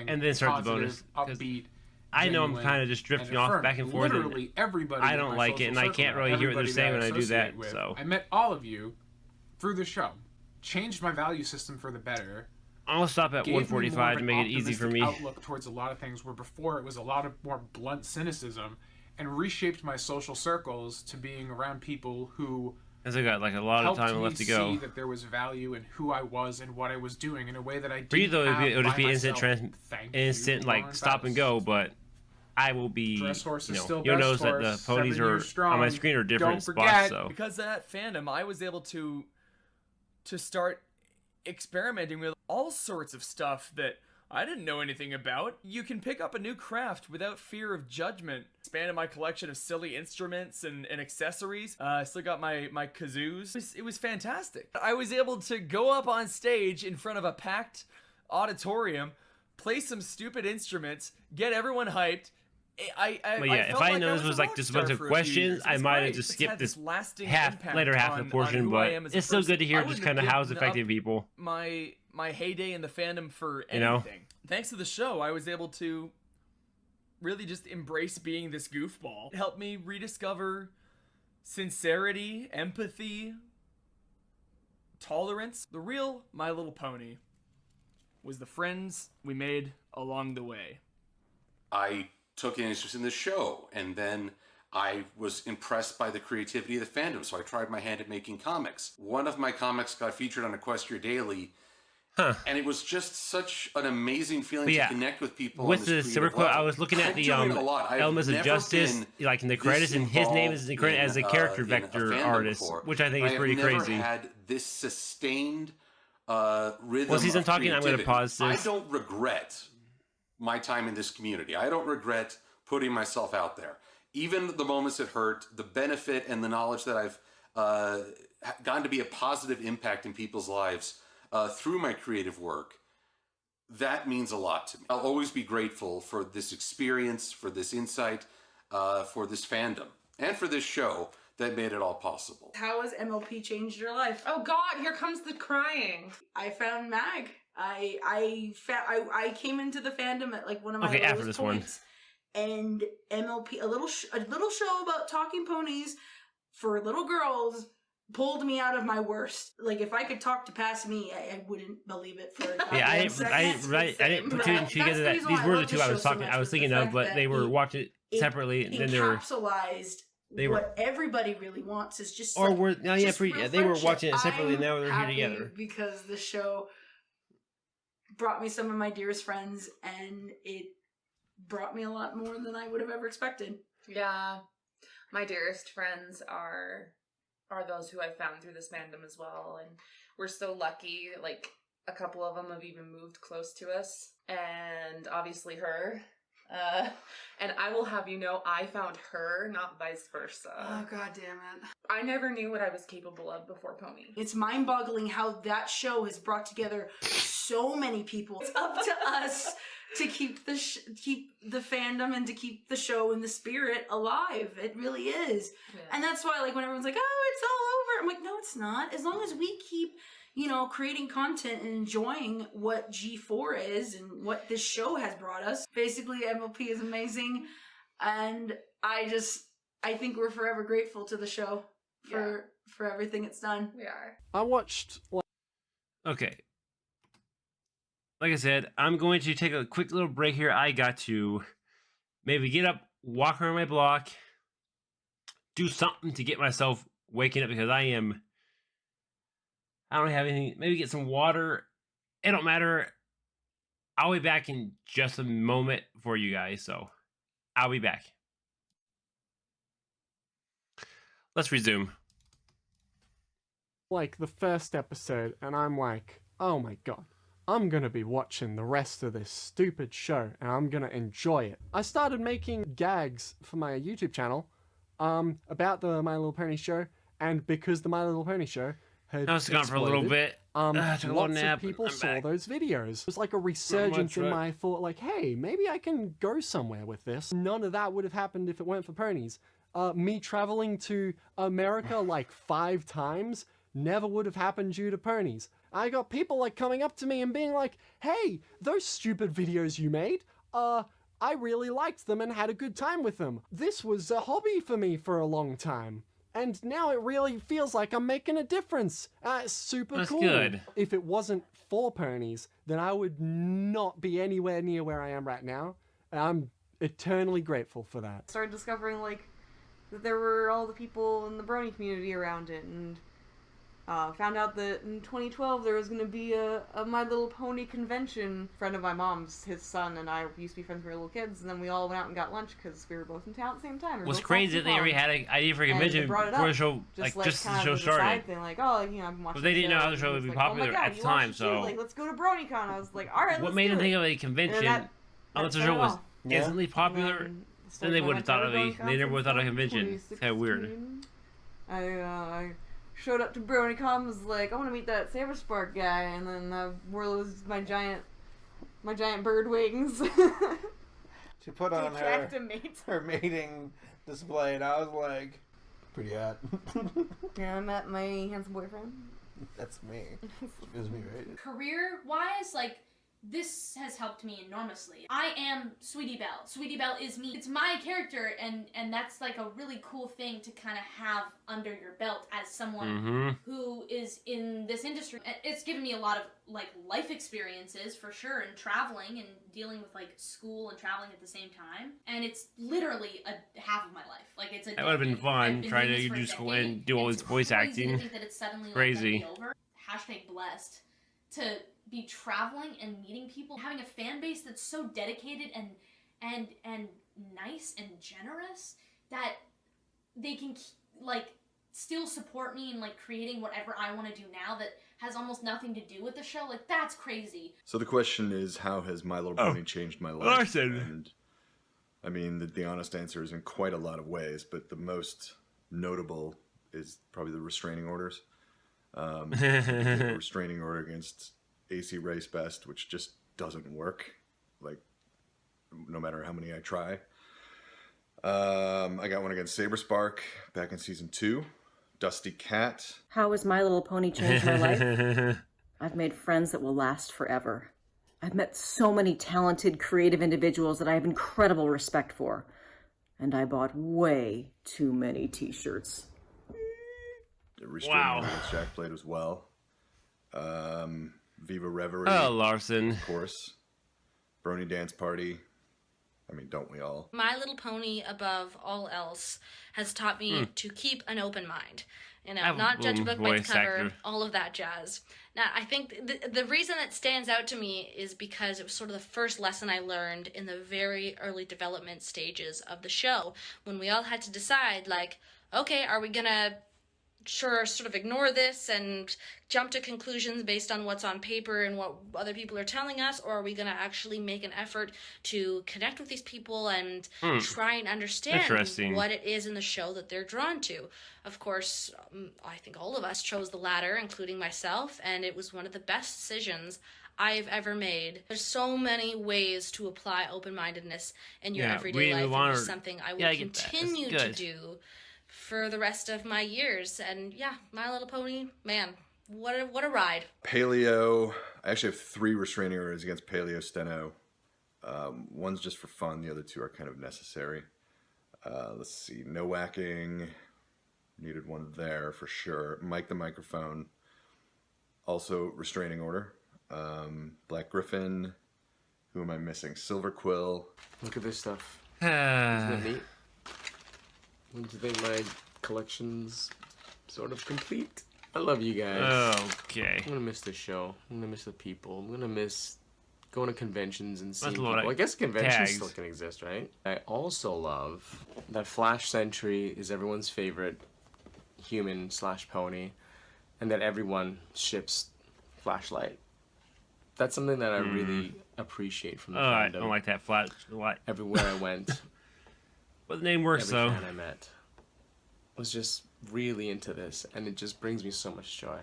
and then start the bonus. Upbeat, I know I'm kind of just drifting off back and forth, and I don't like it, and I can't really hear what they're saying when I do that. So I met all of you through the show, changed my value system for the better. I'll stop at 145 to make it easy for me. Outlook towards a lot of things where before it was a lot of more blunt cynicism, and reshaped my social circles to being around people who As I got like a lot of time left to go. See that there was value in who I was and what I was doing in a way that I didn't For you though, have it would just by be instant, myself. instant like stop and go. But I will be. Dress horse is still you'll best notice that the horse, ponies 7 are years strong. on my screen are different Don't spots. forget. So Because of that fandom, I was able to start experimenting with all sorts of stuff that I didn't know anything about. You can pick up a new craft without fear of judgment. Expanded my collection of silly instruments and accessories. I still got my kazoos. It was fantastic. I was able to go up on stage in front of a packed auditorium, play some stupid instruments, get everyone hyped. But yeah, if I know this was like just a bunch of questions, I might have just skipped this half of the portion. But it's still good to hear just kind of how it's affecting people. My heyday in the fandom for anything. You know? Thanks to the show, I was able to really just embrace being this goofball. It helped me rediscover sincerity, empathy, tolerance. The real My Little Pony was the friends we made along the way. I took an interest in the show, and then I was impressed by the creativity of the fandom, so I tried my hand at making comics. One of my comics got featured on Equestria Daily, and it was just such an amazing feeling to connect with people. With the super quote, I was looking at the Elements of Justice, like in the credits, and his name is in credit as a character vector artist, which I think is pretty crazy. I've never had this sustained rhythm. Well, since I'm talking, I'm going to creativity. pause this. I don't regret my time in this community. I don't regret putting myself out there. Even the moments it hurt, the benefit and the knowledge that I've gotten to be a positive impact in people's lives through my creative work, that means a lot to me. I'll always be grateful for this experience, for this insight, for this fandom, and for this show that made it all possible. How has MLP changed your life? Oh God, here comes the crying. I found Mag. I came into the fandom at like one of my lowest points, and MLP, a little show about talking ponies for little girls, pulled me out of my worst. Like if I could talk to past me, I wouldn't believe it for I didn't put two and two together that these were the two I was thinking of, but they were watching it separately, and then they were encapsulized. What everybody really wants is just or like, were they were friendship. watching it separately, and now they're here happy together because the show brought me some of my dearest friends, and it brought me a lot more than I would have ever expected. Yeah, my dearest friends are those who I've found through this fandom as well, and we're so lucky. Like a couple of them have even moved close to us, and obviously her. And I will have you know, I found her, not vice versa. Oh God damn it! I never knew what I was capable of before Pony. It's mind-boggling how that show has brought together so many people. It's up to us to keep the fandom and to keep the show and the spirit alive. It really is. Yeah. And that's why, like, when everyone's like, "Oh, it's all over," I'm like, "No, it's not. As long as we keep, creating content and enjoying what G4 is and what this show has brought us. Basically, MLP is amazing, and I think we're forever grateful to the show for everything it's done. We are. I watched. Okay. Like I said, I'm going to take a quick little break here. I got to maybe get up, walk around my block, do something to get myself waking up because I don't have anything. Maybe get some water. It don't matter. I'll be back in just a moment for you guys, so I'll be back. Let's resume. Like the first episode, and I'm like, oh my god, I'm gonna be watching the rest of this stupid show, and I'm gonna enjoy it. I started making gags for my YouTube channel about the My Little Pony show, and because the My Little Pony show had I was gone for a little bit. Lots of people saw those videos. It was like a resurgence in my thought, like, hey, maybe I can go somewhere with this. None of that would have happened if it weren't for ponies. Me traveling to America like 5 times never would have happened due to ponies. I got people like coming up to me and being like, hey, those stupid videos you made, I really liked them and had a good time with them. This was a hobby for me for a long time. And now it really feels like I'm making a difference. Super That's cool. good. If it wasn't for ponies, then I would not be anywhere near where I am right now. And I'm eternally grateful for that. Started discovering, like, that there were all the people in the Brony community around it, and Found out that in 2012 there was going to be a My Little Pony convention. A friend of my mom's, his son, and I used to be friends when we were little kids, and then we all went out and got lunch because we were both in town at the same time. What's crazy that they already had an idea for a convention before the show, just as the show started. Thing, like, oh, you know, I've been watching. But they didn't know how the show would be popular at the time, so. Like, let's go to BronyCon. I was like, all right, what made them think of a convention unless the show was instantly popular? Then they would have thought of they never would have thought of a convention. It's kind of weird. I showed up to BronyCon, was like, I want to meet that Saberspark guy, and then wore my giant bird wings. She put on her mating display, and I was like, pretty hot. Yeah, I met my handsome boyfriend. That's me. It was me, right? Career-wise, like, this has helped me enormously. I am Sweetie Belle. Sweetie Belle is me. It's my character, and that's like a really cool thing to kind of have under your belt as someone who is in this industry. It's given me a lot of like life experiences for sure, and traveling and dealing with like school and traveling at the same time. And it's literally a half of my life. Like it's a. That would have been fun trying to do school and do all this voice acting. To think that it's suddenly crazy. Like, over. #blessed to be traveling and meeting people, having a fan base that's so dedicated and nice and generous that they can like still support me in like creating whatever I want to do now that has almost nothing to do with the show. Like that's crazy. So the question is, how has My Little Pony changed my life? Larson. And I mean, the honest answer is in quite a lot of ways, but the most notable is probably the restraining orders. The restraining order against AC Race Best, which just doesn't work, like no matter how many I try. I got one against Saberspark back in season 2. Dusty Cat. How has My Little Pony changed my life? I've made friends that will last forever. I've met so many talented, creative individuals that I have incredible respect for. And I bought way too many t-shirts. Wow. Against Jack played as well. Viva Reverie. Oh, Larson. Of course. Brony Dance Party. I mean, don't we all? My Little Pony, above all else, has taught me to keep an open mind. You know, not judge a book by its cover, all of that jazz. Now, I think the reason it stands out to me is because it was sort of the first lesson I learned in the very early development stages of the show, when we all had to decide, like, okay, are we gonna sort of ignore this and jump to conclusions based on what's on paper and what other people are telling us, or are we going to actually make an effort to connect with these people and try and understand what it is in the show that they're drawn to? Of course, I think all of us chose the latter, including myself, and it was one of the best decisions I've ever made. There's so many ways to apply open-mindedness in your everyday life, and it's something I will continue to do for the rest of my years. And yeah, My Little Pony, man, what a ride. Paleo. I actually have 3 restraining orders against Paleo Steno. One's just for fun. The other 2 are kind of necessary. Let's see. No whacking. Needed one there for sure. Mike the Microphone. Also restraining order. Black Griffin. Who am I missing? Silver Quill. Look at this stuff. Isn't it neat? When do you think my collection's sort of complete? I love you guys. Okay. I'm gonna miss the show. I'm gonna miss the people. I'm gonna miss going to conventions and seeing That's a people. lot of I guess conventions tags. still can exist, right? I also love that Flash Sentry is everyone's favorite human/pony, and that everyone ships Flashlight. That's something that I really appreciate from the fandom. I don't like that flash. Everywhere I went. But the name works, every though. fan I met was just really into this, and it just brings me so much joy,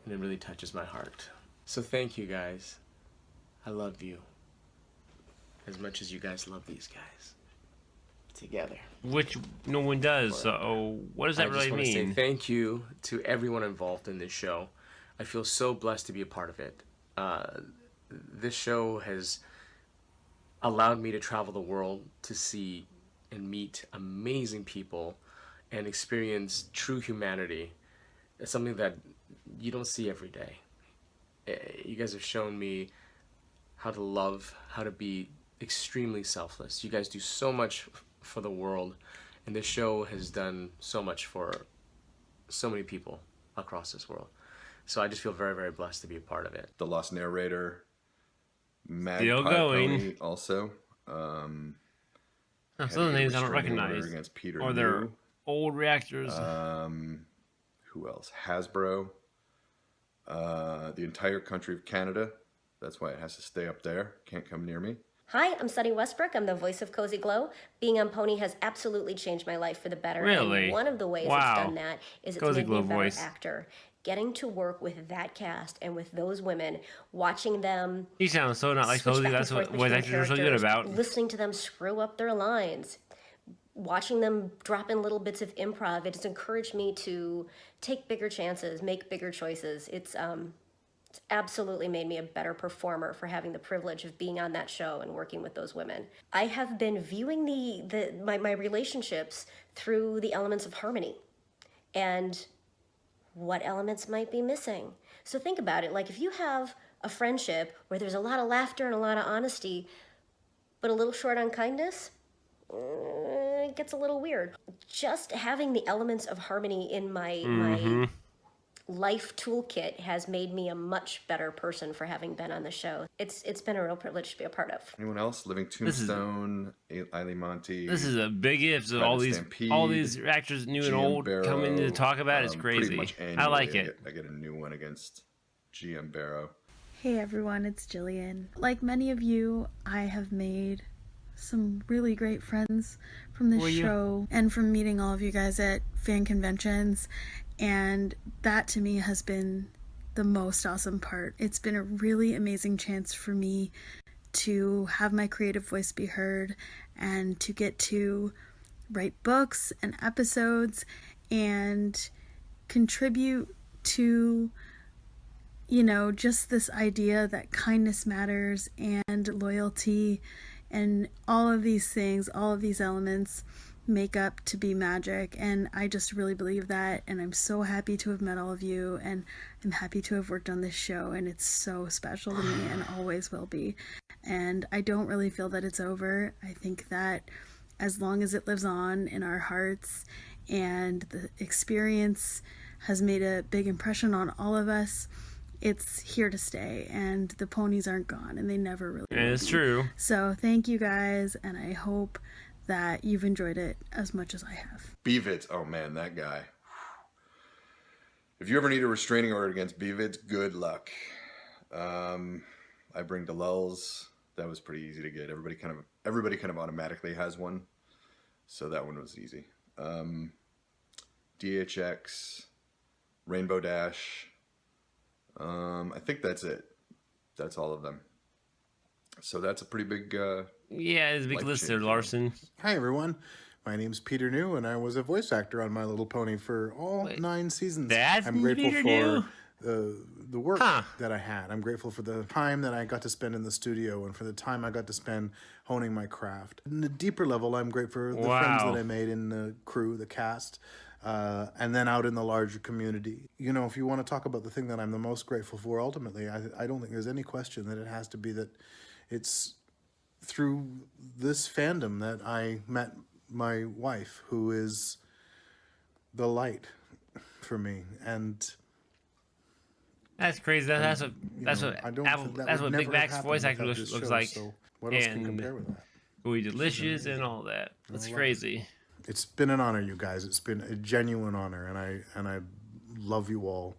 and it really touches my heart. So thank you guys. I love you as much as you guys love these guys together. Which no one does. So what does that really I just want to say mean? thank you to everyone involved in this show. I feel so blessed to be a part of it. This show has allowed me to travel the world to see and meet amazing people and experience true humanity. It's something that you don't see every day. You guys have shown me how to love, how to be extremely selfless. You guys do so much for the world, and this show has done so much for so many people. across this world. So I just feel very, very blessed to be a part of it. The Lost Narrator, Still going. Pony also. Some of the names I don't recognize. Against Peter or they're New. old reactors. Who else? Hasbro. The entire country of Canada. That's why it has to stay up there. Can't come near me. Hi, I'm Sunny Westbrook. I'm the voice of Cozy Glow. Being on Pony has absolutely changed my life for the better. Really? And one of the ways it's done that is it's Cozy made me a Glow better voice. actor. Getting to work with that cast and with those women, watching them He sounds so not like switch Cozy. back and That's forth what voice between actors are so good characters, about. listening to them screw up their lines, watching them drop in little bits of improv, it has encouraged me to take bigger chances, make bigger choices. It's absolutely made me a better performer for having the privilege of being on that show and working with those women. I have been viewing my relationships through the elements of harmony and what elements might be missing. So think about it, like if you have a friendship where there's a lot of laughter and a lot of honesty, but a little short on kindness, it gets a little weird. Just having the elements of harmony in my life toolkit has made me a much better person for having been on the show. It's been a real privilege to be a part of. Anyone else? Living Tombstone, Eiley Monty. This is a big if. So all these actors, new and GM old, Barrow, coming to talk about it's pretty crazy. much I like annually, it. I get a new one against GM Barrow. Hey everyone, it's Jillian. Like many of you, I have made some really great friends from this show and from meeting all of you guys at fan conventions, and that to me has been the most awesome part. It's been a really amazing chance for me to have my creative voice be heard and to get to write books and episodes and contribute to, you know, just this idea that kindness matters and loyalty and all of these things, all of these elements make up to be magic, and I just really believe that, and I'm so happy to have met all of you, and I'm happy to have worked on this show, and it's so special to me and always will be. And I don't really feel that it's over. I think that as long as it lives on in our hearts and the experience has made a big impression on all of us, it's here to stay, and the ponies aren't gone, and they never really will It's be. true. So thank you guys, and I hope that you've enjoyed it as much as I have. Beavids, oh man, that guy. If you ever need a restraining order against Beavids, good luck. I bring DeLulz. That was pretty easy to get. Everybody kind of automatically has one, so that one was easy. DHX, Rainbow Dash. I think that's it. That's all of them. So that's a pretty big. Yeah, it's a big list there, Larson. Hi, everyone. My name's Peter New, and I was a voice actor on My Little Pony for all 9 seasons. I'm grateful Peter for New? the work that I had. I'm grateful for the time that I got to spend in the studio and for the time I got to spend honing my craft. On a deeper level, I'm grateful for the friends that I made in the crew, the cast, and then out in the larger community. You know, if you want to talk about the thing that I'm the most grateful for, ultimately, I don't think there's any question that it has to be that it's through this fandom that I met my wife, who is the light for me. And that's crazy. That's what Big Mac's voice actor looks like. So what else can compare with that? Gooey Delicious and all that. That's crazy. It's been an honor, you guys. It's been a genuine honor, and I love you all.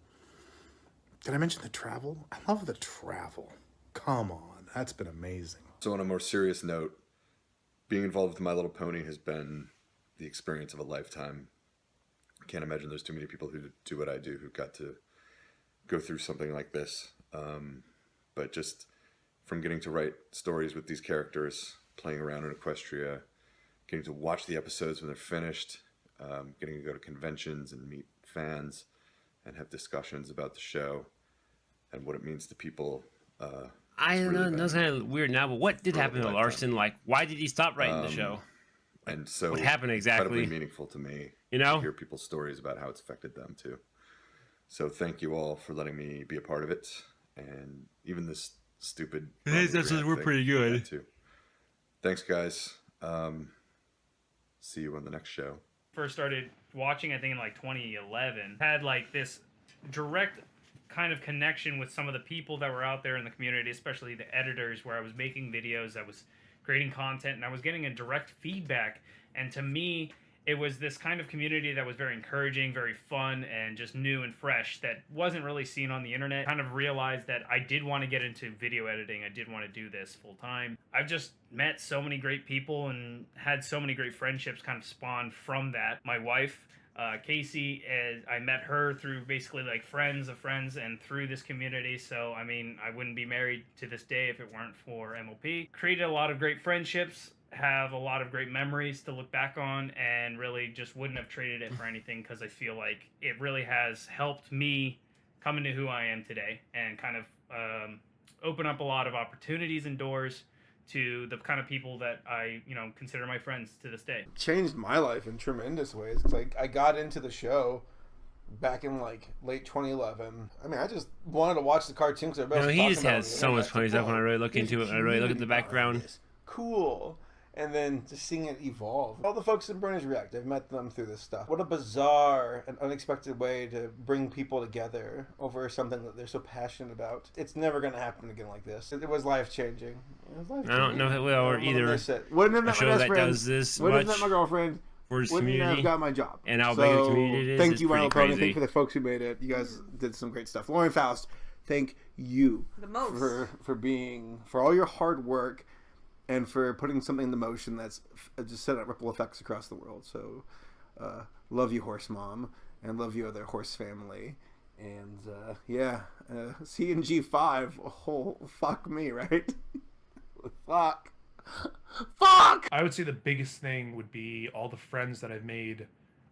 Did I mention the travel? I love the travel. Come on, that's been amazing. So on a more serious note, being involved with My Little Pony has been the experience of a lifetime. I can't imagine there's too many people who do what I do who got to go through something like this. But just from getting to write stories with these characters, playing around in Equestria, getting to watch the episodes when they're finished, getting to go to conventions and meet fans and have discussions about the show and what it means to people. I don't know, that's kind of weird now, but what did happen to Larson? Like, why did he stop writing the show? And so what happened exactly? Incredibly meaningful to me, you know, to hear people's stories about how it's affected them too. So thank you all for letting me be a part of it, and even this stupid. These episodes were pretty good too. Thanks, guys. See you on the next show. First started watching, I think in like 2011, had like this direct kind of connection with some of the people that were out there in the community, especially the editors, where I was making videos, I was creating content, and I was getting a direct feedback. And to me, it was this kind of community that was very encouraging, very fun, and just new and fresh that wasn't really seen on the internet. Kind of realized that I did want to get into video editing. I did want to do this full time. I've just met so many great people and had so many great friendships kind of spawned from that. My wife, Casey, I met her through basically like friends of friends and through this community. So, I mean, I wouldn't be married to this day if it weren't for MLP. Created a lot of great friendships, have a lot of great memories to look back on, and really just wouldn't have traded it for anything, because I feel like it really has helped me come into who I am today and kind of open up a lot of opportunities and doors to the kind of people that I, consider my friends to this day. Changed my life in tremendous ways. It's like I got into the show back in like late 2011. I mean, I just wanted to watch the cartoons. He just has so much funny stuff when I really look into it. I really look at the background. Cool. And then just seeing it evolve. All the folks in Bronies React, I've met them through this stuff. What a bizarre and unexpected way to bring people together over something that they're so passionate about. It's never going to happen again like this. It was life-changing. I don't know if it will, or either a show that does this Wouldn't much have met my girlfriend. for his Wouldn't community. have got my job. And how big the community it is. Thank it's you, pretty Wild Pony. crazy. Thank you for the folks who made it. You guys did some great stuff. Lauren Faust, thank you for all your hard work and for putting something into motion that's just set up ripple effects across the world. So, love you, Horse Mom, and love you, other horse family. And C and G5. Oh, fuck me, right? Fuck. I would say the biggest thing would be all the friends that I've made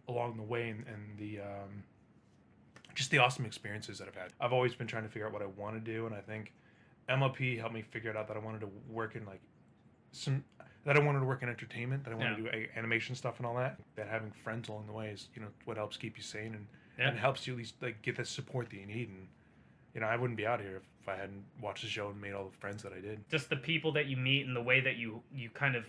along the way, and the just the awesome experiences that I've had. I've always been trying to figure out what I want to do, and I think MLP helped me figure it out, that I wanted to work in entertainment, that I wanted to do animation stuff and all that. That having friends along the way is, what helps keep you sane and helps you at least like get the support that you need. And I wouldn't be out here if I hadn't watched the show and made all the friends that I did. Just the people that you meet and the way that you kind of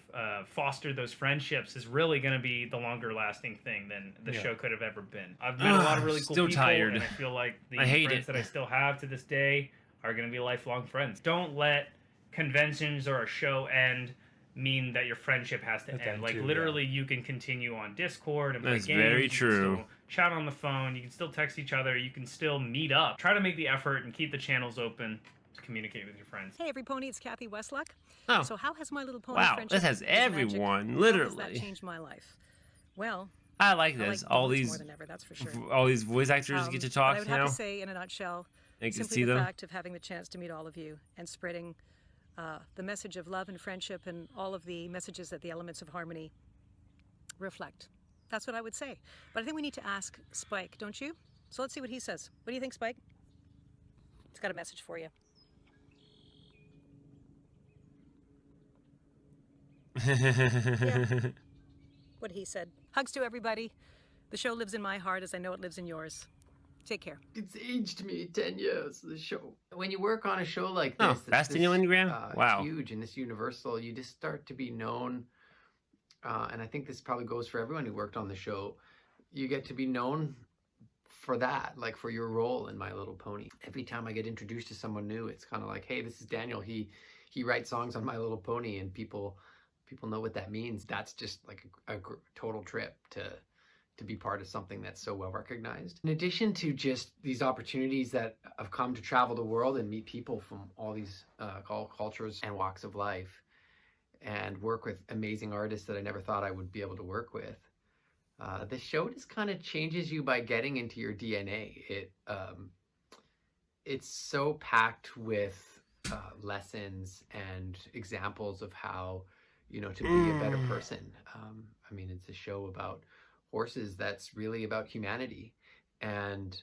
foster those friendships is really going to be the longer lasting thing than the show could have ever been. I've met a lot of really cool people, tired. and I feel like the I hate friends it. that I still have to this day are going to be lifelong friends. Don't let conventions or a show end mean that your friendship has to end. Like, literally, you can continue on Discord and play That's games. very you can true. still chat on the phone. You can still text each other. You can still meet up. Try to make the effort and keep the channels open to communicate with your friends. Hey, every pony, it's Kathy Westluck. Oh. So how has My Little Pony Wow, friendship that has with magic, everyone, how literally. has that changed my life? Well, I like this. All dogs these, more than ever, that's for sure. all these voice actors get to But talk I would now. have to say, in a nutshell, You can simply see the them. fact of having the chance to meet all of you and spreading the message of love and friendship and all of the messages that the elements of harmony reflect. That's what I would say. But I think we need to ask Spike, don't you? So let's see what he says. What do you think, Spike? He's got a message for you. Yeah. What he said. Hugs to everybody. The show lives in my heart as I know it lives in yours. Take care. It's aged me 10 years, the show. When you work on a show like Oh, this, that's the new Instagram? Wow. huge and this universal, you just start to be known. And I think this probably goes for everyone who worked on the show. You get to be known for that, like for your role in My Little Pony. Every time I get introduced to someone new, it's kind of like, hey, this is Daniel. He writes songs on My Little Pony, and people know what that means. That's just like a total trip to be part of something that's so well recognized. In addition to just these opportunities that have come to travel the world and meet people from all these all cultures and walks of life, and work with amazing artists that I never thought I would be able to work with, the show just kind of changes you by getting into your DNA. It's so packed with lessons and examples of how, to be a better person. I mean, it's a show about horses that's really about humanity, and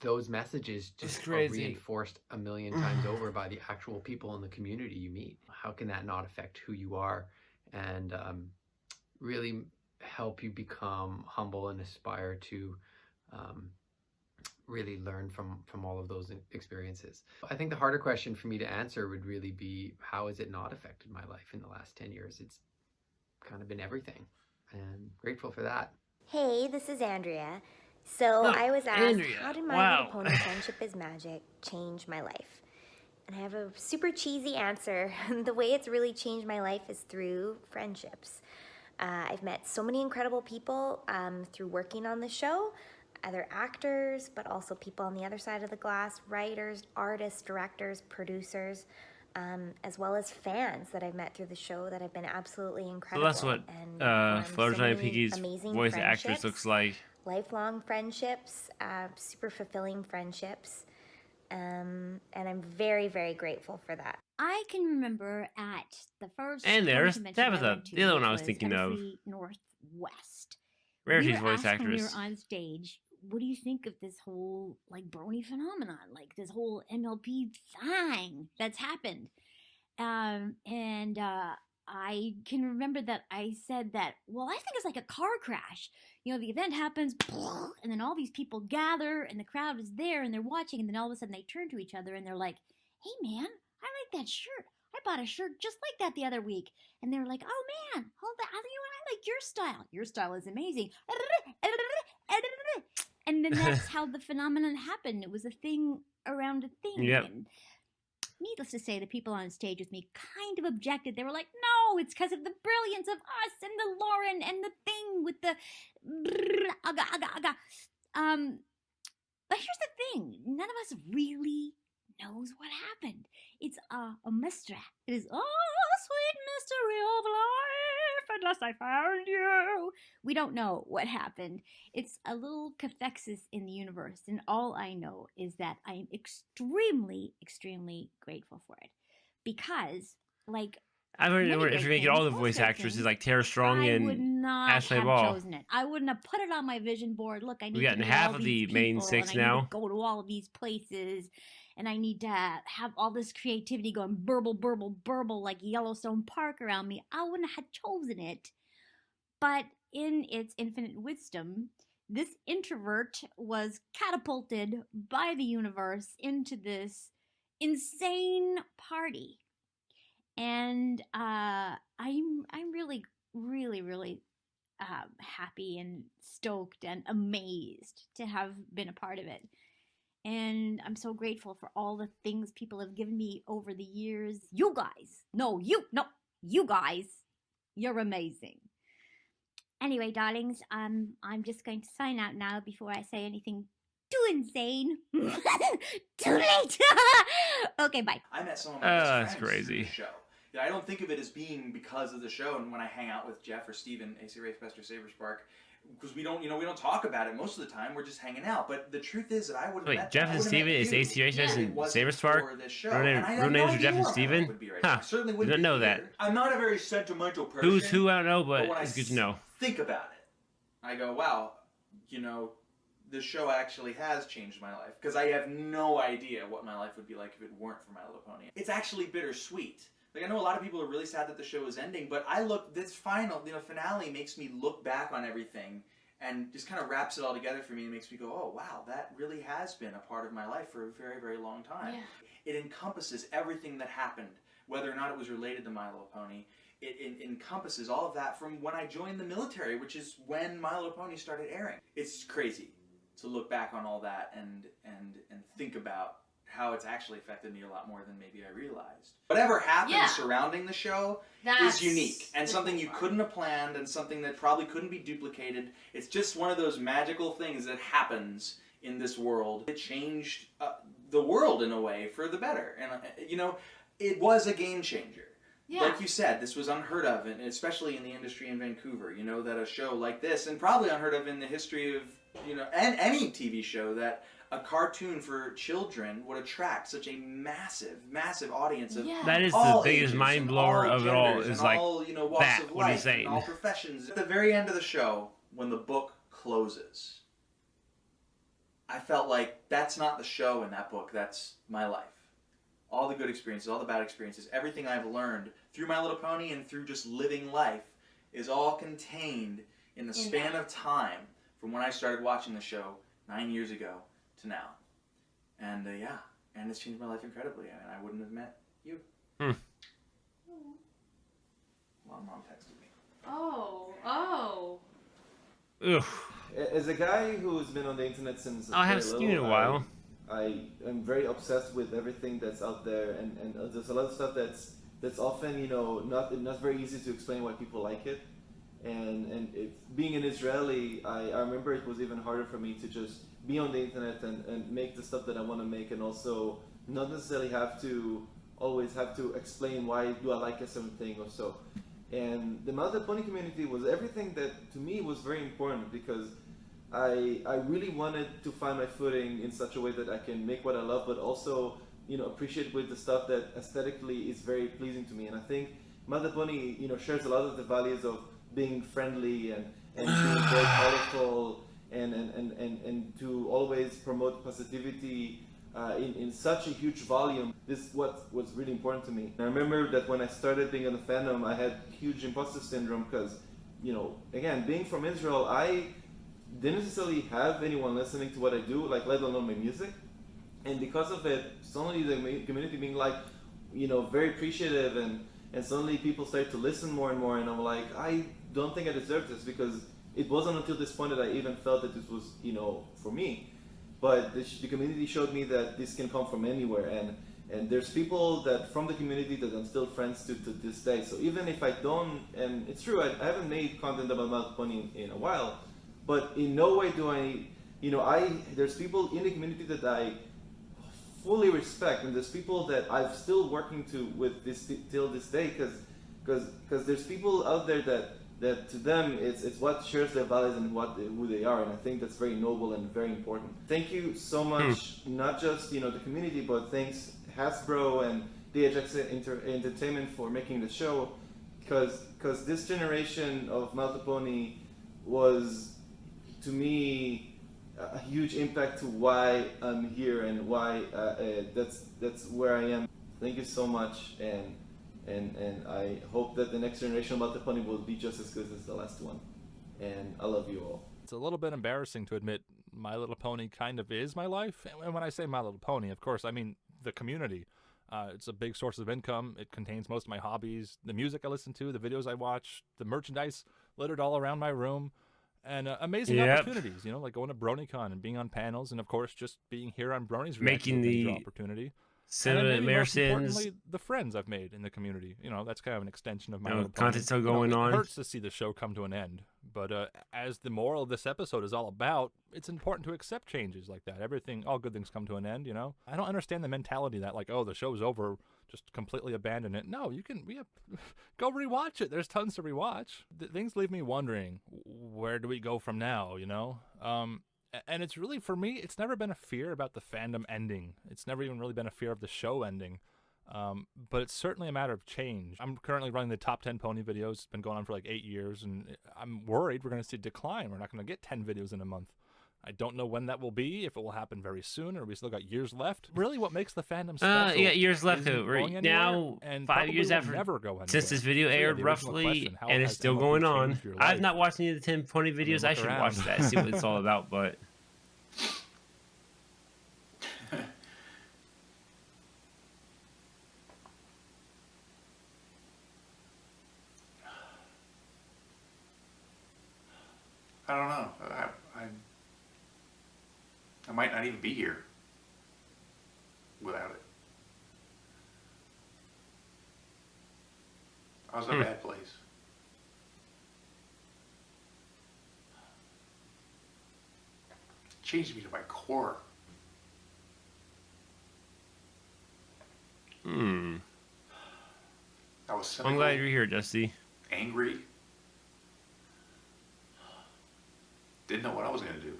those messages just are reinforced a million times over by the actual people in the community you meet. How can that not affect who you are, and really help you become humble and aspire to really learn from all of those experiences? I think the harder question for me to answer would really be, how has it not affected my life in the last 10 years? It's kind of been everything, and grateful for that. Hey, this is Andrea. So Oh, I was asked, Andrea. how did My Wow. Little Pony Friendship is Magic change my life? And I have a super cheesy answer. The way it's really changed my life is through friendships. I've met so many incredible people through working on the show, other actors, but also people on the other side of the glass, writers, artists, directors, producers, as well as fans that I've met through the show that have been absolutely So incredible. that's what And formed Flower so Johnny many Pinky's amazing voice actress friendships, looks like. lifelong friendships, super fulfilling friendships. And I'm very, very grateful for that. I can remember at the first And there's convention that I Tabitha, went to, the other one which I was thinking of. Everfree Northwest. Rarity's We were voice asked when we actress. were on stage, what do you think of this whole like brony phenomenon, like this whole MLP thing that's happened? And I can remember that I said that, well, I think it's like a car crash. You know, the event happens, and then all these people gather, and the crowd is there, and they're watching, and then all of a sudden they turn to each other, and they're like, hey, man, I like that shirt. I bought a shirt just like that the other week. And they're like, oh, man, hold on. You know what? I like your style. Your style is amazing. And then that's how the phenomenon happened. It was a thing around a thing. Yep. And needless to say, the people on stage with me kind of objected. They were like, no, it's because of the brilliance of us and the Lauren and the thing with the aga, aga, aga. But here's the thing. None of us really knows what happened. It's a mystery. It is, sweet mystery of life, unless I found you. We don't know what happened. It's a little cathexis in the universe, and all I know is that I am extremely, extremely grateful for it. Because, like, I've heard many if you great make it all the things, voice most great actresses things, like Tara Strong I would and not Ashley have Ball. chosen it. I wouldn't have put it on my vision board. Look, I need We've to gotten meet half all of these the main people, six and I need now. to go to all of these places, and I need to have all this creativity going burble, burble, burble like Yellowstone Park around me. I wouldn't have chosen it. But in its infinite wisdom, this introvert was catapulted by the universe into this insane party. And I'm really, really, really happy and stoked and amazed to have been a part of it. And I'm so grateful for all the things people have given me over the years. You guys, you guys, you're amazing. Anyway, darlings, I'm just going to sign out now before I say anything too insane. Too late. Okay, bye. I met some of my best That's friends crazy. through the show. Yeah, I don't think of it as being because of the show, and when I hang out with Jeff or Steven, AC Race Pester Saberspark, because we don't talk about it most of the time. We're just hanging out. But the truth is that I would have Wait, met Jeff and Steven is AC Race Pester and Saberspark? Real names are Jeff and Steven? Huh. Didn't know that. I'm not a very sentimental person. Who's who? I don't know, but when it's good to know. Think about it. I go, wow, this show actually has changed my life, because I have no idea what my life would be like if it weren't for My Little Pony. It's actually bittersweet. Like, I know a lot of people are really sad that the show is ending, but this finale makes me look back on everything and just kind of wraps it all together for me and makes me go, oh, wow, that really has been a part of my life for a very, very long time. Yeah. It encompasses everything that happened, whether or not it was related to My Little Pony. It encompasses all of that from when I joined the military, which is when My Little Pony started airing. It's crazy to look back on all that and think about how it's actually affected me a lot more than maybe I realized. Whatever happened surrounding the show is unique and something you couldn't have planned and something that probably couldn't be duplicated. It's just one of those magical things that happens in this world. It changed the world in a way for the better. And, it was a game changer. Yeah. Like you said, this was unheard of, and especially in the industry in Vancouver, that a show like this, and probably unheard of in the history of, and any TV show, that a cartoon for children would attract such a massive, massive audience of That is all the biggest ages mind and blower all of it all. genders Is and like all, walks that. of What are you life saying? and all professions. At the very end of the show, when the book closes, I felt like that's not the show in that book. That's my life. All the good experiences, all the bad experiences, everything I've learned through My Little Pony and through just living life is all contained in the span of time from when I started watching the show 9 years ago to now. And and it's changed my life incredibly. I mean, I wouldn't have met you. Well, Mom texted me. Oh. Ugh. as a guy who's been on the internet since I haven't seen you in a while. I am very obsessed with everything that's out there, and there's a lot of stuff that's often, you know, not very easy to explain why people like it. And being an Israeli, I remember it was even harder for me to just be on the internet and make the stuff that I want to make, and also not necessarily always have to explain why do I like a certain thing or so. And the My Little Pony community was everything that to me was very important, because I really wanted to find my footing in such a way that I can make what I love, but also, you know, appreciate with the stuff that aesthetically is very pleasing to me. And I think My Little Pony, you know, shares a lot of the values of being friendly and being very colorful and to always promote positivity in such a huge volume. This is what was really important to me. And I remember that when I started being in the fandom, I had huge imposter syndrome because, you know, again, being from Israel, I didn't necessarily have anyone listening to what I do, like let alone my music. And because of it, suddenly the community being like, you know, very appreciative, and suddenly people started to listen more and more, and I'm like, I don't think I deserve this, because it wasn't until this point that I even felt that this was, you know, for me. But the community showed me that this can come from anywhere, and there's people that from the community that I'm still friends to this day. So even if I don't, and it's true, I haven't made content about My Little Pony in a while, but in no way do I, you know, there's people in the community that I fully respect, and there's people that I'm still working with this till this day, because there's people out there that to them it's what shares their values and who they are, and I think that's very noble and very important. Thank you so much, not just, you know, the community, but thanks Hasbro and DHX Entertainment for making the show, because this generation of My Little Pony was, to me, a huge impact to why I'm here and why that's where I am. Thank you so much, and I hope that the next generation of My Little Pony will be just as good as the last one. And I love you all. It's a little bit embarrassing to admit My Little Pony kind of is my life. And when I say My Little Pony, of course, I mean the community. It's a big source of income. It contains most of my hobbies, the music I listen to, the videos I watch, the merchandise littered all around my room. And amazing opportunities, you know, like going to BronyCon and being on panels, and of course just being here on Bronies React, making the opportunity. Cinema and maybe most Americans, importantly, the friends I've made in the community. You know, that's kind of an extension of My Little Pony. Content still going on. It hurts to see the show come to an end, but as the moral of this episode is all about, it's important to accept changes like that. All good things come to an end. You know, I don't understand the mentality that like, oh, the show's over, just completely abandon it. No, go rewatch it. There's tons to rewatch. Things leave me wondering, where do we go from now, you know? And it's really, for me, it's never been a fear about the fandom ending. It's never even really been a fear of the show ending. But it's certainly a matter of change. I'm currently running the top 10 pony videos. It's been going on for like 8 years, and I'm worried we're going to see a decline. We're not going to get 10 videos in a month. I don't know when that will be, if it will happen very soon, or we still got years left. Really, what makes the fandom special? You got years left right now, and 5 years after never go anywhere. Since this video aired, roughly, and it's still going on. I've not watched any of the 10 pony videos. I should watch that, see what it's all about, but I don't know. I might not even be here without it. I was in a bad place. It changed me to my core. I was cynical, I'm glad you're here, Dusty. angry. Didn't know what I was going to do.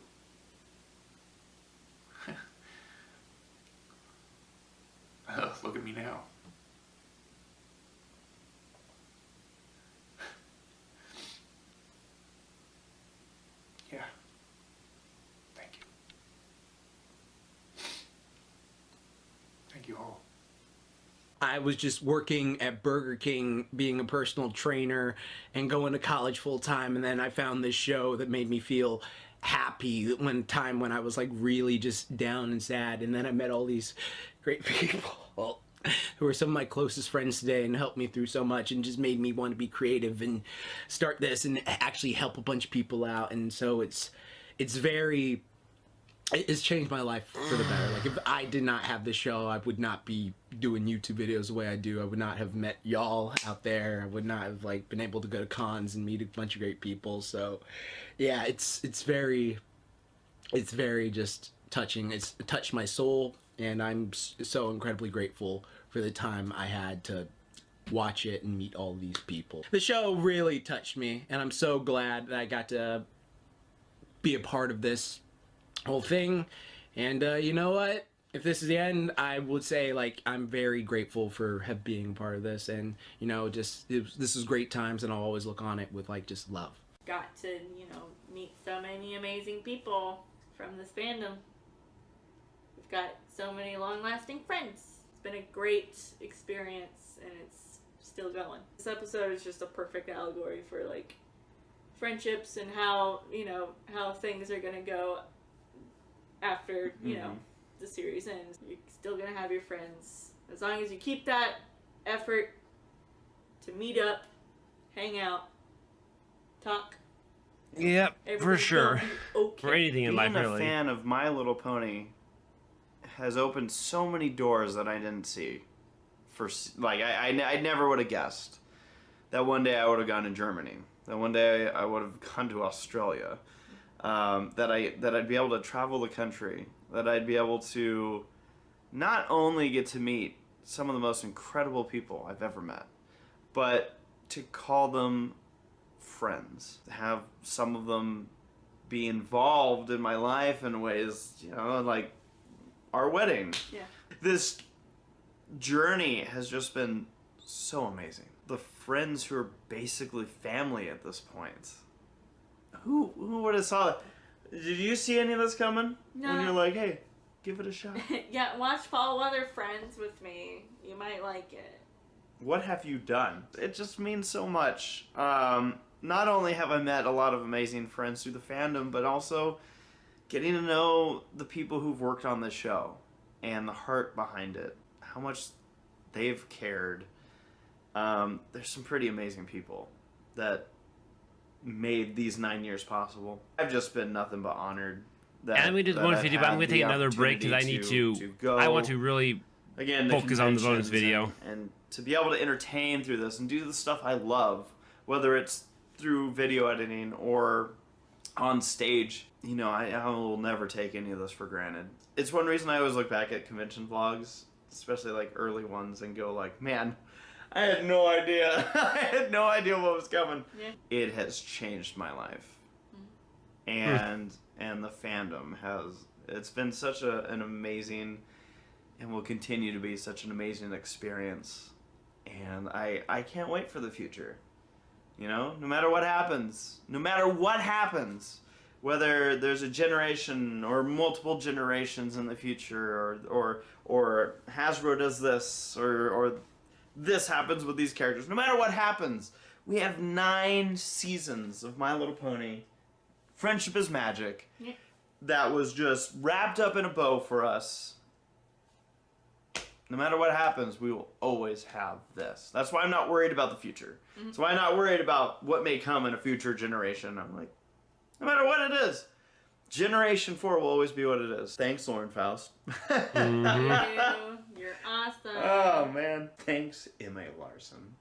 Look at me now. Yeah. Thank you. Thank you all. I was just working at Burger King, being a personal trainer, and going to college full time, and then I found this show that made me feel happy when I was like really just down and sad, and then I met all these great people who are some of my closest friends today and helped me through so much and just made me want to be creative and start this and actually help a bunch of people out. And so it's it's changed my life for the better. Like, if I did not have this show, I would not be doing YouTube videos the way I do. I would not have met y'all out there. I would not have like been able to go to cons and meet a bunch of great people. So yeah, it's very just touching. It's touched my soul, and I'm so incredibly grateful for the time I had to watch it and meet all these people. The show really touched me, and I'm so glad that I got to be a part of this whole thing. And you know what? If this is the end, I would say, like, I'm very grateful for being part of this, and you know, this is great times, and I'll always look on it with like just love. Got to, you know, meet so many amazing people from this fandom. We've got so many long-lasting friends. It's been a great experience, and it's still going. This episode is just a perfect allegory for like friendships and how, you know, how things are gonna go after, you know, the series ends. You're still gonna have your friends as long as you keep that effort to meet up, hang out, talk. Yep, for sure. Okay. For anything in life, Being really. a fan of My Little Pony has opened so many doors that I didn't see. For like, I never would have guessed that one day I would have gone to Germany. That one day I would have gone to Australia. That I'd be able to travel the country. That I'd be able to not only get to meet some of the most incredible people I've ever met, but to call them friends. To have some of them be involved in my life in ways, you know, like our wedding. Yeah. This journey has just been so amazing. The friends who are basically family at this point. Who would have saw that? Did you see any of this coming? No. When you're like, hey, give it a shot. Yeah, watch Fall Weather Friends with me. You might like it. What have you done? It just means so much. Not only have I met a lot of amazing friends through the fandom, but also getting to know the people who've worked on this show and the heart behind it. How much they've cared. There's some pretty amazing people that made these 9 years possible. I've just been nothing but honored. And we did bonus video, but I'm going to take another break because I need to go. I want to really focus on the bonus video. And to be able to entertain through this and do the stuff I love, whether it's through video editing or on stage, you know, I will never take any of this for granted. It's one reason I always look back at convention vlogs, especially like early ones, and go like, man, I had no idea. I had no idea what was coming. Yeah. It has changed my life. And the fandom has, it's been such an amazing, and will continue to be such an amazing experience. And I can't wait for the future. You know, no matter what happens, whether there's a generation or multiple generations in the future, or Hasbro does this, or this happens with these characters, no matter what happens, we have 9 seasons of My Little Pony. Friendship is Magic. Yeah. That was just wrapped up in a bow for us. No matter what happens, we will always have this. That's why I'm not worried about the future. That's why I'm not worried about what may come in a future generation. I'm like, no matter what it is, Generation 4 will always be what it is. Thanks, Lauren Faust. Thank you. You're awesome. Oh, man. Thanks, M.A. Larson.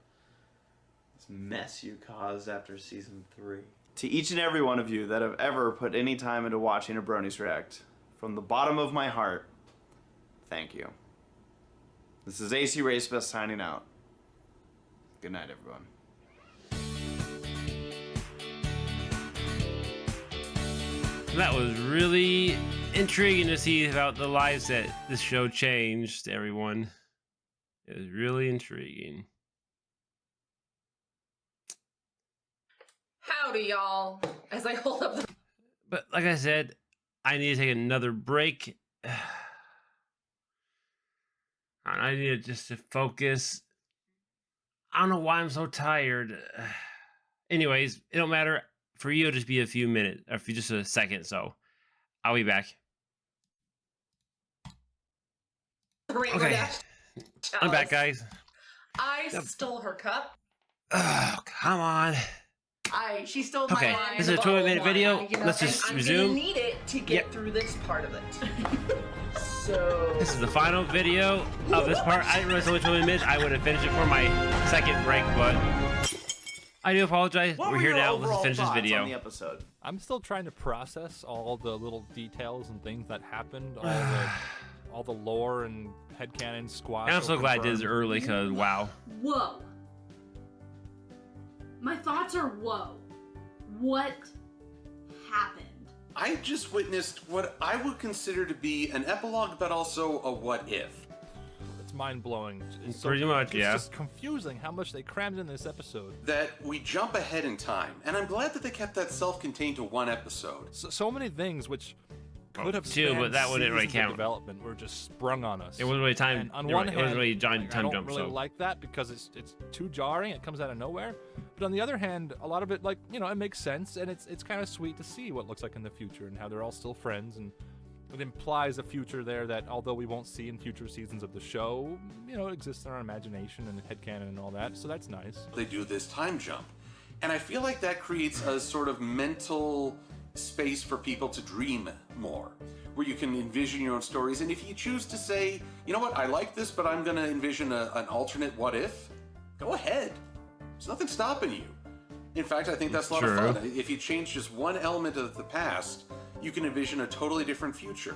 This mess you caused after season 3. To each and every one of you that have ever put any time into watching a Bronies React, from the bottom of my heart, thank you. This is AC Racebus signing out. Good night, everyone. That was really intriguing to see about the lives that this show changed, everyone. It was really intriguing. Howdy, y'all. As I hold up the... But like I said, I need to take another break. I need just to focus. I don't know why I'm so tired. Anyways, it don't matter. For you, it'll just be a few minutes, or just a second, so I'll be back. Okay, I'm back, guys. I stole her cup. Oh, come on. She stole my Okay, line. this is a 20-minute video. Let's just resume. I'm gonna need it to get through this part of it. So This is the final video of this part. I didn't realize it was 20 minutes. I would have finished it for my second break, but I do apologize. We're here now. Let's finish this video. On the episode? I'm still trying to process all the little details and things that happened, all the lore and headcanon squash. And I'm so glad I did this early, because wow. Whoa. My thoughts are whoa. What happened? I just witnessed what I would consider to be an epilogue, but also a what if. It's mind-blowing. It's Pretty much, yeah. It's just confusing how much they crammed in this episode. That we jump ahead in time, and I'm glad that they kept that self-contained to one episode. So many things which could have Two, but that wouldn't really seasons of count. Development were just sprung on us. It wasn't really time. And on You're one right, hand, it wasn't really time I don't jump. really So like that because it's too jarring. It comes out of nowhere. But on the other hand, a lot of it, like, you know, it makes sense, and it's kind of sweet to see what it looks like in the future and how they're all still friends, and it implies a future there that, although we won't see in future seasons of the show, you know, it exists in our imagination and headcanon and all that. So that's nice. They do this time jump, and I feel like that creates a sort of mental space for people to dream more, where you can envision your own stories. And if you choose to say, you know what, I like this, but I'm going to envision an alternate what if, go ahead. There's nothing stopping you. In fact, I think that's a lot of fun. If you change just one element of the past, you can envision a totally different future.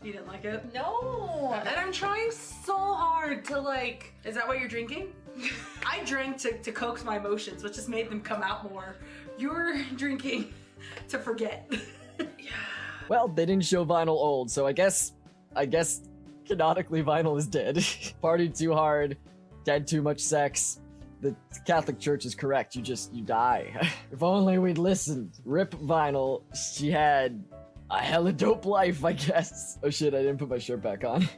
You didn't like it? No. And I'm trying so hard to like. Is that why you're drinking? I drank to coax my emotions, which just made them come out more. You're drinking to forget. Well, they didn't show Vinyl old, so I guess canonically Vinyl is dead. Partied too hard, had too much sex. The Catholic Church is correct. You die. If only we'd listened. Rip Vinyl. She had a hella dope life, I guess. Oh shit, I didn't put my shirt back on.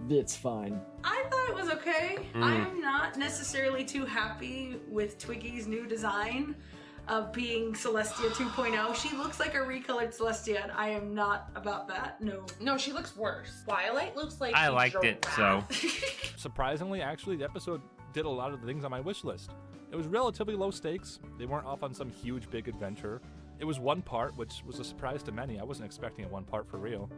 It's fine. I thought it was okay. I'm not necessarily too happy with Twiggy's new design of being Celestia 2.0. She looks like a recolored Celestia, and I am not about that. No, she looks worse. Twilight looks like I liked it, so. Surprisingly, actually, the episode did a lot of the things on my wish list. It was relatively low stakes. They weren't off on some huge, big adventure. It was one part, which was a surprise to many. I wasn't expecting it one part for real.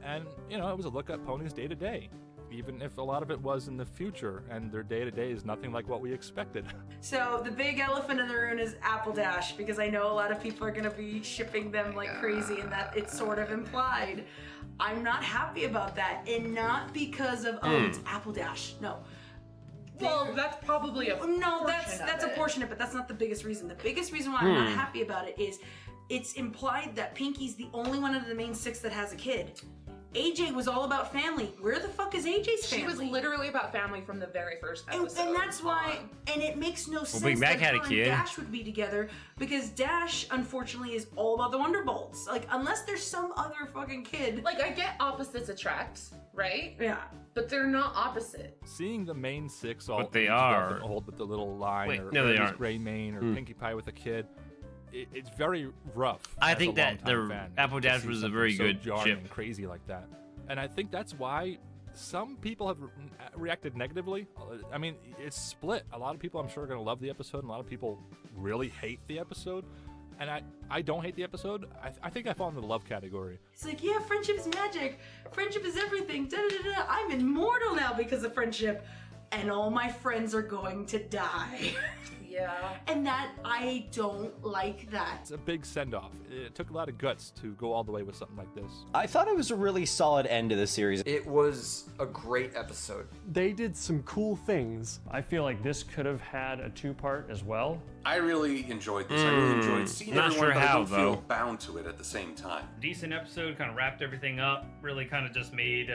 And, you know, it was a look at Pony's day-to-day. Even if a lot of it was in the future, and their day-to-day is nothing like what we expected. So the big elephant in the room is Apple Dash, because I know a lot of people are gonna be shipping them like crazy, and that it's sort of implied. I'm not happy about that, and not because of it's Apple Dash. No. Well, that's probably a no. That's a portion of it, but that's not the biggest reason. The biggest reason why I'm not happy about it is it's implied that Pinky's the only one of the main six that has a kid. AJ was all about family. Where the fuck is AJ's family? She was literally about family from the very first episode. And that's why, and it makes no sense Big Mac that had a her and kid. Dash would be together, because Dash, unfortunately, is all about the Wonderbolts. Like, unless there's some other fucking kid. Like, I get opposites attract, right? Yeah. But they're not opposite. Seeing the main six all But they aged are. up and old with the little line, Wait, or no, they Ernie's aren't. Gray Mane, or Pinkie Pie with a kid, it's very rough. I as a think that longtime the fan Apple to Dash see was a something very so good jarring ship. and crazy like that. And I think that's why some people have reacted negatively. I mean, it's split. A lot of people, I'm sure, are going to love the episode, and a lot of people really hate the episode. And I don't hate the episode. I think I fall into the love category. It's like, yeah, friendship is magic. Friendship is everything. Da, da, da, da. I'm immortal now because of friendship. And all my friends are going to die. Yeah. And that, I don't like that. It's a big send-off. It took a lot of guts to go all the way with something like this. I thought it was a really solid end to the series. It was a great episode. They did some cool things. I feel like this could have had a two-part as well. I really enjoyed this. I really enjoyed seeing not everyone, sure but I how, don't feel though. bound to it at the same time. Decent episode, kind of wrapped everything up. Really kind of just made,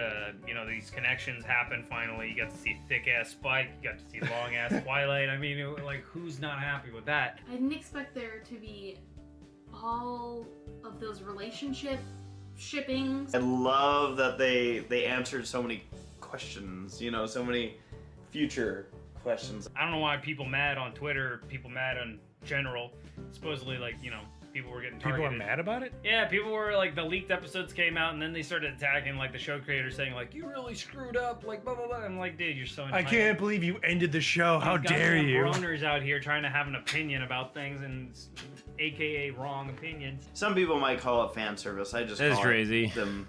you know, these connections happen finally. You got to see thick-ass Spike. You got to see long-ass Twilight. I mean, like, who's not happy with that? I didn't expect there to be all of those relationship shippings. I love that they answered so many questions, you know, so many future questions. I don't know why people mad on Twitter, people mad on general. Supposedly, like, you know, people were getting People targeted. are mad about it? Yeah, people were like, the leaked episodes came out, and then they started attacking like the show creators, saying like, you really screwed up, like blah blah blah. I'm like, dude, you're so I can't believe you ended the show. How These dare goddamn you? Broners out here trying to have an opinion about things, and AKA wrong opinions. Some people might call it fan service. I just That's call crazy. it them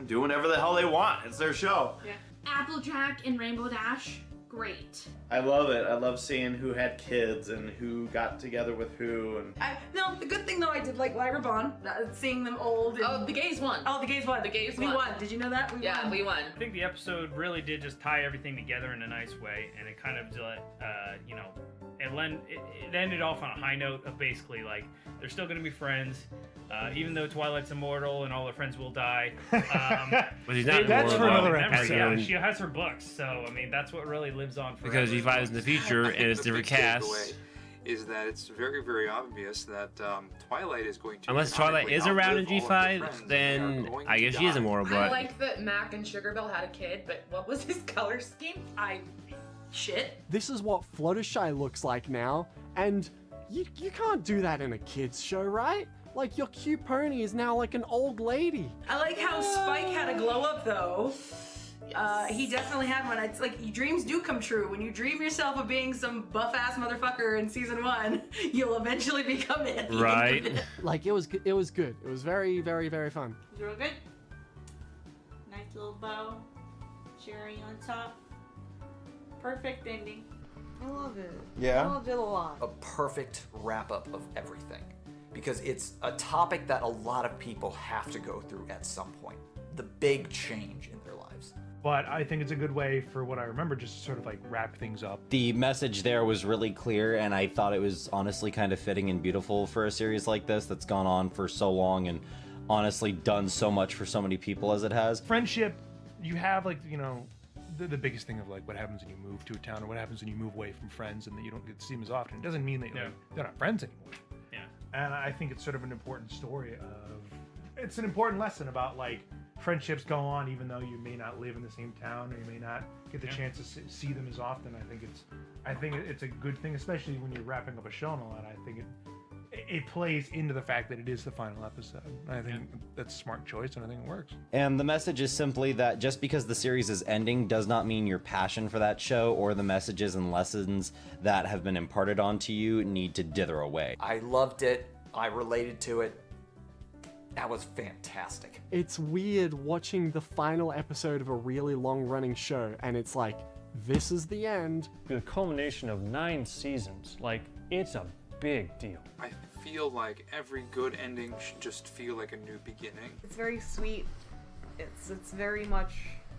do whatever the hell they want. It's their show. Yeah. Applejack and Rainbow Dash, great. I love it. I love seeing who had kids and who got together with who. And No, the good thing though, I did like Lyra Bond, seeing them old. And... Oh, the gays won. Oh, the gays won. gays we won. won. Did you know that? We won. I think the episode really did just tie everything together in a nice way, and it kind of, you know, it ended off on a high note of basically like they're still going to be friends, even though Twilight's immortal and all her friends will die. But he's not That's for immortal. another As episode. in- She has her books, so I mean that's what really lives on forever. Because he flies in the future and it's The different big casts. takeaway is that it's very, very obvious that Twilight is going to. Unless Twilight is around in G5, then I guess she is immortal, I but like that Mac and Sugarbell had a kid, but what was his color scheme? Shit. This is what Fluttershy looks like now, and you can't do that in a kids show, right? Like, your cute pony is now like an old lady. I like how Spike had a glow up though. He definitely had one. It's like dreams do come true. When you dream yourself of being some buff ass motherfucker in season 1, you'll eventually become it. At the end of it. Like, it was good. It was very, very, very fun. It was real good. Nice little bow. Cherry on top. Perfect ending. I love it. Yeah. I loved it a lot. A perfect wrap up of everything. Because it's a topic that a lot of people have to go through at some point. The big change in their lives. But I think it's a good way for what I remember, just to sort of like wrap things up. The message there was really clear, and I thought it was honestly kind of fitting and beautiful for a series like this that's gone on for so long and honestly done so much for so many people as it has. Friendship, you have like, you know, the biggest thing of like what happens when you move to a town or what happens when you move away from friends and that you don't get to see them as often. It doesn't mean that like, they're not friends anymore. Yeah. And I think it's sort of an important story it's an important lesson about like friendships go on even though you may not live in the same town or you may not get the chance to see them as often. I think it's a good thing, especially when you're wrapping up a show and all that. I think it plays into the fact that it is the final episode. I think that's a smart choice, and I think it works. And the message is simply that just because the series is ending does not mean your passion for that show or the messages and lessons that have been imparted onto you need to dither away. I loved it. I related to it. That was fantastic. It's weird watching the final episode of a really long-running show, and it's like, this is the end. The culmination of 9 seasons, like, it's a big deal. I feel like every good ending should just feel like a new beginning. It's very sweet. It's very much,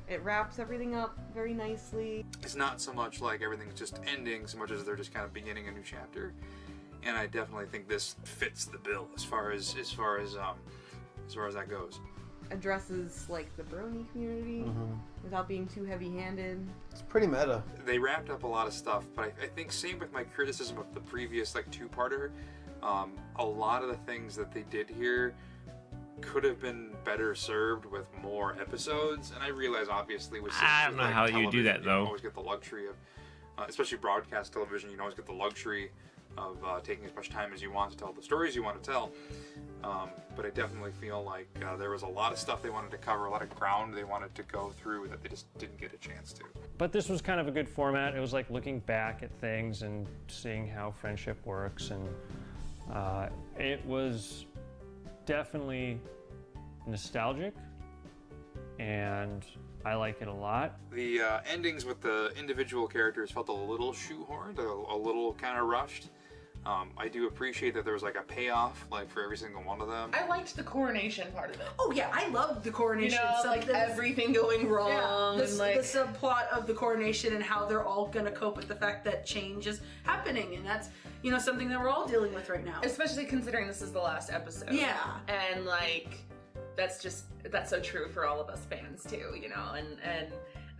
it wraps everything up very nicely. It's not so much like everything's just ending, so much as they're just kind of beginning a new chapter. And I definitely think this fits the bill as far as that goes. Addresses like the Brony community without being too heavy-handed. It's pretty meta. They wrapped up a lot of stuff, but I think same with my criticism of the previous like 2-parter, a lot of the things that they did here could have been better served with more episodes. And I realize obviously with I don't know how you do that, you though. don't always get the luxury of, especially broadcast television, you don't always get the luxury of taking as much time as you want to tell the stories you want to tell. But I definitely feel like there was a lot of stuff they wanted to cover, a lot of ground they wanted to go through that they just didn't get a chance to. But this was kind of a good format. It was like looking back at things and seeing how friendship works, and it was definitely nostalgic, and I like it a lot. The endings with the individual characters felt a little shoehorned, a little kind of rushed. I do appreciate that there was like a payoff like for every single one of them. I liked the coronation part of it. Oh yeah, I loved the coronation. You know, So like this- everything going wrong. Yeah, and like the subplot of the coronation and how they're all gonna cope with the fact that change is happening, and that's something that we're all dealing with right now. especially considering this is the last episode. Yeah. And like that's so true for all of us fans too,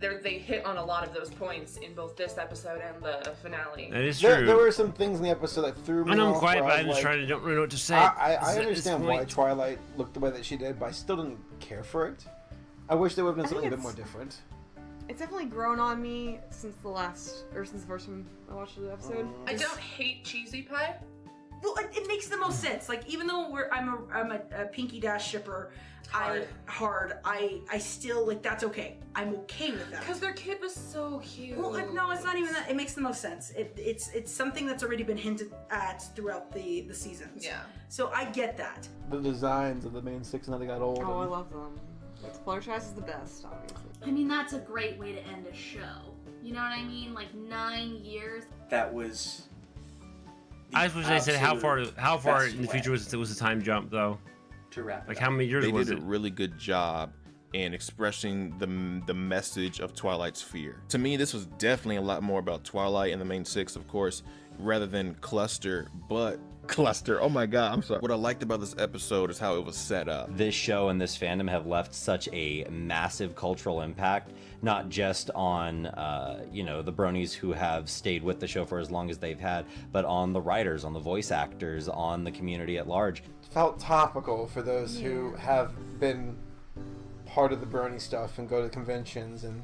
and they hit on a lot of those points in both this episode and the finale. That is There true. were some things in the episode that threw me I know I'm off quiet, where but I I'm was just like, trying to don't really know what to say. I At this understand why point. Twilight looked the way that she did, but I still didn't care for it. I wish there would have been I think something a bit more it's- different. It's definitely grown on me since the first time I watched the episode. I don't hate cheesy pie, Well, it makes the most sense. Like, even though I'm a Pinky Dash shipper, I still, like, that's okay. I'm okay with that. Because their kid was so cute. Well, no, it's not even that. It makes the most sense. It's something that's already been hinted at throughout the seasons. Yeah. So I get that. The designs of the main 6 now they got old. Oh, I love them. Fluttershy is the best, obviously. I mean, that's a great way to end a show. You know what I mean? Like 9 years. That was. I was supposed to say how far in the future was the time jump though? To wrap it like up. how many years They was did it? a really good job in expressing the message of Twilight's fear. To me, this was definitely a lot more about Twilight and the main 6, of course, rather than Cluster, but Cluster. Oh my god, I'm sorry. What I liked about this episode is how it was set up. This show and this fandom have left such a massive cultural impact, not just on the bronies who have stayed with the show for as long as they've had, but on the writers, on the voice actors, on the community at large. Felt topical for those who have been part of the brony stuff and go to conventions, and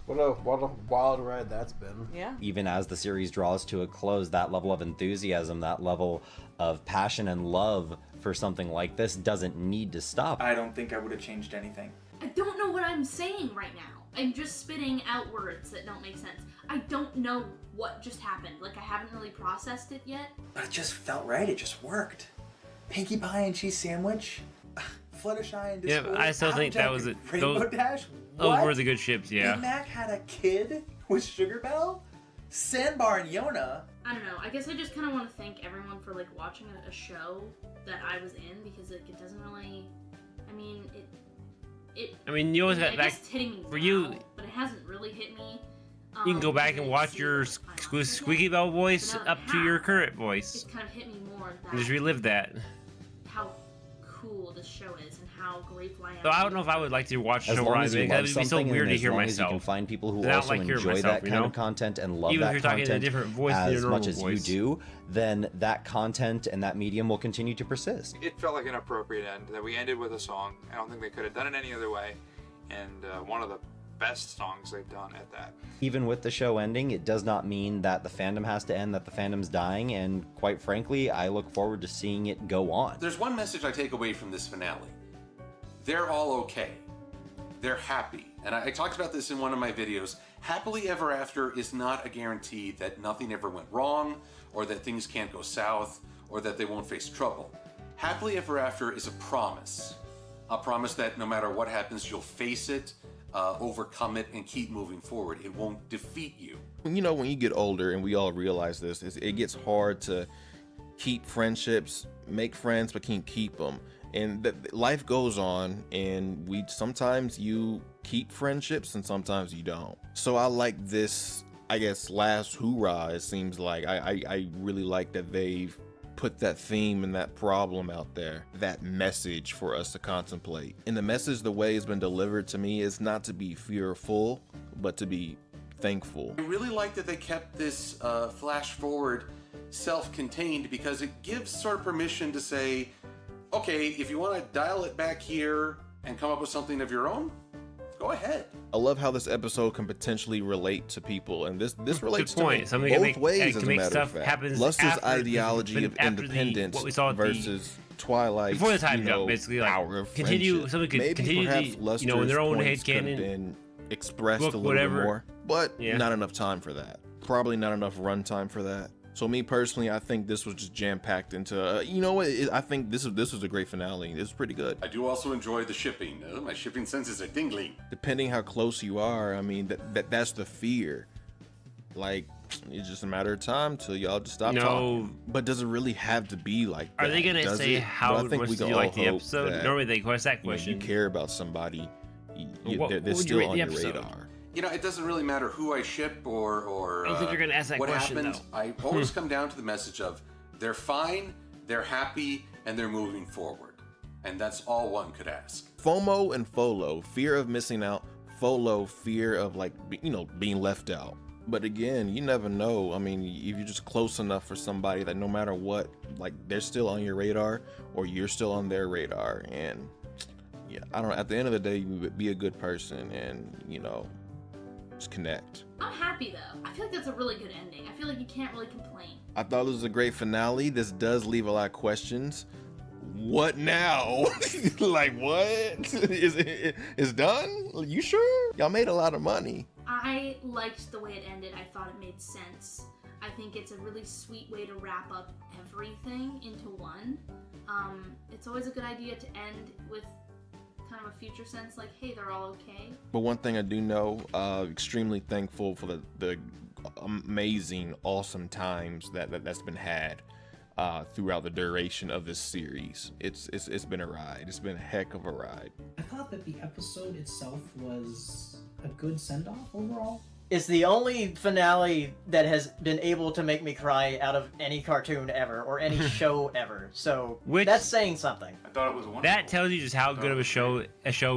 what a wild ride that's been. Yeah. Even as the series draws to a close, that level of enthusiasm, that level of passion and love for something like this doesn't need to stop. I don't think I would have changed anything. I don't know what I'm saying right now. I'm just spitting out words that don't make sense. I don't know what just happened. Like, I haven't really processed it yet. But it just felt right. It just worked. Pinkie Pie and cheese sandwich. Fluttershy and Yeah, Discord. I still think that was it. Rainbow Dash. Those What? were the good ships, yeah. Big Mac had a kid with Sugar Bell. Sandbar and Yona. I don't know. I guess I just kind of want to thank everyone for like watching a show that I was in, because like it doesn't really. I mean it. I mean, you always got I that guess it's hitting me for now, you. but it hasn't really hit me. You can go back and watch your squeaky bell voice up to your current voice, It's kind of hit me more and just that relive that. how cool this show is and how grateful I am. So I don't know if I would like to watch a As show long where as you that love would be so something, weird and to as hear long as you myself. can find people who I don't also like hearing enjoy myself, that you kind know? of content and love Even if that you're talking in a content different voice than your as much normal as voice. you do, then that content and that medium will continue to persist. It felt like an appropriate end that we ended with a song. I don't think they could have done it any other way, and one of the best songs they've done at that. Even with the show ending, it does not mean that the fandom has to end, that the fandom's dying, and quite frankly, I look forward to seeing it go on. There's one message I take away from this finale. They're all okay. They're happy. And I talked about this in one of my videos. Happily ever after is not a guarantee that nothing ever went wrong, or that things can't go south, or that they won't face trouble. Happily ever after is a promise. A promise that no matter what happens, you'll face it, overcome it, and keep moving forward. It won't defeat you. You know, when you get older, and we all realize this, it gets hard to keep friendships, make friends, but can't keep them. And life goes on, and sometimes you keep friendships and sometimes you don't. So I like this, I guess, last hoorah. It seems like I really like that they've put that theme and that problem out there, that message for us to contemplate. And the message, the way it's been delivered to me, is not to be fearful, but to be thankful. I really like that they kept this flash forward self-contained, because it gives sort of permission to say, okay, if you want to dial it back here and come up with something of your own, go ahead. I love how this episode can potentially relate to people, and this relates Good point. to Something both can make, ways, can as a make matter stuff of fact. happens Luster's after ideology of after independence what we saw at versus Twilight before the time jump, basically, like continue. Something could Maybe continue perhaps the, Luster's in their own head points could have canon, been expressed book, a little whatever. bit more, but Yeah. not enough time for that. Probably not enough runtime for that. So me personally, I think this was just jam-packed into. You know what? I think this was a great finale. It was pretty good. I do also enjoy the shipping. My shipping senses are tingling. Depending how close you are, I mean, that's the fear. Like, it's just a matter of time till y'all just stop talking. But does it really have to be like that? Are they gonna Does say it? how But I think much we do can you all like the hope episode? that, Normally they ask that you know, question. you care about somebody. What They're would you still rate on the your episode? radar. You know, it doesn't really matter who I ship or I don't think you're gonna ask that what question, happened. though. I always come down to the message of they're fine, they're happy, and they're moving forward. And that's all one could ask. FOMO and FOLO, fear of missing out. FOLO, fear of being left out. But again, you never know. I mean, if you're just close enough for somebody that no matter what, like they're still on your radar or you're still on their radar. And yeah, I don't know. At the end of the day, you be a good person and, connect. I'm happy though. I feel like that's a really good ending. I feel like you can't really complain. I thought it was a great finale. This does leave a lot of questions. What now? Like, what? Is done? You sure? Y'all made a lot of money. I liked the way it ended. I thought it made sense. I think it's a really sweet way to wrap up everything into one. It's always a good idea to end with kind of a future sense, like, hey, they're all okay. But one thing I do know, extremely thankful for the amazing, awesome times that's been had throughout the duration of this series. It's been a ride. It's been a heck of a ride. I thought that the episode itself was a good send-off overall. It's the only finale that has been able to make me cry out of any cartoon ever or any show ever. So that's saying something. I thought it was wonderful. That tells you just how good of a show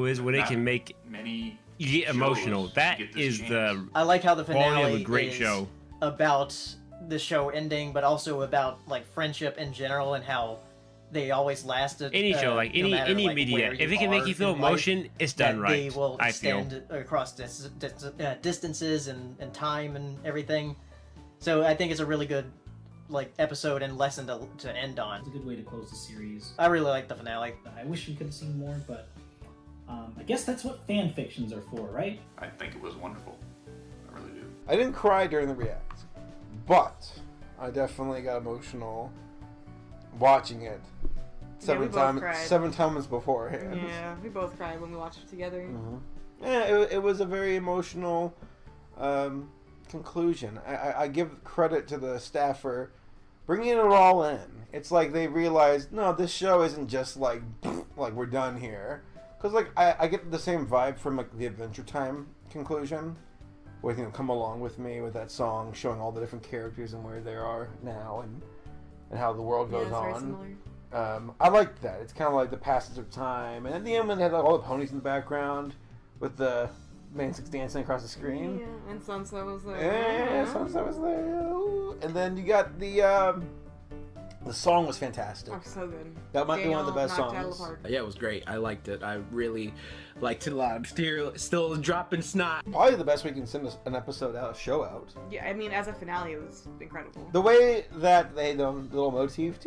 is when it can make you get emotional. That is the I like how the finale quality of a great is show. About the show ending, but also about like friendship in general and how they always lasted. Any show, like no matter, any like, media, where if it can make are you feel in life, emotion, it's that done right. They will I feel. extend across distances and time and everything. So I think it's a really good like episode and lesson to end on. It's a good way to close the series. I really like the finale. I wish we could have seen more, but I guess that's what fan fictions are for, right? I think it was wonderful. I really do. I didn't cry during the react, but I definitely got emotional watching it Yeah, we both cried. 7 times beforehand. Yeah, we both cried when we watched it together. Yeah, it was a very emotional conclusion. I give credit to the staff for bringing it all in. It's like they realized, no, this show isn't just like we're done here. Because like I get the same vibe from like the Adventure Time conclusion, with Come Along With Me with that song showing all the different characters and where they are now and how the world goes it's very on. similar. I liked that. It's kind of like the passage of time, and at the end when they had like, all the ponies in the background with the Mansick's dancing across the screen. Yeah, and Sansa was there. Yeah, Sansa was there. Ooh. And then you got the song was fantastic. Oh, so good. That might be one of the best knocked it out of songs. the park. Yeah, it was great. I liked it. I really liked it a lot. I'm still dropping snot. Probably the best we can send an episode out, a show out. Yeah, I mean, as a finale, it was incredible. The way that they the little motif,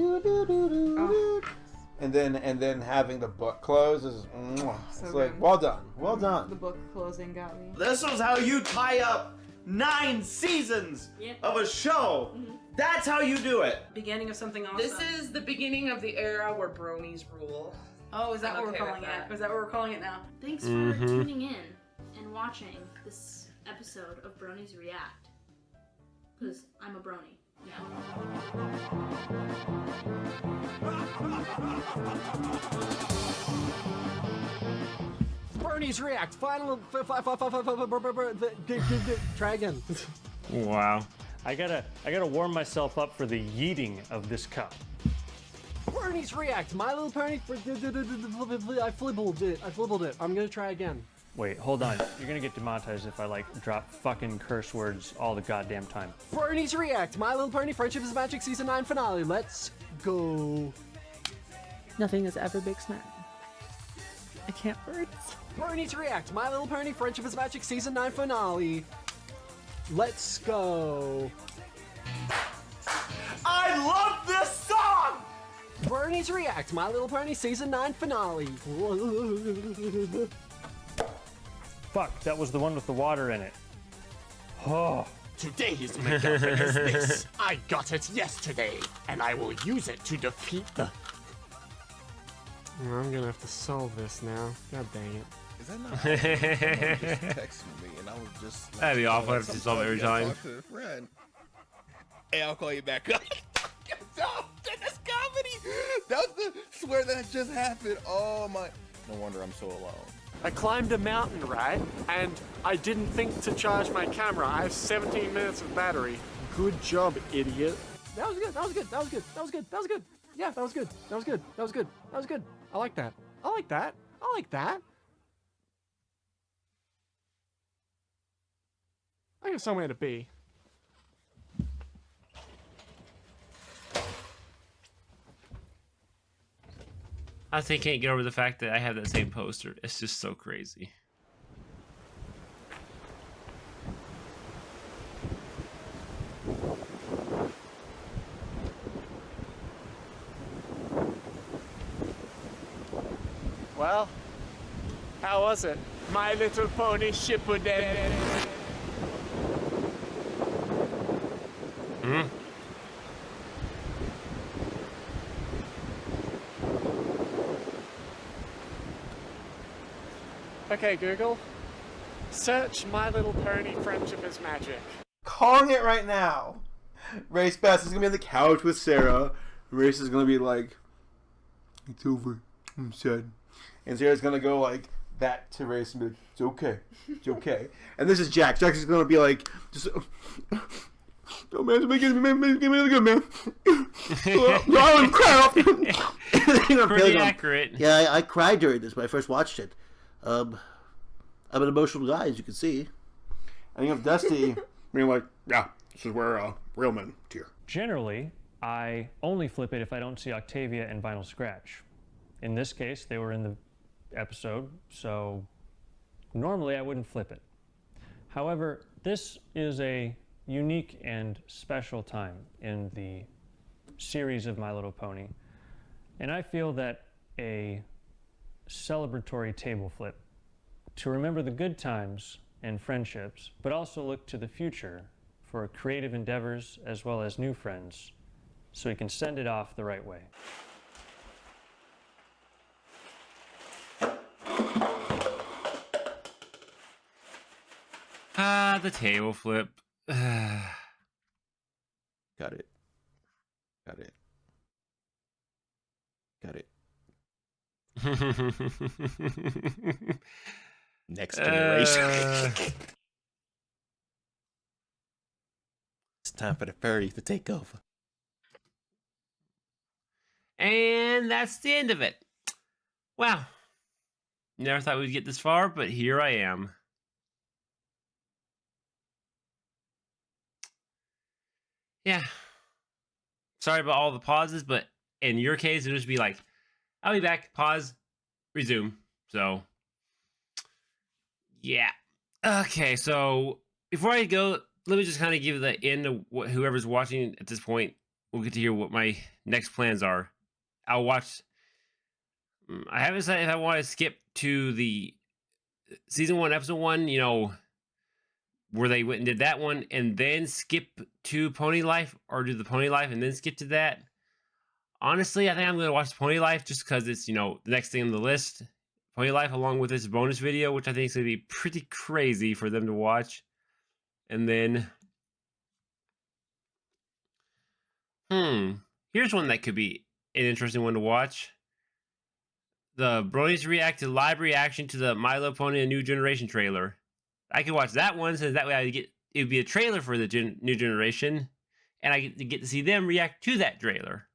and then having the book close is, So it's like good. well done, well done. The book closing got me. This is how you tie up 9 seasons of a show. That's how you do it. Beginning of something awesome. This is the beginning of the era where bronies rule. Oh, is that I'm what okay we're with calling that. it? Is that what we're calling it now? Thanks for tuning in and watching this episode of Bronies React. Because I'm a brony. Bronies React, final. Try again. Wow. I gotta warm myself up for the yeeting of this cup. Bronies React, My Little Pony. I flibbled it. I'm gonna try again. Wait, hold on. You're gonna get demonetized if I like drop fucking curse words all the goddamn time. Bronies React, My Little Pony, Friendship is Magic Season 9 finale. Let's go. Nothing has ever been snapped. I can't words. Bronies React, My Little Pony, Friendship is Magic Season 9 finale. Let's go. I love this song! Bronies React, My Little Pony Season 9 finale. Fuck, that was the one with the water in it. Oh. Today's MacGuffin is this. I got it yesterday, and I will use it to defeat the... I'm gonna have to solve this now. God dang it. Is that not? Just texting me, and I was just. Like, That'd be awful if you solve it every time. Talk to a friend. Hey, I'll call you back up. That's comedy. That's the swear that just happened. Oh my! No wonder I'm so alone. I climbed a mountain, right? And I didn't think to charge my camera. I have 17 minutes of battery. Good job, idiot. That was good. That was good. That was good. That was good. That was good. Yeah, that was good. That was good. That was good. That was good. I like that. I like that. I like that. I got somewhere to be. I still can't get over the fact that I have that same poster. It's just so crazy. Well, how was it? My Little Pony Shippuden. Hmm? Okay, Google. Search My Little Pony Friendship is Magic. Calling it right now. Race Best is gonna be on the couch with Sarah. Race is gonna be like, "It's over. I'm sad." And Sarah's gonna go like that to Race and be like, "It's okay. It's okay." And this is Jack. Jack is gonna be like, just, "Oh man, make it good, man." I'm crying. Pretty accurate. Yeah, I cried during this when I first watched it. I'm an emotional guy, as you can see. And you have Dusty being like, "Yeah, this is where real men tear." Generally, I only flip it if I don't see Octavia and Vinyl Scratch. In this case, they were in the episode, so normally I wouldn't flip it. However, this is a unique and special time in the series of My Little Pony, and I feel that a celebratory table flip to remember the good times and friendships, but also look to the future for creative endeavors as well as new friends, so we can send it off the right way. The table flip. Got it. Got it. Got it. Next generation. It's time for the furry to take over. And that's the end of it. Wow. Never thought we'd get this far, but here I am. Yeah. Sorry about all the pauses, but in your case, it'll just be like, I'll be back, pause, resume. So, yeah. Okay, so before I go, let me just kind of give the end of whoever's watching at this point will get to hear what my next plans are. I'll watch. I haven't decided if I want to skip to the season 1, episode 1, you know, where they went and did that one and then skip to Pony Life, or do the Pony Life and then skip to that. Honestly, I think I'm going to watch the Pony Life just because it's, you know, the next thing on the list. Pony Life along with this bonus video, which I think is going to be pretty crazy for them to watch. And then, here's one that could be an interesting one to watch. The Bronies React to live reaction to the My Little Pony A New Generation trailer. I could watch that one, so that way it would be a trailer for the new generation, and I get to see them react to that trailer.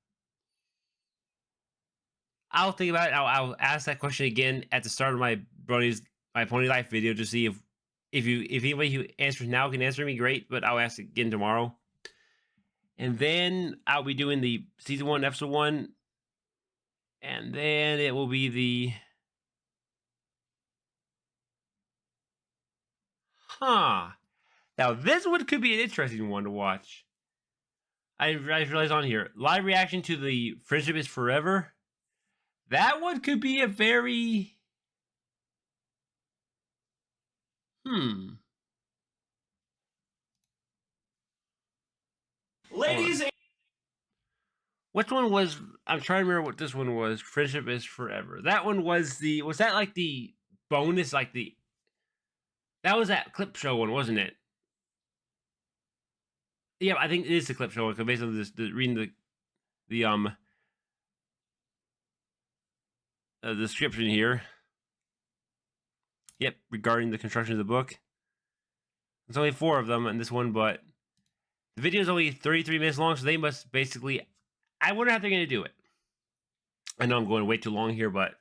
I'll think about it. I'll ask that question again at the start of my Pony Life video to see if anybody who answers now can answer me, great, but I'll ask again tomorrow. And then I'll be doing the season 1, episode 1, and then it will be the Now this one could be an interesting one to watch. I realized on here, live reaction to the Friendship is Forever. That one could be a very... Ladies and... Which one was... I'm trying to remember what this one was. Friendship is Forever. That one was the... Was that like the bonus, like the... That was that clip show one, wasn't it? Yeah, I think it is the clip show one, because based on this, reading the description here. Yep, regarding the construction of the book. There's only 4 of them in this one, but the video is only 33 minutes long, so they must basically... I wonder how they're going to do it. I know I'm going way too long here, but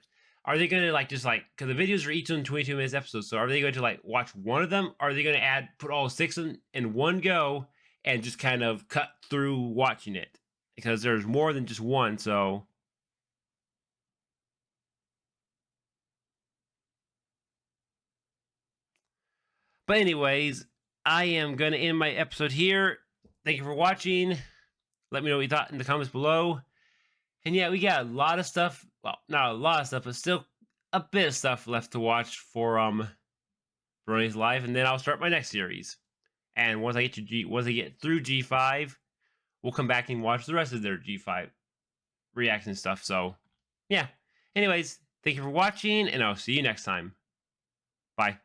are they going to because the videos are each on 22 minutes episodes, so are they going to watch one of them? Or are they going to put all 6 in one go and just kind of cut through watching it? Because there's more than just one, so... But anyways, I am going to end my episode here. Thank you for watching. Let me know what you thought in the comments below. And yeah, we got a lot of stuff. Well, not a lot of stuff, but still a bit of stuff left to watch for Bronies Live, and then I'll start my next series. And once I get through G5, we'll come back and watch the rest of their G5 reaction stuff. So, yeah. Anyways, thank you for watching, and I'll see you next time. Bye.